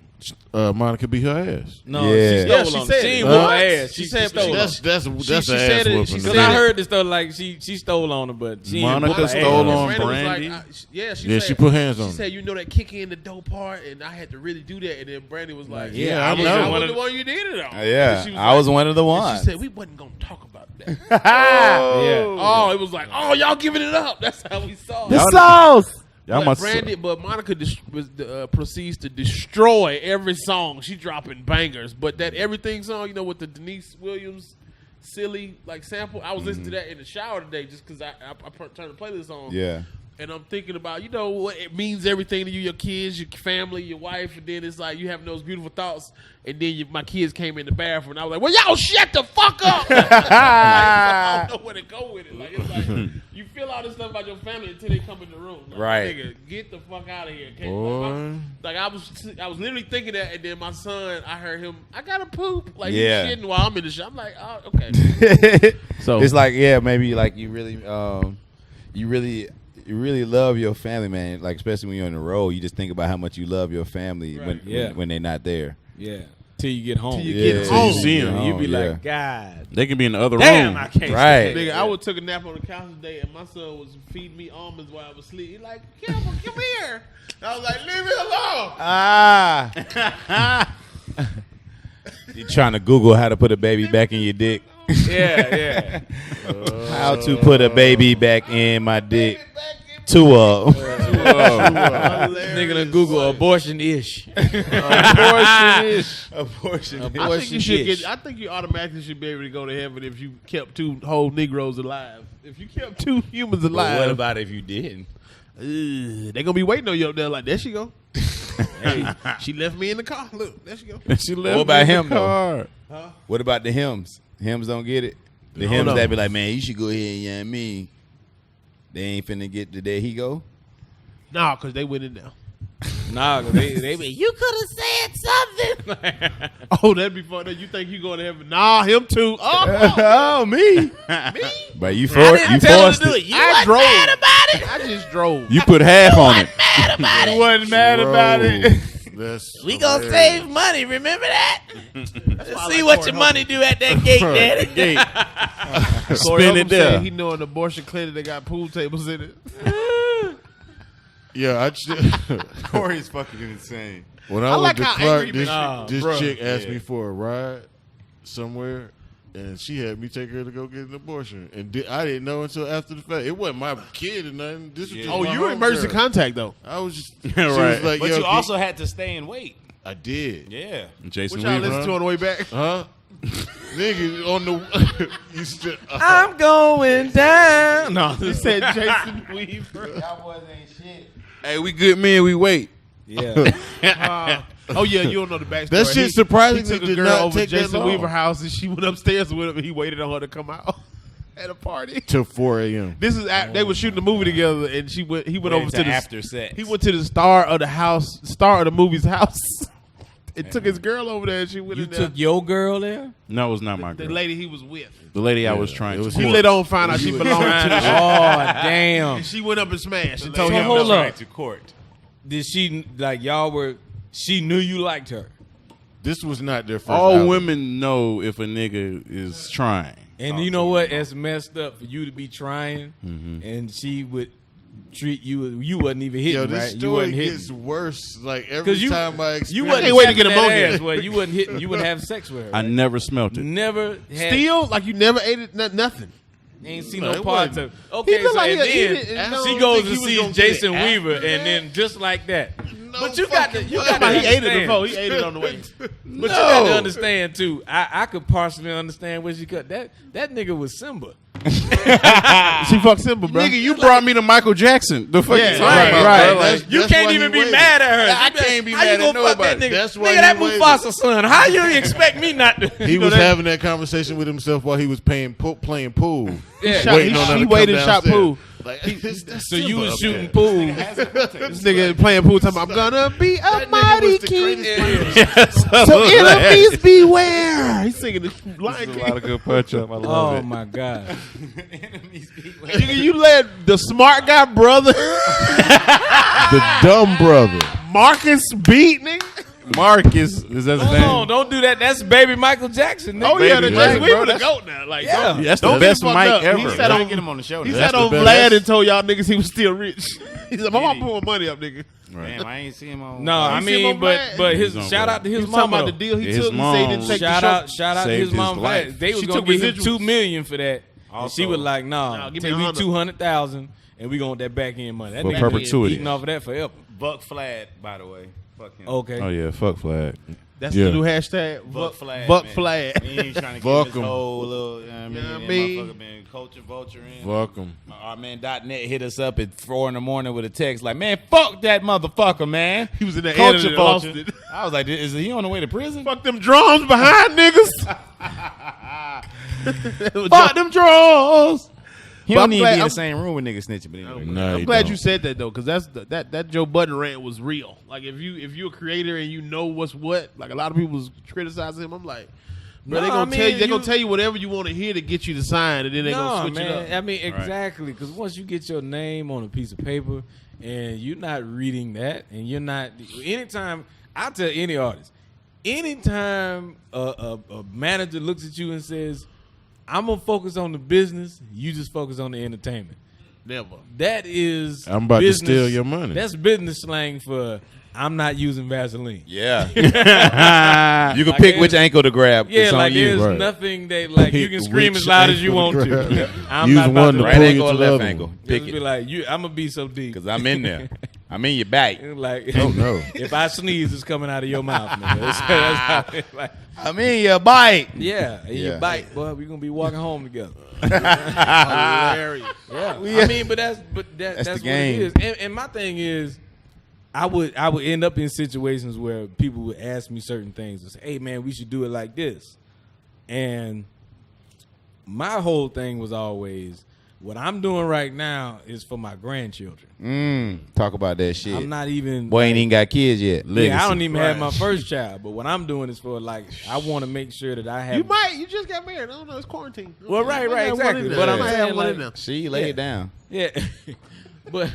Monica beat her ass? No, Yeah. she Yeah, stole she on said She it. ain't What? whoop her ass. She She said stole on her. That's she ass said it. whooping. She Because said I it. heard this stuff like she stole on her, but she ain't Monica whoop her stole ass. on Brandy was Brandy? like, Yeah, said, she put hands on She her. said, that kick in the dope part, and I had to really do that. And then Brandy was like, Yeah, I I was know. the one you did it on. Yeah, And she I was one of the and ones. She said, we wasn't going to talk about that. Yeah. Oh, it was like, y'all giving it up. That's how we saw it. sauce. Y'all But must. Monica proceeds to destroy every song. She dropping bangers, but that everything song, with the Denise Williams silly sample. I was listening to that in the shower today just because I turned the playlist on. Yeah. And I'm thinking about, what it means everything to you, your kids, your family, your wife, and then it's like you having those beautiful thoughts, and then my kids came in the bathroom, and I was like, well, y'all shut the fuck up. I don't know where to go with it. Like, it's like, you feel all this stuff about your family until they come in the room. Like, Right. Nigga, get the fuck out of here. Boy. I was literally thinking that, and then my son, I heard him, I gotta poop. Like, Yeah. he's shitting while I'm in the shower. I'm like, oh, okay. So it's like, maybe like you really love your family, man. Like especially when you're on the road, you just think about how much you love your family when they're not there. Yeah. Till you get home. Till you get home. You see them. You be Yeah. like, God. They can be in the other Damn, room. I can't. Right. Nigga, I took a nap on the couch today, and my son was feeding me almonds while I was asleep. He like, come here. I was like, leave me alone. You're trying to Google how to put a baby back in your dick. Yeah. How to put a baby back in my dick. Two of them. Nigga done Google abortion-ish. Abortion. I think you automatically should be able to go to heaven if you kept two whole Negroes alive. If you kept two humans alive. What about if you didn't? They gonna be waiting on you up there like, there she go. Hey, she left me in the car. Look, there she go. She left What about me in him the car. Huh? What about the hymns? Hymns don't get it. The hymns that be like, man, you should go ahead and me. They ain't finna get the day he go. Nah, cause they went in there. Nah, they be, you could have said something. Oh, that'd be fun. You think you going to heaven? Nah, him too. Oh, me. Me? But you I didn't tell him to do it. You I wasn't drove. mad about it. I just drove. You put half on it. You wasn't mad about it. We gonna save money. Remember that? Let's see what your money do at that gate, Daddy. Spin it there. He know an abortion clinic that got pool tables in it. Yeah, Corey's fucking insane. When I I was like to how Clark, angry this chick asked me for a ride somewhere, and she had me take her to go get an abortion. And I didn't know until after the fact. It wasn't my kid or nothing. This was just Oh, my you were homegirl. emergency contact though. I was just she Right. was like, But yo, you also had to stay and wait. I did. Yeah. Jason What y'all Weaver. listen to on the way back? Huh? Nigga on the you still I'm going down. No, He said Jason Weaver. Y'all boys ain't shit. Hey, we good men. We wait. yeah. Oh yeah, you don't know the backstory. That shit He surprisingly took a did girl not over to take that Jason long. Weaver house, and she went upstairs with him, and he waited on her to come out at a party. till 4 a.m. This is they were shooting the movie together, and he went over to the after sex. He went to the star of the movie's house. It took his girl over there, and she went You in there. took your girl there? No, it was not my The girl. lady he was with. The lady I was trying it to. was He him. later on found out she belonged to the show. Oh, damn. And she went up and smashed and So told him hold no. up. to court. Did she, like, she knew you liked her? This was not their first All album. women know if a nigga is trying. And you know what? It's messed up for you to be trying, and she would treat you wasn't even hitting. Yo, this right? You story wasn't hitting. gets worse. Like every time I experience, you wasn't can't wait to get that ammonia. ass where you wasn't hitting. You wouldn't have sex with her. I Right? never smelt it. Never had. Still, like you never ate it, nothing. Ain't seen No, no it parts wasn't. of. Okay, He look so like and he'll eat then it and she don't goes think to he was see gonna get Jason it Weaver, after and then just like that. No But you got to. fucking You way. got to. He ate it understand. before. He ate it on the way. But you got to understand too. I could partially understand where she cut that. That nigga was Simba. She fucked Simba, bro. Nigga, you brought me to Michael Jackson. The fuck Yeah, you talking right, about, right. bro? Like, You That's can't why even he be waited. mad at her. I can't be How mad you at gonna fuck nobody. That nigga? That's why Nigga, he that waited. Mufasa son. How you expect me not to? He was having that conversation with himself while he was playing pool. Yeah. Waiting on her He to waited come and shot downstairs. pool. Like, that's So you Simba was up shooting there. pool. This nigga playing pool talking about, I'm gonna be a That nigga mighty was the king. greatest player. So enemies beware. He's singing the Lion a King. lot of good punch up. I love Oh it. my god. Nigga, you let the smart guy brother, The dumb brother. Marcus beat, nigga. Marcus is that his Hold name? on, don't do that. That's baby Michael Jackson. Nigga. Oh yeah, the Baby Jackson Jack, Weaver bro, the that's- goat now. Like, Yeah. That's don't the get best fucked mic up. ever. He Let's sat not on, get him on the show. he now. sat the on best. Vlad and told y'all niggas he was still rich. He said, "My mom put my money up, nigga." Damn, I ain't see him on. No, I You see him mean, on but Vlad? his He's on shout Vlad. out to He his was talking mama. about the though. deal he His took. He said he didn't mom take Shout the out to Saved his his mom. life. They was She gonna took give him residuals. $2 million for that. And she Also- was like, Nah, "Nah, give me take me 100. 200,000, and we gonna that back end money." That For nigga perpetuity. eating off of that forever. Buck Flat, by the way. Fuck him. Okay. Oh yeah, fuck flag. That's Yeah. the new hashtag. Buck Flat. Buck man. Flat. He ain't trying to Fuck get his him. whole little, Yeah, I that mean- motherfucker been culture vulture in. Fuck him. Our man .net hit us up at 4 in the morning with a text like, man, fuck that motherfucker, man. He was in the Culture edit and lost vulture. it. I was like, is he on the way to prison? Fuck them drums behind niggas. Fuck them draws. He But don't I'm need to glad- be in the I'm- same room with niggas snitching. But anyway. No, I'm glad you said that though, because that's that Joe Budden rant was real. Like if you're a creator and you know what's what, like a lot of people was criticizing him. I'm like, bro, No, they gonna I mean, tell you, they gonna you- tell you whatever you want to hear to get you to sign, and then they gonna switch man. it up. I mean, exactly. Because once you get your name on a piece of paper and you're not reading that, and you're not, anytime, I tell any artist, anytime a manager looks at you and says, I'm going to focus on the business, you just focus on the entertainment. Never. That is I'm about to business- steal your money. That's business slang for I'm not using Vaseline. Yeah. You can pick which ankle to grab. Yeah, it's like on you. there's Right. nothing that like you can scream Which as loud as you ankle want to to. grab. I'm Use not about one to to Right pull ankle you or to the left other ankle? one. Pick Just be it. like, I'm gonna be so deep. Because I'm in there. I'm in your back. Like, Oh no. if I sneeze, it's coming out of your mouth. Nigga. That's how it, like, I'm in your bite. yeah, and Yeah. you bite, boy. We're gonna be walking home together. Hilarious. Yeah, I mean, but that's That's the what game. it is. And my thing is, I would end up in situations where people would ask me certain things and say, "Hey, man, we should do it like this," and my whole thing was always, what I'm doing right now is for my grandchildren. Talk about that shit. I'm not even. Boy, ain't even got kids yet. Yeah, I don't even have my first child, but what I'm doing is for like I want to make sure that I have. You just got married. I don't know. It's quarantine. Well, right, I have one exactly. in there. But I'm I have saying, one in like- there. See, lay it down. Yeah, but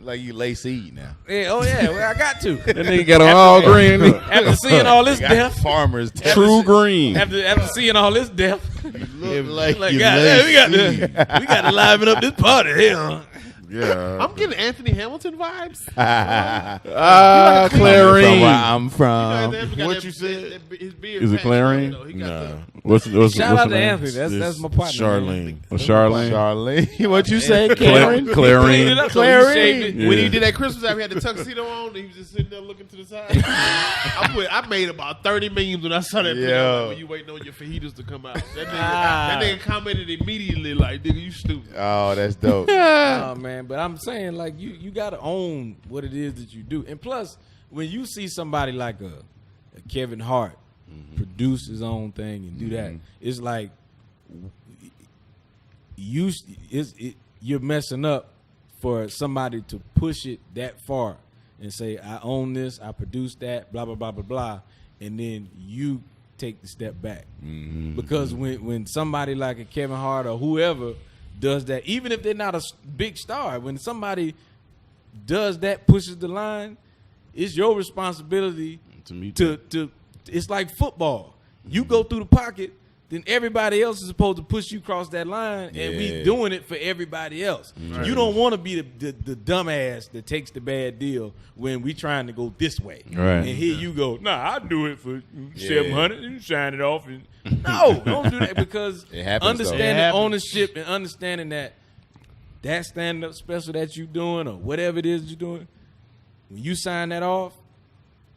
Like you lay seed now. yeah, oh yeah, well, I got to. That nigga got on all green. After seeing all this death, Farmers. True green. after seeing all this death, Look like like you God, we got lazy. we got to liven up this party here. Yeah. I'm getting Anthony Hamilton vibes. Ah, From Clarine. where I'm from. What you said? His beard Is it patched Clarine? though. He got Nah. What's Shout out her to name? Anthony. That's This my partner. Charlene. man. Oh, Charlene. Charlie. What you say, Clarine. Cleaned it Clarine. up, so he shaved it. Yeah. When he did that Christmas album, he had the tuxedo on. He was just sitting there looking to the side. I made about 30 memes when I saw that. Video. I was like, when you waiting on your fajitas to come out. That nigga commented immediately like, "Nigga, you stupid." Oh, that's dope. Oh man, but I'm saying like you got to own what it is that you do, and plus when you see somebody like a Kevin Hart produce his own thing and do that, it's like you're messing up for somebody to push it that far and say, I own this, I produce that, blah blah blah blah blah, and then you take the step back. Because when somebody like a Kevin Hart or whoever does that, even if they're not a big star, when somebody does that, pushes the line, it's your responsibility to it's like football. You go through the pocket, then everybody else is supposed to push you across that line, and we doing it for everybody else. Right. You don't want to be the dumbass that takes the bad deal when we trying to go this way. Right. And here you go, nah, I'll do it for $700 and sign it off. And no, don't do that, because understanding ownership and understanding that stand-up special that you doing or whatever it is you're doing, when you sign that off,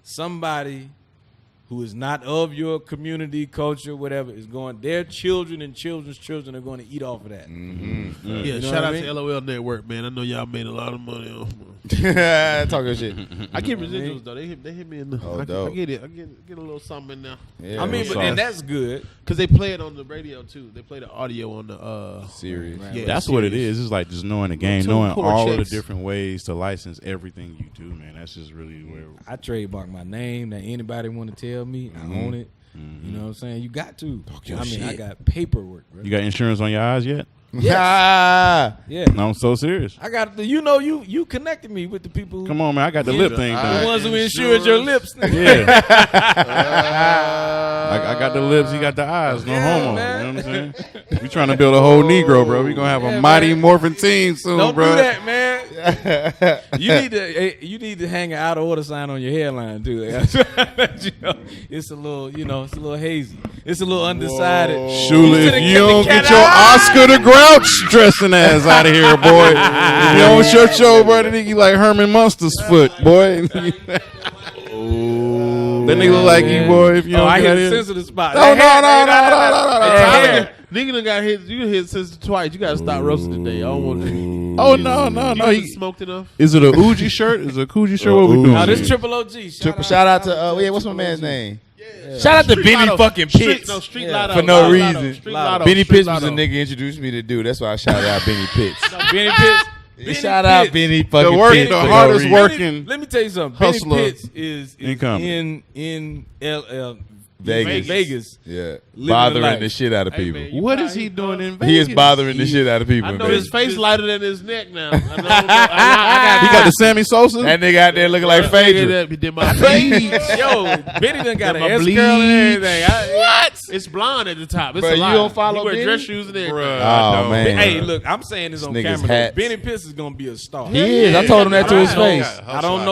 somebody who is not of your community, culture, whatever, is going, their children and children's children are going to eat off of that. Mm-hmm. Yeah, you know shout out to LOL Network, man. I know y'all made a lot of money on talking shit. I get residuals, though. They hit me in the... I get it. I get a little something in there. Yeah, I mean, and that's good. Because they play it on the radio, too. They play the audio on the... series. Yeah, that's series. What it is. It's like just knowing the game, knowing all of the different ways to license everything you do, man. That's just really where... I trademark my name. That anybody want to tell me, I own it. You know what I'm saying? You got to. I got paperwork, bro. You got insurance on your eyes yet? Yes. Yeah. No, I'm so serious. I got you connected me with the people who, come on, man. I got the lip thing. The ones who insured your lips. Yeah. I got the lips, he got the eyes. No homo. Man. You know what I'm saying? We trying to build a whole Negro, bro. We gonna have a mighty morphin team soon, Don't bro. do that, man. you need to hang an out of order sign on your hairline too. It's a little, it's a little hazy. It's a little undecided. Shuler, if you don't get your Oscar the Grouch dressing ass out of here, boy. If you don't shut your bro, that nigga like Herman Munster's foot, boy. That nigga look like you, boy. If you don't I get hit it. a sensitive spot. No. Nigga done got hit. You hit sister twice. You gotta stop roasting today. I don't want to. Oh no. You smoked enough. Is it a Uji shirt? Is it a Coogee shirt? What we doing? No, this Triple OG. Shout out to what's my man's name? Yeah. Shout out to Benny fucking Pitts. Street Lotto. For no reason. Benny Pitts was a nigga introduced me to do. That's why I shouted out Benny Pitts. Benny Pitts. Shout out Benny fucking Pitts. The hardest working. Let me tell you something. Hustler Benny Pitts is in Vegas. Yeah. Bothering the shit out of people. Man, what is he doing in Vegas? He is bothering the shit out of people. I know his face lighter than his neck now. I He got the Sammy Sosa? That nigga out there looking like Phaedra. He did my bleach. Yo, Benny done got an S-curl and everything. What? It's blonde at the top. It's Bro, a lie. you don't follow He wear Benny? dress shoes and everything. Oh, man. Hey, look, I'm saying this on camera. Hats. Benny Pitts is gonna be a star. He is. I told him that to his face. I don't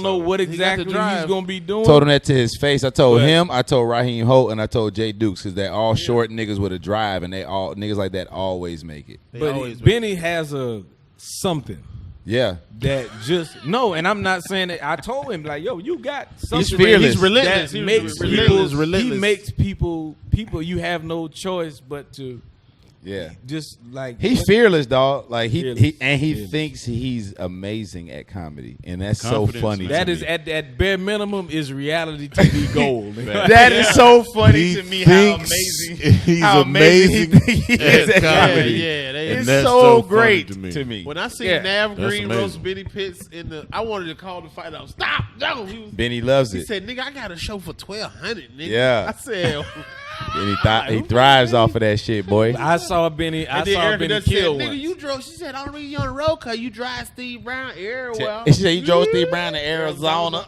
know what exactly he's gonna be doing. Told him that to his face. I told him, I told Raheem Holt, and I told Jay Dukes, because they're all short niggas with a drive, and niggas like that always make it. But Benny has a something. Yeah. That just no, and I'm not saying that. I told him like, yo, you got something. He's fearless. He's relentless. That makes relentless. He makes people. You have no choice but to. Yeah. Just like he's fearless, dog. Like he fearless. thinks he's amazing at comedy, and that's so funny. That is at bare minimum is reality TV gold. That is so funny to me. How amazing! He's amazing he is at comedy. Yeah, it's so great to me. When I see Nav Green roast Benny Pitts I wanted to call the fight out. Stop! No, Benny loves it. He said, "Nigga, I got a show for $1,200, nigga." Yeah. I said. He thrives off of that shit, boy. I saw Benny kill once. Nigga, you drove. She said, "I don't read you on the road because you drive Steve Brown Airwell." She said you drove Steve Brown to Arizona.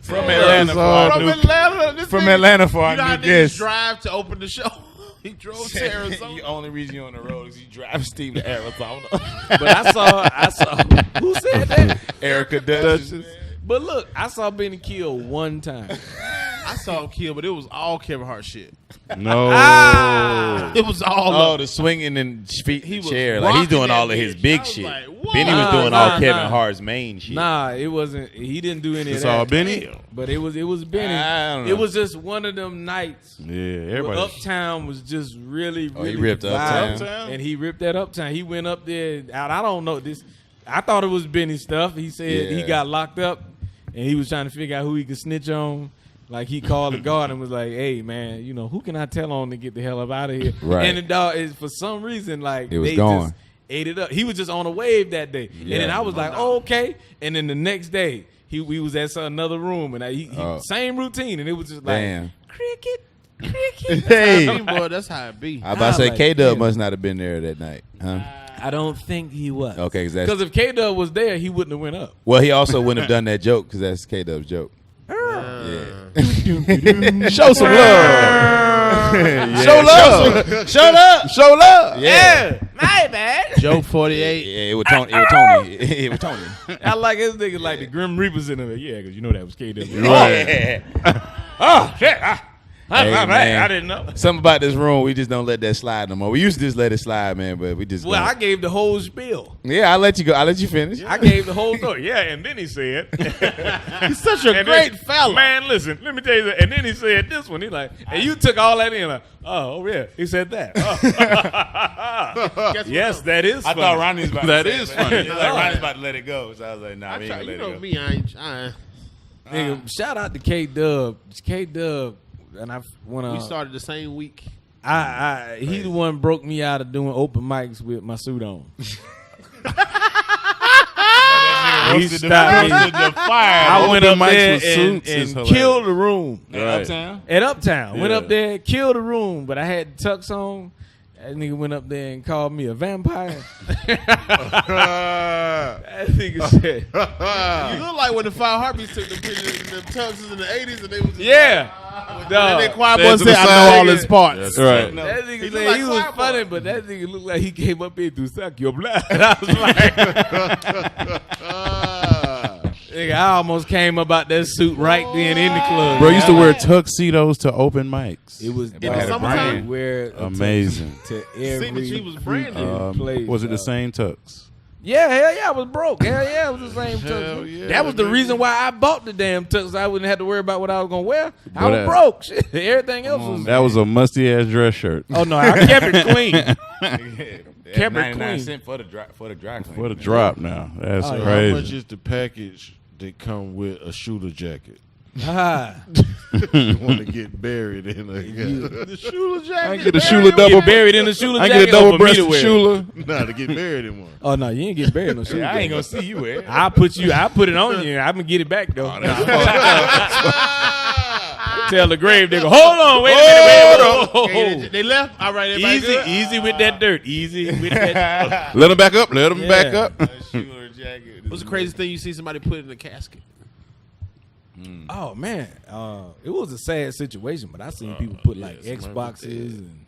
From Atlanta for our new guest. Drive to open the show. He drove to Arizona. The only reason you on the road is he drives Steve to Arizona. But I saw. Who said that? Erica Duchess. But look, I saw Benny kill one time. I saw him kill, but it was all Kevin Hart shit. No. It was all the swinging and feet in the chair. Like he's doing all of his big shit. Like, Benny was doing all Kevin Hart's main shit. Nah, it wasn't. He didn't do any of that. It's all Benny? But it was Benny. I don't know. It was just one of them nights. Yeah, everybody. Uptown was just really he ripped Uptown. And he ripped that Uptown. He went up there. I don't know this. I thought it was Benny stuff. He said he got locked up, and he was trying to figure out who he could snitch on. Like he called the guard and was like, "Hey man, who can I tell on to get the hell up out of here?" Right. And the dog is for some reason like it was they gone. just ate it up. He was just on a wave that day, and then I was like, "Oh, okay." And then the next day, we was at another room, and he same routine, and it was just like cricket. Hey, boy, that's how it be. I was about to say K-Dub must not have been there that night, huh? I don't think he was. Okay, because if K-Dub was there, he wouldn't have went up. Well, he also wouldn't have done that joke because that's K-Dub's joke. Show some love. Show love. Show love. Show love. Yeah. My bad. Joe 48. Yeah, it was Tony. It was Tony. It was Tony. I like his niggas like the Grim Reapers in there. Yeah, because you know that was KW. Right. Oh, shit. Hey, I didn't know. Something about this room, we just don't let that slide no more. We used to just let it slide, man, but we just. Well, I gave the whole spiel. Yeah, I'll let you go. I'll let you finish. I gave the whole story. Yeah, and then he said, He's such a great fella. Man, listen, let me tell you that. And then he said this one. He like, and you took all that in. Like, oh, yeah, he said that. Oh. Yes, that is funny. I thought Ronnie's about that to say is it, funny. Like, Ronnie's about to let it go. So I was like, nah, we ain't gonna let it go. Me, I ain't. Nigga, shout out to K-Dub. K-Dub, and I want to. We started the same week. He the one broke me out of doing open mics with my suit on. He stopped me. I went up there and killed the room. At Uptown. Yeah. Went up there, killed the room, but I had the tux on. That nigga went up there and called me a vampire. That nigga said. You look like when the Five Heartbeats took the pictures in the tuxes in the 80s and they was just and then Quiet Boy said, I know all his parts. That's right. No. That nigga said he was funny, but that nigga looked like he came up here to suck your blood. I was like, nigga, I almost came up out that suit right then in the club. Bro, used to wear tuxedos to open mics. It was in the summertime. Amazing. To every she was branded. place. Was it the same tux? Yeah, hell yeah, I was broke. Hell yeah, it was the same tux. Yeah, that was the reason why I bought the damn tux. I wouldn't have to worry about what I was gonna wear. I was broke. Shit. Everything else was. That was a musty ass dress shirt. Oh no, I kept it clean. Kept it clean. $99 for the dry clean. For the drop now. That's crazy. How much is the package that come with a shooter jacket? You want to get buried in the Shuler jacket. I get a Shuler double buried in the Shuler jacket. I get a double breasted Shuler. Nah, to get buried in one. Oh no, you ain't get buried in no Shuler. I ain't gonna see you wear it. I put it on you. I'm gonna get it back though. Tell the grave digger, hold on, wait a minute. They left. All right, easy with that dirt. Easy with that. Let them back up. Let them back up. Shuler jacket. What's the craziest thing you see somebody put in a casket? Oh man, it was a sad situation, but I seen people put like Xboxes and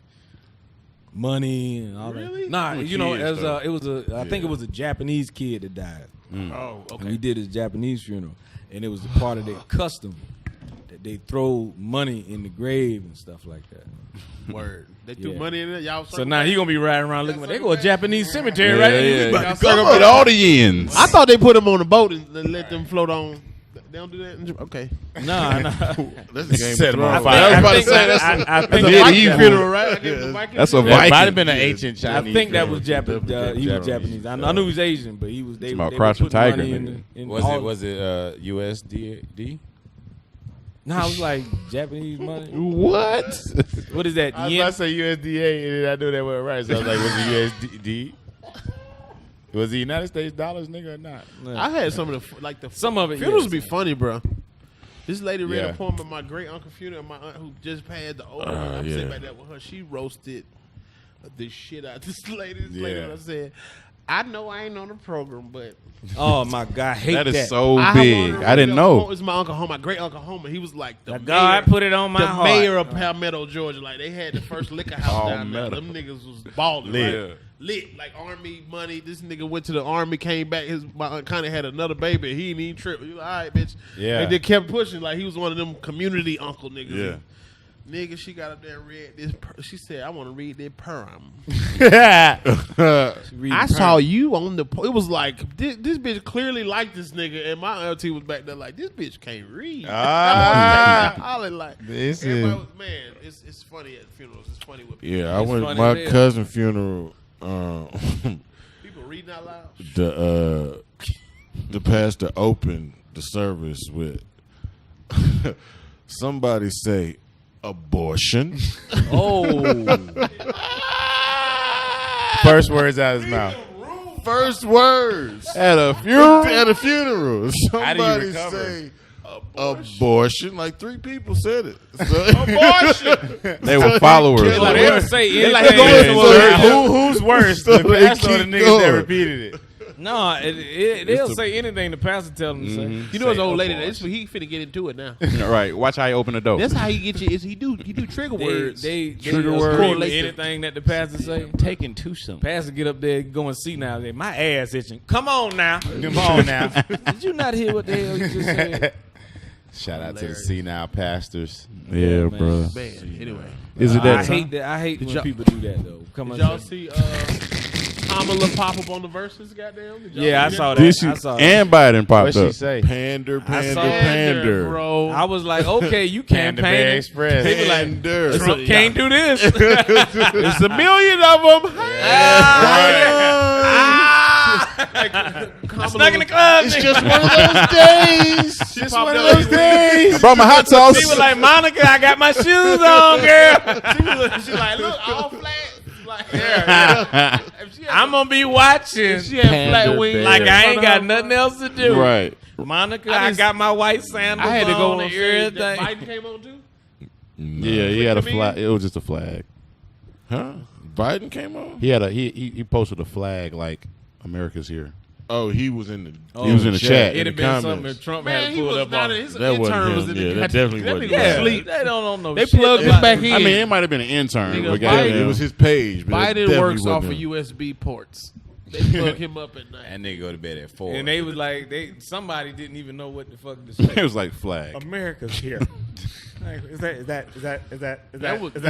money and all that. Nah, you know, it was I think it was a Japanese kid that died. Oh, okay. And he did his Japanese funeral, and it was a part of their custom that they throw money in the grave and stuff like that. Word. They threw money in it. Y'all. So now he gonna be riding around looking. They go a Japanese cemetery right there. Y'all get all the yens. I thought they put them on the boat and let them float on. They don't do that. Okay. Nah. That's a game. Set them on fire. I think that's a Viking funeral, right? That's a Viking. It might have been an ancient Chinese. I think that was Japanese. He was Japanese. I knew he was Asian, but he was. They about Crouching Tiger. Was it USD? No, it was like Japanese money. What? What is that? I was about to say USDA, and I knew that wasn't right. So I was like, was it USD? Was the United States dollars, nigga, or not? I had some of the some of it. Funerals be funny, bro. This lady read a poem at my great uncle funeral. My aunt who just passed the old. I'm sitting back there with her. She roasted the shit out of this lady. I said, I know I ain't on the program, but oh my God, I hate that. That is so big. I didn't know. It was my uncle Homer, my great uncle Homer. He was like the God put it on my heart. The mayor of Palmetto, Georgia. Like they had the first liquor house down there. Them niggas was balling. Lit, like army money. This nigga went to the army, came back. My aunt kind of had another baby. He didn't even trip. He was like, all right, bitch. Yeah. And they kept pushing. Like he was one of them community uncle niggas. Yeah. Nigga, she got up there and read this. She said, I want to read that poem. I saw you on the. It was like, this bitch clearly liked this nigga. And my auntie was back there like, this bitch can't read. It's funny at funerals. It's funny with people. Yeah, I went to my cousin's funeral. People reading out loud. The pastor opened the service with somebody say abortion. Oh. First words out of his mouth. First words At a funeral. at a funeral. How do you Somebody recover? say abortion. Like 3 people said it. Abortion. They were followers. Like they would say They're like, anything. who's worse? The pastor or the niggas that repeated it? No, they'll say anything the pastor tell them to say. You know his old lady. He finna get into it now. Right. Watch how he open the door. That's how he get you. He do trigger words. They Trigger words. correlate anything that the pastor say. Taking too soon. Pastor get up there going see now. My ass itching. Come on now. Come on now. Did you not hear what the hell you just said? Shout out to the senile pastors. Yeah, bro. Man, anyway. Is it that? I hate that. I hate when people do that though. Come on, Did y'all see Kamala pop up on the verses? Goddamn. Yeah, I saw Did that. she, I saw that. and Biden popped What'd up. she say? Pander, bro. I was like, okay, you Panda Bear campaigning. Express. They be like, Pander. Trump can't do this. It's a million of them. Snuck in the club. It's just one of those days. Just one of those I brought my hot sauce. She was like, Monica, I got my shoes on, girl. She like, look, all flat. Like, I'm gonna be watching. she had flat wings. Like I ain't got nothing else to do. Right. Monica, I got my white sandals I had to go on on and stage. everything. Biden came on too. Yeah, he had a flag. It was just a flag. Huh? Biden came on? He had he posted a flag like America's here. Oh, he was in the He was in the chat. It'd have been something comments. if Trump Man, had he pulled was up not on. in his That wasn't intern him. was in the Yeah, that definitely wasn't nigga him. Yeah, asleep. they don't know They shit plugged him about back it. in. I mean, it might have been an intern. Nigga, but Biden- goddamn. It was his page. But it Biden definitely works off of wasn't him. USB ports. They plug him up at night. That nigga go to bed at 4. And they was like, somebody didn't even know what the fuck to It say. was like flag. America's here. Like, is that was- is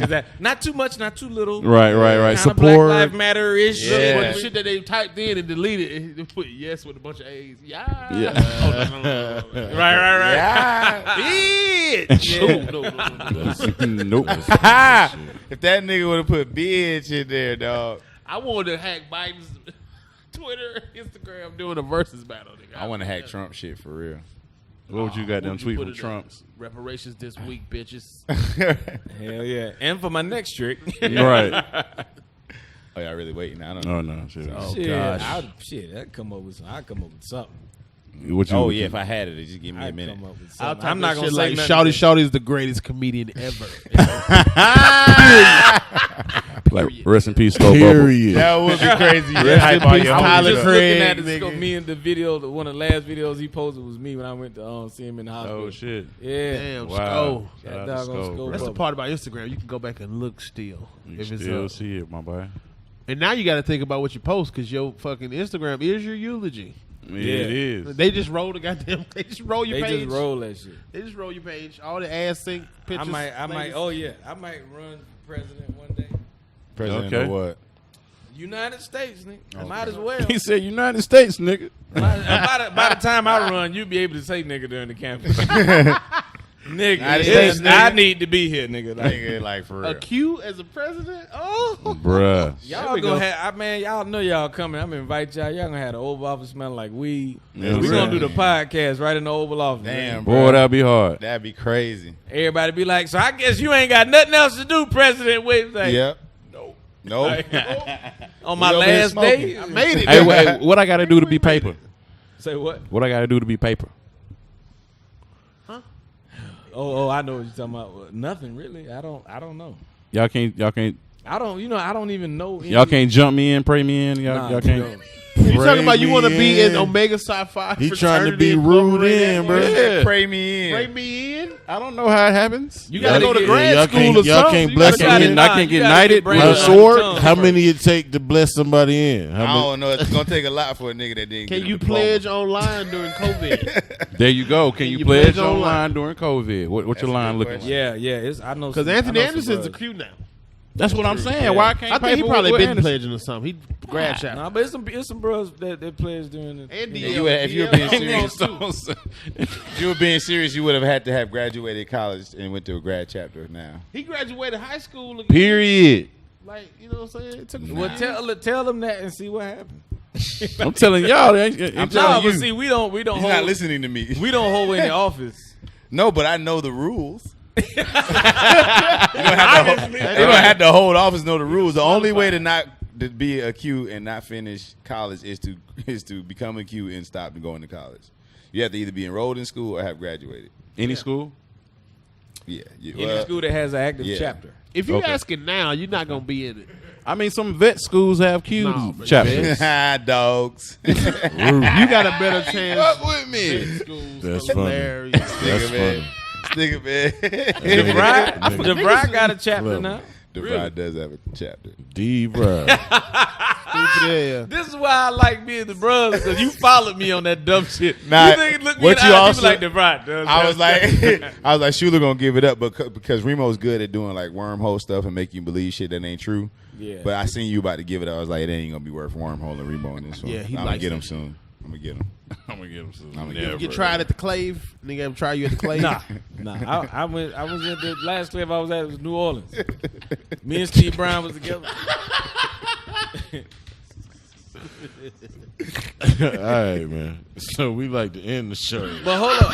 that not too much, not too little? Right. Kinda Support. Black Lives Matter ish. Yeah. But the shit that they typed in and deleted, they put yes with a bunch of A's. Yeah. Right. Bitch. No. Nope. If that nigga would have put bitch in there, dog. I wanted to hack Biden's Twitter, Instagram doing a versus battle. Nigga. I want to hack Trump shit for real. What would you got them What'd you tweet put from it Trump's? Reparations this week, bitches. Hell yeah. And for my next trick. Right. Oh, y'all really waiting? I don't know. Oh no. Shit. Shit, gosh. I'd come up with something. What you, Oh, what yeah, you- if I had it, just give me a I'd minute. come up with I'll something. type I'm not that gonna shit say like nothing. Shawty is the greatest comedian ever. like rest in peace, Slow Bubble. Period. That would be crazy. Rest Hype in all peace, your Tyler homies Just up. Craig. looking at it, nigga. me in the video, one of the last videos he posted was me when I went to see him in the hospital. Oh shit. Yeah. Damn, Wow. Skull. That Shout out to doggone Skull, Skull bro. That's the Bubble. part about Instagram. You can go back and look still. You if it's still up. see it, my boy. And now you got to think about what you post because your fucking Instagram is your eulogy. Yeah, it is. They just roll the goddamn. They just roll your They page. just roll that shit. They just roll your page. All the ass sync pictures. I might. ladies. Oh yeah, I might run for president one day. President Okay. of what? United States, nigga. Might as well. He said United States, nigga. By the time I run, you'll be able to say nigga during the campaign. Nigga, United yes, States, I nigga. need to be here, nigga. Like, Nigga, like for A real. Q as a president? Oh. Bruh. y'all gonna have, man, y'all know y'all coming. I'm gonna invite y'all. Y'all gonna have the Oval Office smell like weed. Yeah, We bruh. gonna do the podcast right in the Oval Office. Damn, man. Boy, bro. that'd be hard. That'd be crazy. Everybody be like, so I guess you ain't got nothing else to do, President. With like, Yep. Nope. on my We over here last smoking. day. I made it. Hey, what I got to do to be paper? Say what? What I got to do to be paper? Oh, I know what you're talking about. Well, nothing really. I don't know. Y'all can't. I don't even know. Y'all can't jump me in, pray me in. Y'all can't. You talking about you me want to be in in. Omega Psi Phi? He trying to fraternity be and rude incorporated? in, bro. Yeah. Pray me in. Bring me in. I don't know how it happens. You gotta go to get- grad y'all school can't- or y'all something. can't You bless gotta me get- in. I can't get knighted with brain a on sword. the tongue How first. many it take to bless somebody in? How I many? don't know. It's gonna take a lot for a nigga that didn't. Can get a you diploma. pledge online during COVID? There you go. Can you you pledge pledge online? online during COVID? What That's your a line good looking like? question. Yeah. I know. Because some- Anthony I know some Anderson's a brothers. Q now. That's what I'm saying. Yeah. Why I can't I think he probably been pledging. pledging or something. He grad chapter. Nah, but it's some bros that players doing it. And Yeah, DL. if you were being serious, if you were being serious, you would have had to have graduated college and went to a grad chapter now. He graduated high school. Again. Period. Like, you know what I'm saying? It took him Well, tell them that and see what happens. I'm telling y'all. I'm No, telling but you. see, we don't He's hold. not listening to me. We don't hold any office. No, but I know the rules. You don't have to hold office. Know the rules. The only way to be a Q and not finish college is to become a Q and stop going to college. You have to either be enrolled in school or have graduated. Any school? Yeah. Any school that has an active chapter. If you asking now, you're not gonna be in it. I mean, some vet schools have chapters. Dogs. You got a better chance. Fuck with me. That's funny. That's funny. Nigga, man. DeVry got a chapter now. DeVry does have a chapter. DeVry. This is why I like being the brothers, because you followed me on that dumb shit. Nah, you think look me what in you the eye, also- you like DeVry does. I was like, Shuler gonna give it up, because Remo's good at doing like wormhole stuff and make you believe shit that ain't true. Yeah. But I seen you about to give it up. I was like, it ain't gonna be worth wormholing Remo in this one. Yeah, he I'm gonna likes get him that. soon. I'm gonna get him. I'm gonna get him soon. I'm gonna get him. You tried at the Clave? Nigga ever try you at the Clave? Nah. I was at the last club I was at was New Orleans. Me and Steve Brown was together. All right, man. So we like to end the show. But hold up.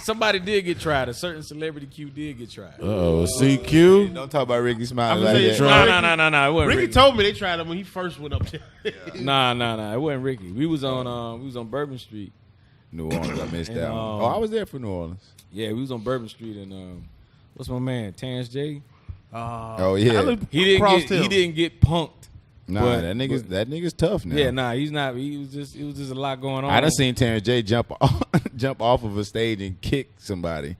Somebody did get tried. A certain celebrity Q did get tried. CQ? Don't talk about Ricky Smiley I'm like saying, that. No. It wasn't Ricky Ricky. told me they tried him when he first went up there. Nah. It wasn't Ricky. We was on Bourbon Street. New Orleans, I missed And, that one. I was there for New Orleans. Yeah, we was on Bourbon Street and what's my man? Terrence J. Oh yeah, He didn't get punked. nah, but- that nigga's tough now. Yeah, nah, he's not. It was just a lot going on. I done seen Terrence J jump off of a stage and kick somebody.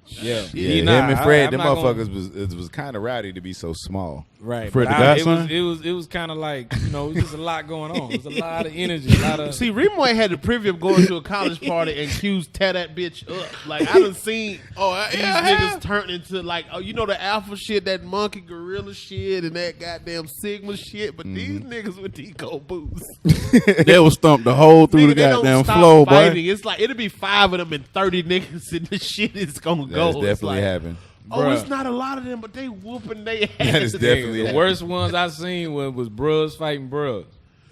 Yeah, Him and Fred, them motherfuckers was kind of rowdy to be so small. Right, Fred but the it Godson? was kind of like, it was just a lot going on. It was a lot of energy, a lot of. See, Remo ain't had the privilege of going to a college party and Q's tear that bitch up. Like, I done seen these niggas turn into, like, the alpha shit, that monkey gorilla shit, and that goddamn Sigma shit, but these niggas with Deco boots. They will stomp the hole through Nigga, the they don't goddamn stop floor, fighting. boy. It's like, it'll be 5 of them and 30 niggas, and the shit is gonna go. That's It's definitely like, happened. it's not a lot of them, but they whooping their ass. That is definitely The worst ones I seen was bros fighting bros.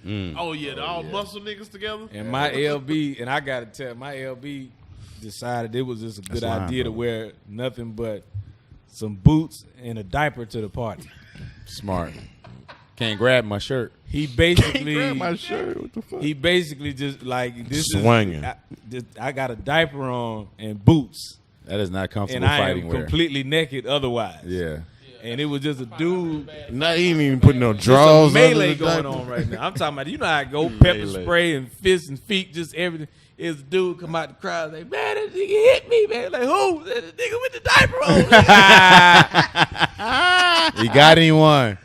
Oh, yeah, the all muscle niggas together. And my LB, and I gotta tell, my LB decided it was just a good That's idea to lying, wear nothing but some boots and a diaper to the party. Smart. Can't grab my shirt. He basically Grab my shirt. What the fuck? He basically just like this Swinging. I got a diaper on and boots, That is not comfortable and I fighting am wear. completely naked otherwise. Yeah. And it was just a dude. Not even putting no There's draws some melee under the going diaper. on right now. I'm talking about, how I go pepper spray and fists and feet, just everything. It's a dude come out the crowd like, man, that nigga hit me, man. Like, who? The nigga with the diaper on. You got anyone?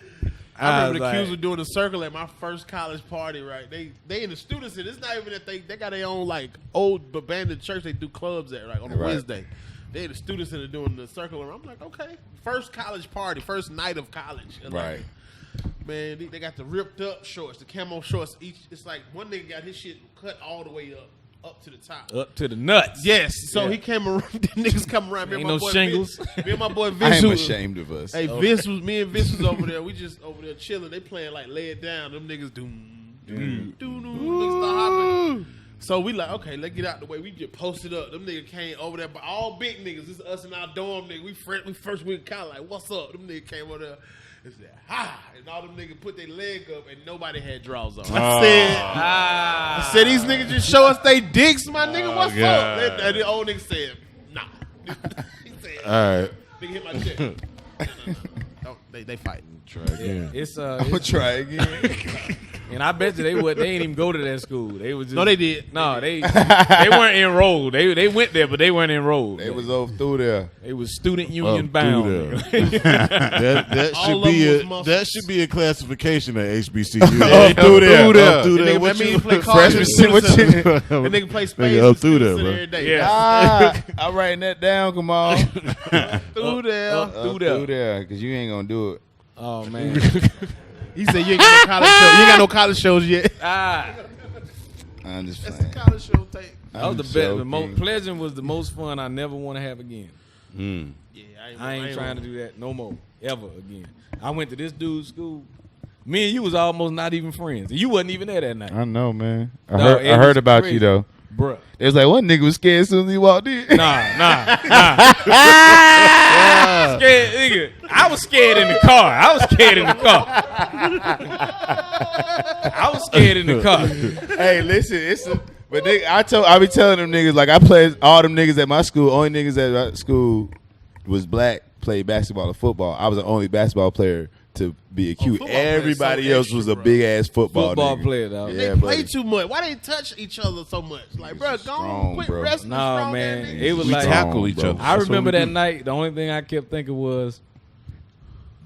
I remember the was Qs like- were doing a circle at my first college party, right? They in the students, and it's not even that they got their own like old abandoned church they do clubs at, like on a Right. Wednesday. They the students that are doing the circle, and I'm like, okay, first college party, first night of college, and Right. Like, man, they got the ripped up shorts, the camo shorts. It's like one nigga got his shit cut all the way up to the top. Up to the nuts. Yes, so he came around. The niggas come around. Me and Ain't my no boy shingles. Vince, me and my boy I Vince. am was- ashamed of us. Hey, me and Vince was over there. We just over there chilling. They playing like Lay It Down. Them niggas doom. Niggas start hopping. So we like, okay, let's get out the way. We just posted up. Them niggas came over there, but all big niggas. This is us in our dorm, nigga. We first week kind of like, what's up? Them niggas came over there and said, ha! And all them niggas put their leg up, and nobody had drawers on. I said, these niggas just show us they dicks, my nigga. What's God. up? And the old nigga said, nah. He said, All right. nigga hit my check. No. They fighting. Try again. It's I'm gonna try again. and I bet you they ain't even go to that school. They was just, No, they did. No, they weren't enrolled. They went there, but they weren't enrolled. They was over through there. They was student union Up bound. through that All should of be them was that muscles. should be a classification at HBCU. Up through there. Up through there. That What nigga you play Freshman cards. shit, what you- That nigga play spades. Nigga up with through there, students bro. every day. Yeah. I'm writing that down. Come on. Through there. Up through there, because you ain't gonna do it. Oh man. He said you ain't got no college shows. You ain't got no college shows yet. I'm just That's the playing. college show tape. That was the best. The most joking. Pleasant was the most fun I never want to have again. Yeah, I ain't trying to do that no more, ever again. I went to this dude's school. Me and you was almost not even friends. You wasn't even there that night. I know, man. I No, heard, it I heard was about crazy. you though. Bruh. It was like one nigga was scared as soon as he walked in. Nah. Scared, nigga. I was scared in the car. I was scared in the car. Hey, listen, But I be telling them niggas, like, I played all them niggas at my school. Only niggas at my school was black, played basketball and football. I was the only basketball player to be a Q. Everybody else was a big ass football player, though. They play too much. Why they touch each other so much? Like, bro, go on, quit wrestling. No, man, it was We like tackle each other. I That's remember what we that do. night. The only thing I kept thinking was,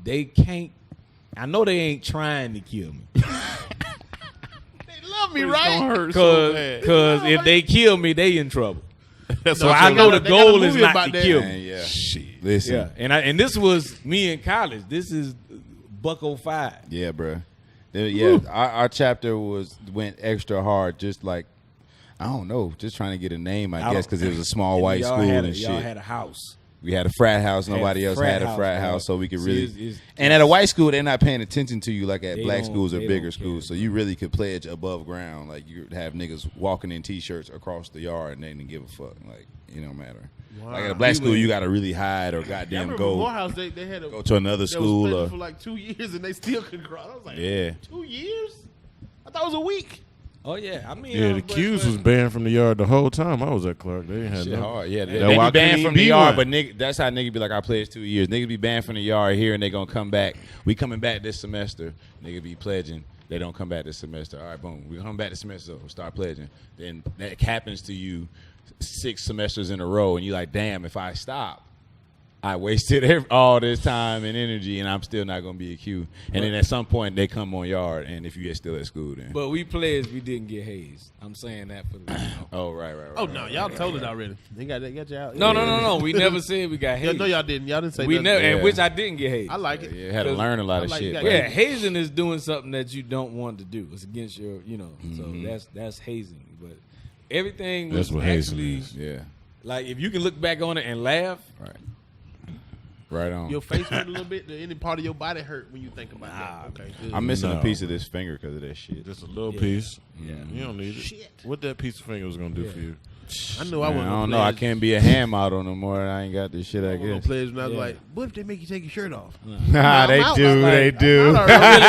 they can't. I know they ain't trying to kill me. They love me, right? Because if they kill me, they in trouble. So what I I'm know saying. the They got a goal is movie not about to that. kill Man, me. yeah. Shit. Listen. Yeah, and this was me in college. This is Buck 05. Yeah, bro. Yeah, our chapter went extra hard, just like, I don't know, just trying to get a name, I guess, because it was a small white Y'all school had and y'all shit. had a house. We had a frat house. Nobody else had a house, frat bro. house, so we could See, really. it's And at a white school, they're not paying attention to you like at They black don't- schools or they bigger don't schools. So you really could pledge above ground. Like you could have niggas walking in t-shirts across the yard and they didn't give a fuck. Like it don't matter. Like at a black school, you got to really hide or goddamn I go Morehouse, they had go to another school. They was Or, for like 2 years and they still couldn't cross. I was like, Yeah. 2 years? I thought it was a week. Oh yeah, I mean, Yeah, the Q's was banned from the yard the whole time I was at Clark. They ain't had shit no. hard. Yeah, they That's be why I banned couldn't from even the be yard, one. but nigga, that's how niggas be like, I pledged 2 years. Niggas be banned from the yard here and they gonna come back. We coming back this semester. Nigga be pledging. They don't come back this semester. All right, boom. We come back this semester, so start pledging. Then that happens to you 6 semesters in a row, and you like, damn, if I stop, I wasted all this time and energy, and I'm still not gonna be a Q. And then at some point, they come on yard, and if you get still at school, then but we pledged we didn't get hazed. I'm saying that for the. oh right. Oh, no, y'all told it already. They got you out. No. We never said we got hazed. No, y'all didn't. Y'all didn't say We nothing. never, and Yeah. which I didn't get hazed. I like it. Yeah, had to learn a lot of I like shit. you bro. Yeah, hazing is doing something that you don't want to do. It's against your, So that's hazing. But everything was That's what hazing actually is. Yeah, like if you can look back on it and laugh. right on. Your face hurt a little bit. Did any part of your body hurt when you think about that? Okay, good. I'm missing No. a piece of this finger because of that shit. Just a little piece. Yeah. You don't need it. Shit. What that piece of finger was gonna do for you? I knew I Man, wasn't. I don't know. I can't be a ham model no more. I ain't got this shit. I guess. Players when I was like, what if they make you take your shirt off? Nah, they out. do. I'm like, They do. I'm out already.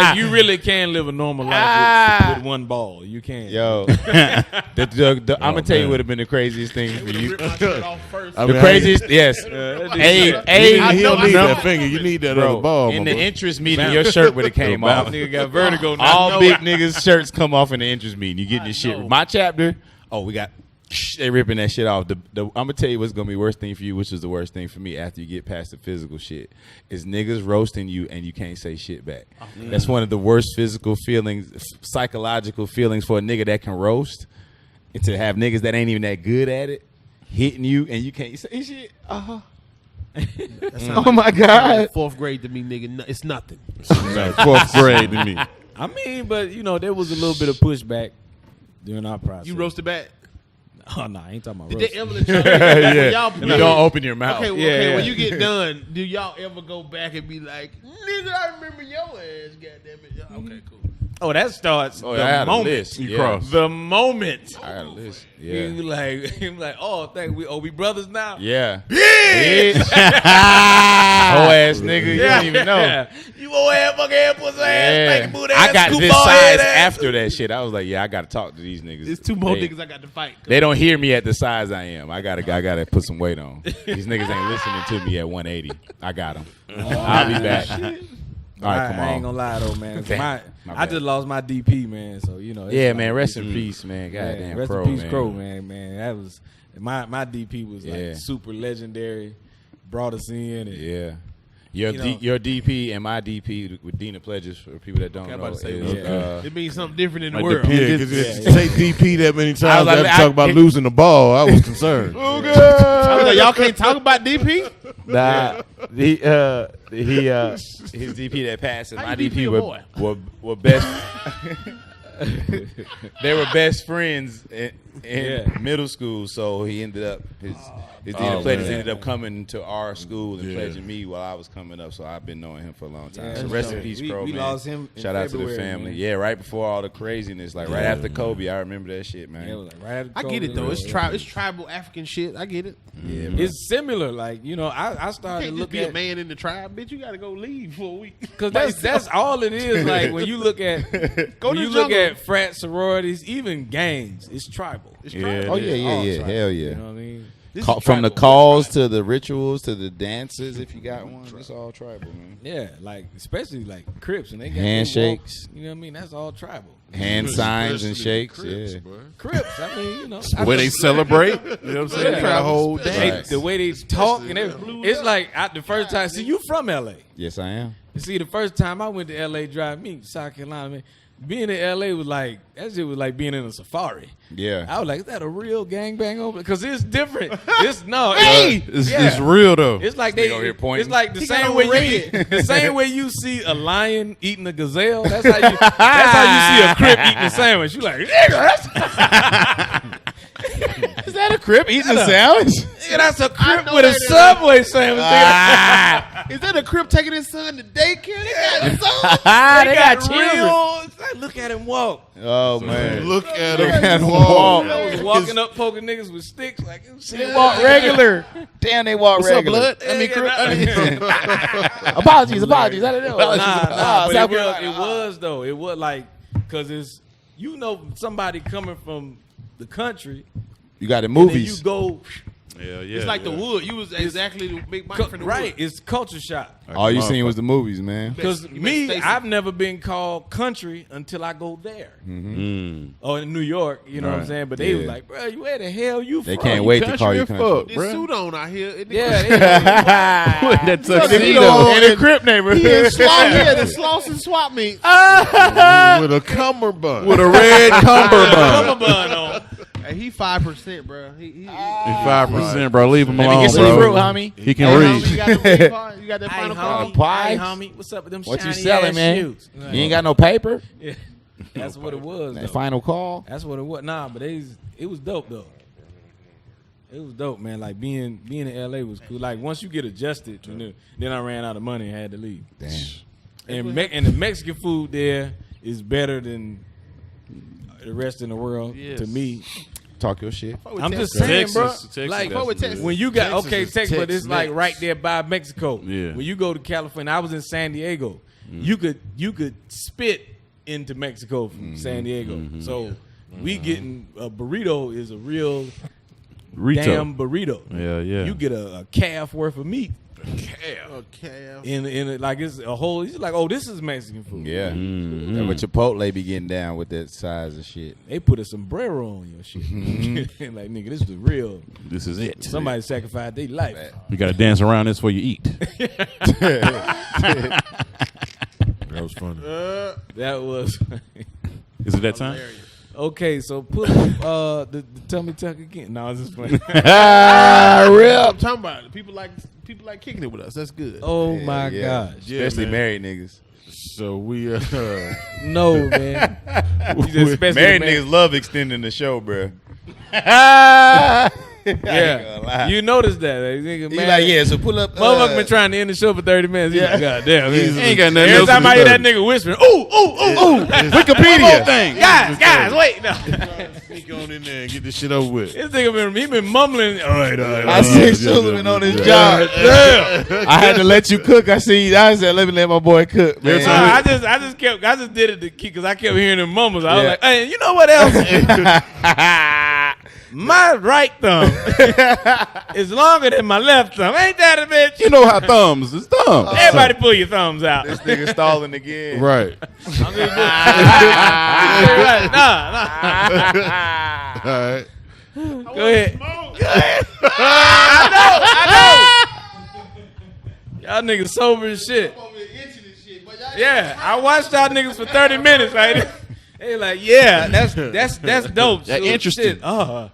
Like you really can live a normal life with one ball. You can. Yo, I'm gonna tell you what would have been the craziest thing for you. Rip my shirt off first. I The mean, craziest, yes. He A don't need number- that finger. You need that Bro, other ball. in my the boy. interest meeting, your shirt would have came off. Nigga got vertigo now. All big niggas' shirts come off in the interest meeting. You getting this shit. My chapter, we got. They ripping that shit off. I'm gonna tell you what's gonna be the worst thing for you, which is the worst thing for me after you get past the physical shit, is niggas roasting you and you can't say shit back. That's one of the worst physical feelings, psychological feelings for a nigga that can roast, and to have niggas that ain't even that good at it hitting you and you can't say shit. Oh my god! 4th grade to me, nigga. It's nothing. Like 4th grade to me. I mean, but there was a little bit of pushback during our process. You roasted back. Oh no, I ain't talking about Did roast. they ever let y'all? Yeah. Y'all You don't open your mouth. Okay, Yeah. when you get done, do y'all ever go back and be like, nigga, I remember your ass, goddamn it. Okay, cool. Oh, that starts I the had a moment list. you Yeah. cross. The moment. I got a list. Yeah. You like, we brothers now? Yeah. Bitch. Whole ass nigga. You don't even know. You old ass fucking ass pussy ass, Yeah. stinking boot ass, I got scoop this ball head size ass. after that shit. I was like, I gotta talk to these niggas. There's 2 more They- niggas I got to fight. They don't hear me at the size I am. I gotta put some weight on. These niggas ain't listening to me at 180. I got them. I'll be back. All right, come I ain't on. gonna lie though, man. Damn. My My I bad. just lost my DP, man. So it's Yeah, like- man. Rest in peace, man. Goddamn, rest Crow, in peace, man. Crow, man. That was my DP was Yeah. like super legendary. Brought us in, and Yeah. Your You know- your DP and my DP with Dina Pledges for people that don't Okay, I'm know. about to say, is, it means something different in the Like world. Yeah, because say DP that many times, I like, had to talk about losing the ball. I was concerned. I was like, y'all can't talk about DP? Nah, his DP that passed and How my you DP DP a were best. They were best friends in middle school, so he ended up his dean of pledges ended up coming to our school and pledging me while I was coming up. So I've been knowing him for a long time. So rest in peace, Crow, we man. lost him in Shout out to the February, family. man. Yeah, right before all the craziness, like right after Kobe. I remember that shit, man. Yeah, it was like right after I get it COVID, though. yeah. It's tribal African shit. I get it. Yeah, It's similar, like I You started can't just looking be a at man in the tribe, bitch. You gotta go leave for a week. because that's all it is. Like when you look at Go when to you the look jungle. at frat sororities, even gangs, it's tribal. It's Yeah. tribal. Oh yeah, all yeah. tribal, Hell You yeah. know what I mean? This From is the tribal. calls to the rituals to the dances, if you got one, it's all tribal, man. Yeah, like especially like Crips and they got Handshakes. their walk, you know what I mean? That's all tribal. Hand signs and Especially shakes. Crips, Yeah. boy. Crips, I mean, Where they celebrate. You know what I'm saying? They got a whole They- dance. the way they talk and everything. It's like the first time. See, you from LA? Yes, I am. You see, the first time I went to LA, drive me South Carolina, man. Being in LA was like that shit was like being in a safari. Yeah. I was like, is that a real gangbang over? Because it's different. It's no. It's real though. It's like Nigga over here pointing. It's like the He got same on way the same way you see a lion eating a gazelle. That's how you see a Crip eating a sandwich. You like, nigga, Is that a Crip eating a sandwich? that's a Crip know with a that is. Subway sandwich. nigga. Is that a Crip taking his son to daycare? They got his son. They got real. It's like, look at him walk. Oh man. Look at Look him at him walk. walk. I was walking up, poking niggas with sticks. Like, They walk regular. Damn, they walk What's up, regular. blood? Let me Crip. Apologies. I didn't know. Nah, but South it Carolina. was though. It was like, cause it's somebody coming from the country. You got the And then movies. you go Yeah, yeah. It's like the wood. You was exactly the big Mike from the right. wood. It's culture shock. All you seen was the movies, man. Because You met me, Stacey. I've never been called country until I go there. Or in New York, you know what I'm Right. saying? But they was Yeah. like, bro, where the hell you They from? can't wait to call you country. This suit on out here. It- Yeah, that Tuxedo tuxedo. in the Crip neighborhood. He in swap, yeah, the sloss and swap meet. with a cummerbund. With a red cummerbund. come bun on. Hey, he 5%, bro. He 5%, bro. Leave him Let me alone, get some bro. fruit, homie. He can Hey, read. homie, you got the car? You got that Hey, final homie. call? Pie? Hey, homie. What's up with them What you shiny selling, ass man? shoes? You ain't got no paper? Yeah. That's what it was, though. That final call? That's what it was. Nah, but it was dope though. It was dope, man. Like being in LA was cool. Like once you get adjusted, you know, then I ran out of money and had to leave. Damn. And the Mexican food there is better than the rest in the world to me. Talk your shit. I'm just saying, Texas, bro. Texas, Like that's with Texas. when you got Texas Texas, is but it's like Tex-Mex. right there by Mexico. Yeah. When you go to California, I was in San Diego. You could spit into Mexico from San Diego. So we getting a burrito is a real Rito. damn burrito. Yeah, yeah. You get a calf worth of meat. Okay. In it, like it's a whole. It's like, oh, this is Mexican food. Yeah. And with Chipotle be getting down with that size of shit. They put a sombrero on your shit. Like nigga, this is the real. This is it. Somebody sacrificed their life. You got to dance around this before you eat. That was funny. That was Is it that time? okay. So put up the tummy tuck again. No, I was just playing. I'm talking about it. People like kicking it with us. That's good. Oh my Yeah. gosh. Yeah, Especially man. married niggas. So we No, man. You just especially Married man- niggas love extending the show, bruh. Yeah, you noticed that. Nigga, He man. like, yeah, so pull up. Motherfucker been trying to end the show for 30 minutes. He's like, God damn. Ain't got nothing Every else time to I hear do. that nigga whispering, ooh, Wikipedia thing. guys, wait. No. sneak on in there and get this shit over with. This nigga been mumbling. All right. I see Shuler been on his job. I had to let you cook. I said, let me let my boy cook, man. I just did it to keep, because I kept hearing them mumbles. I was Yeah. like, hey, you know what else? My right thumb is longer than my left thumb. Ain't that a bitch? You know how thumbs is thumbs. Everybody pull your thumbs out. This nigga stalling again. Right. I'm just nah. All right. Go ahead. I know. Y'all niggas sober as shit. Yeah, I watched y'all niggas for 30 minutes. Right? They like, yeah, that's dope. That Shit. interesting. So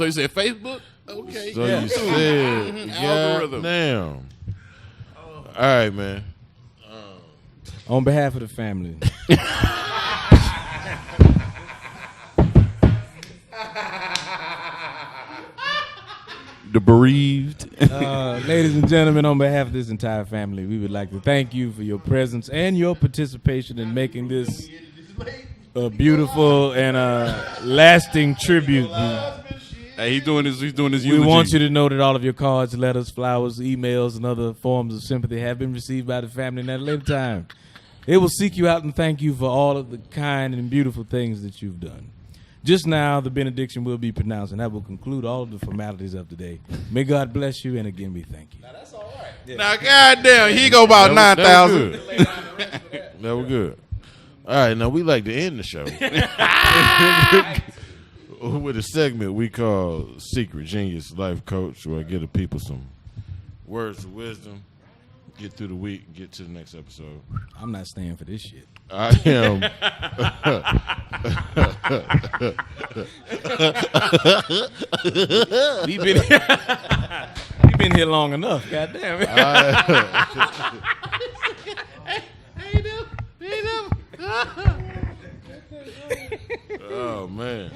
you said Facebook? Okay. So you said, Algorithm. damn. All right, man. On behalf of the family. the bereaved. Ladies and gentlemen, on behalf of this entire family, we would like to thank you for your presence and your participation in making this a beautiful and lasting tribute. Hey, he's doing his eulogy. We want you to know that all of your cards, letters, flowers, emails, and other forms of sympathy have been received by the family and at a later time. They will seek you out and thank you for all of the kind and beautiful things that you've done. Just now, the benediction will be pronounced, and that will conclude all of the formalities of today. May God bless you, and again, we thank you. Now, that's all right. Yeah. Now, goddamn, he go about 9,000. That was good. All right, now we like to end the show with a segment we call Secret Genius Life Coach, where I give the people some words of wisdom, get through the week, and get to the next episode. I'm not staying for this shit. I am. We've been here long enough. Goddamn it. Oh man.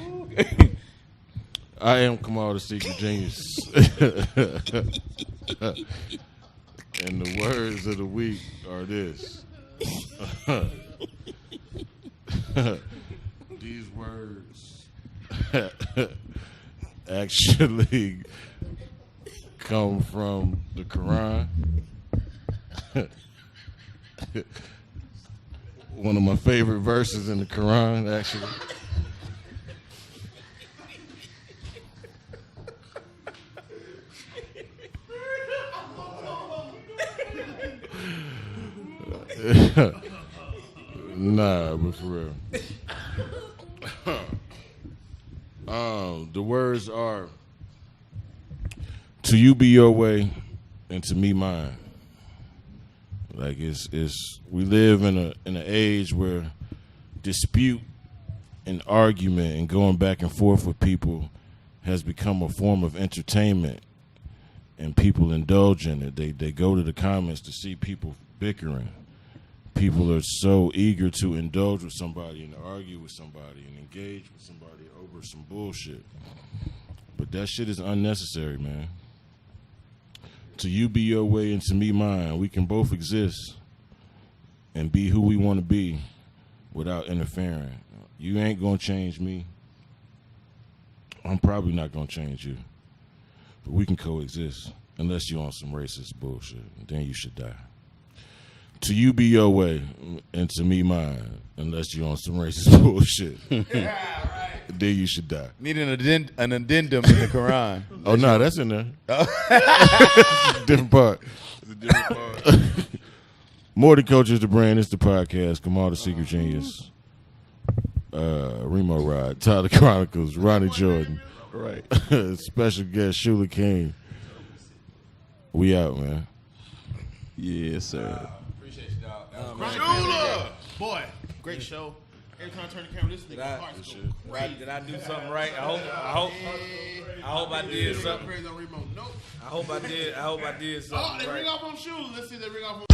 I am Kamal the Secret Genius. And the words of the week are this. These words actually come from the Quran. One of my favorite verses in the Quran, actually. Nah, but for real. The words are, to you be your way and to me mine. Like it's we live in an age where dispute and argument and going back and forth with people has become a form of entertainment, and people indulge in it. They go to the comments to see people bickering. People are so eager to indulge with somebody and argue with somebody and engage with somebody over some bullshit. But that shit is unnecessary, man. To you be your way and to me mine. We can both exist and be who we want to be without interfering. You ain't going to change me. I'm probably not going to change you. But we can coexist unless you're on some racist bullshit. Then you should die. To you be your way and to me mine, unless you're on some racist bullshit. Yeah, right. Then you should die. Need an addendum in the Quran. Oh, no, that's in there. Different part. It's a different part. More Than Culture is the brand. It's the podcast. Kamal the Secret Genius. Remo Rod. Tyler Chronicles. Ronnie Jordan. Right. Special guest Shuler King. We out, man. Yes, sir. Shuler! Boy, great show. Every time I turn the camera, this nigga heart's going crazy. Did I do something right? I hope I did something. Nope. I hope I did something right. They ring off on Shuler. Let's see if they ring off on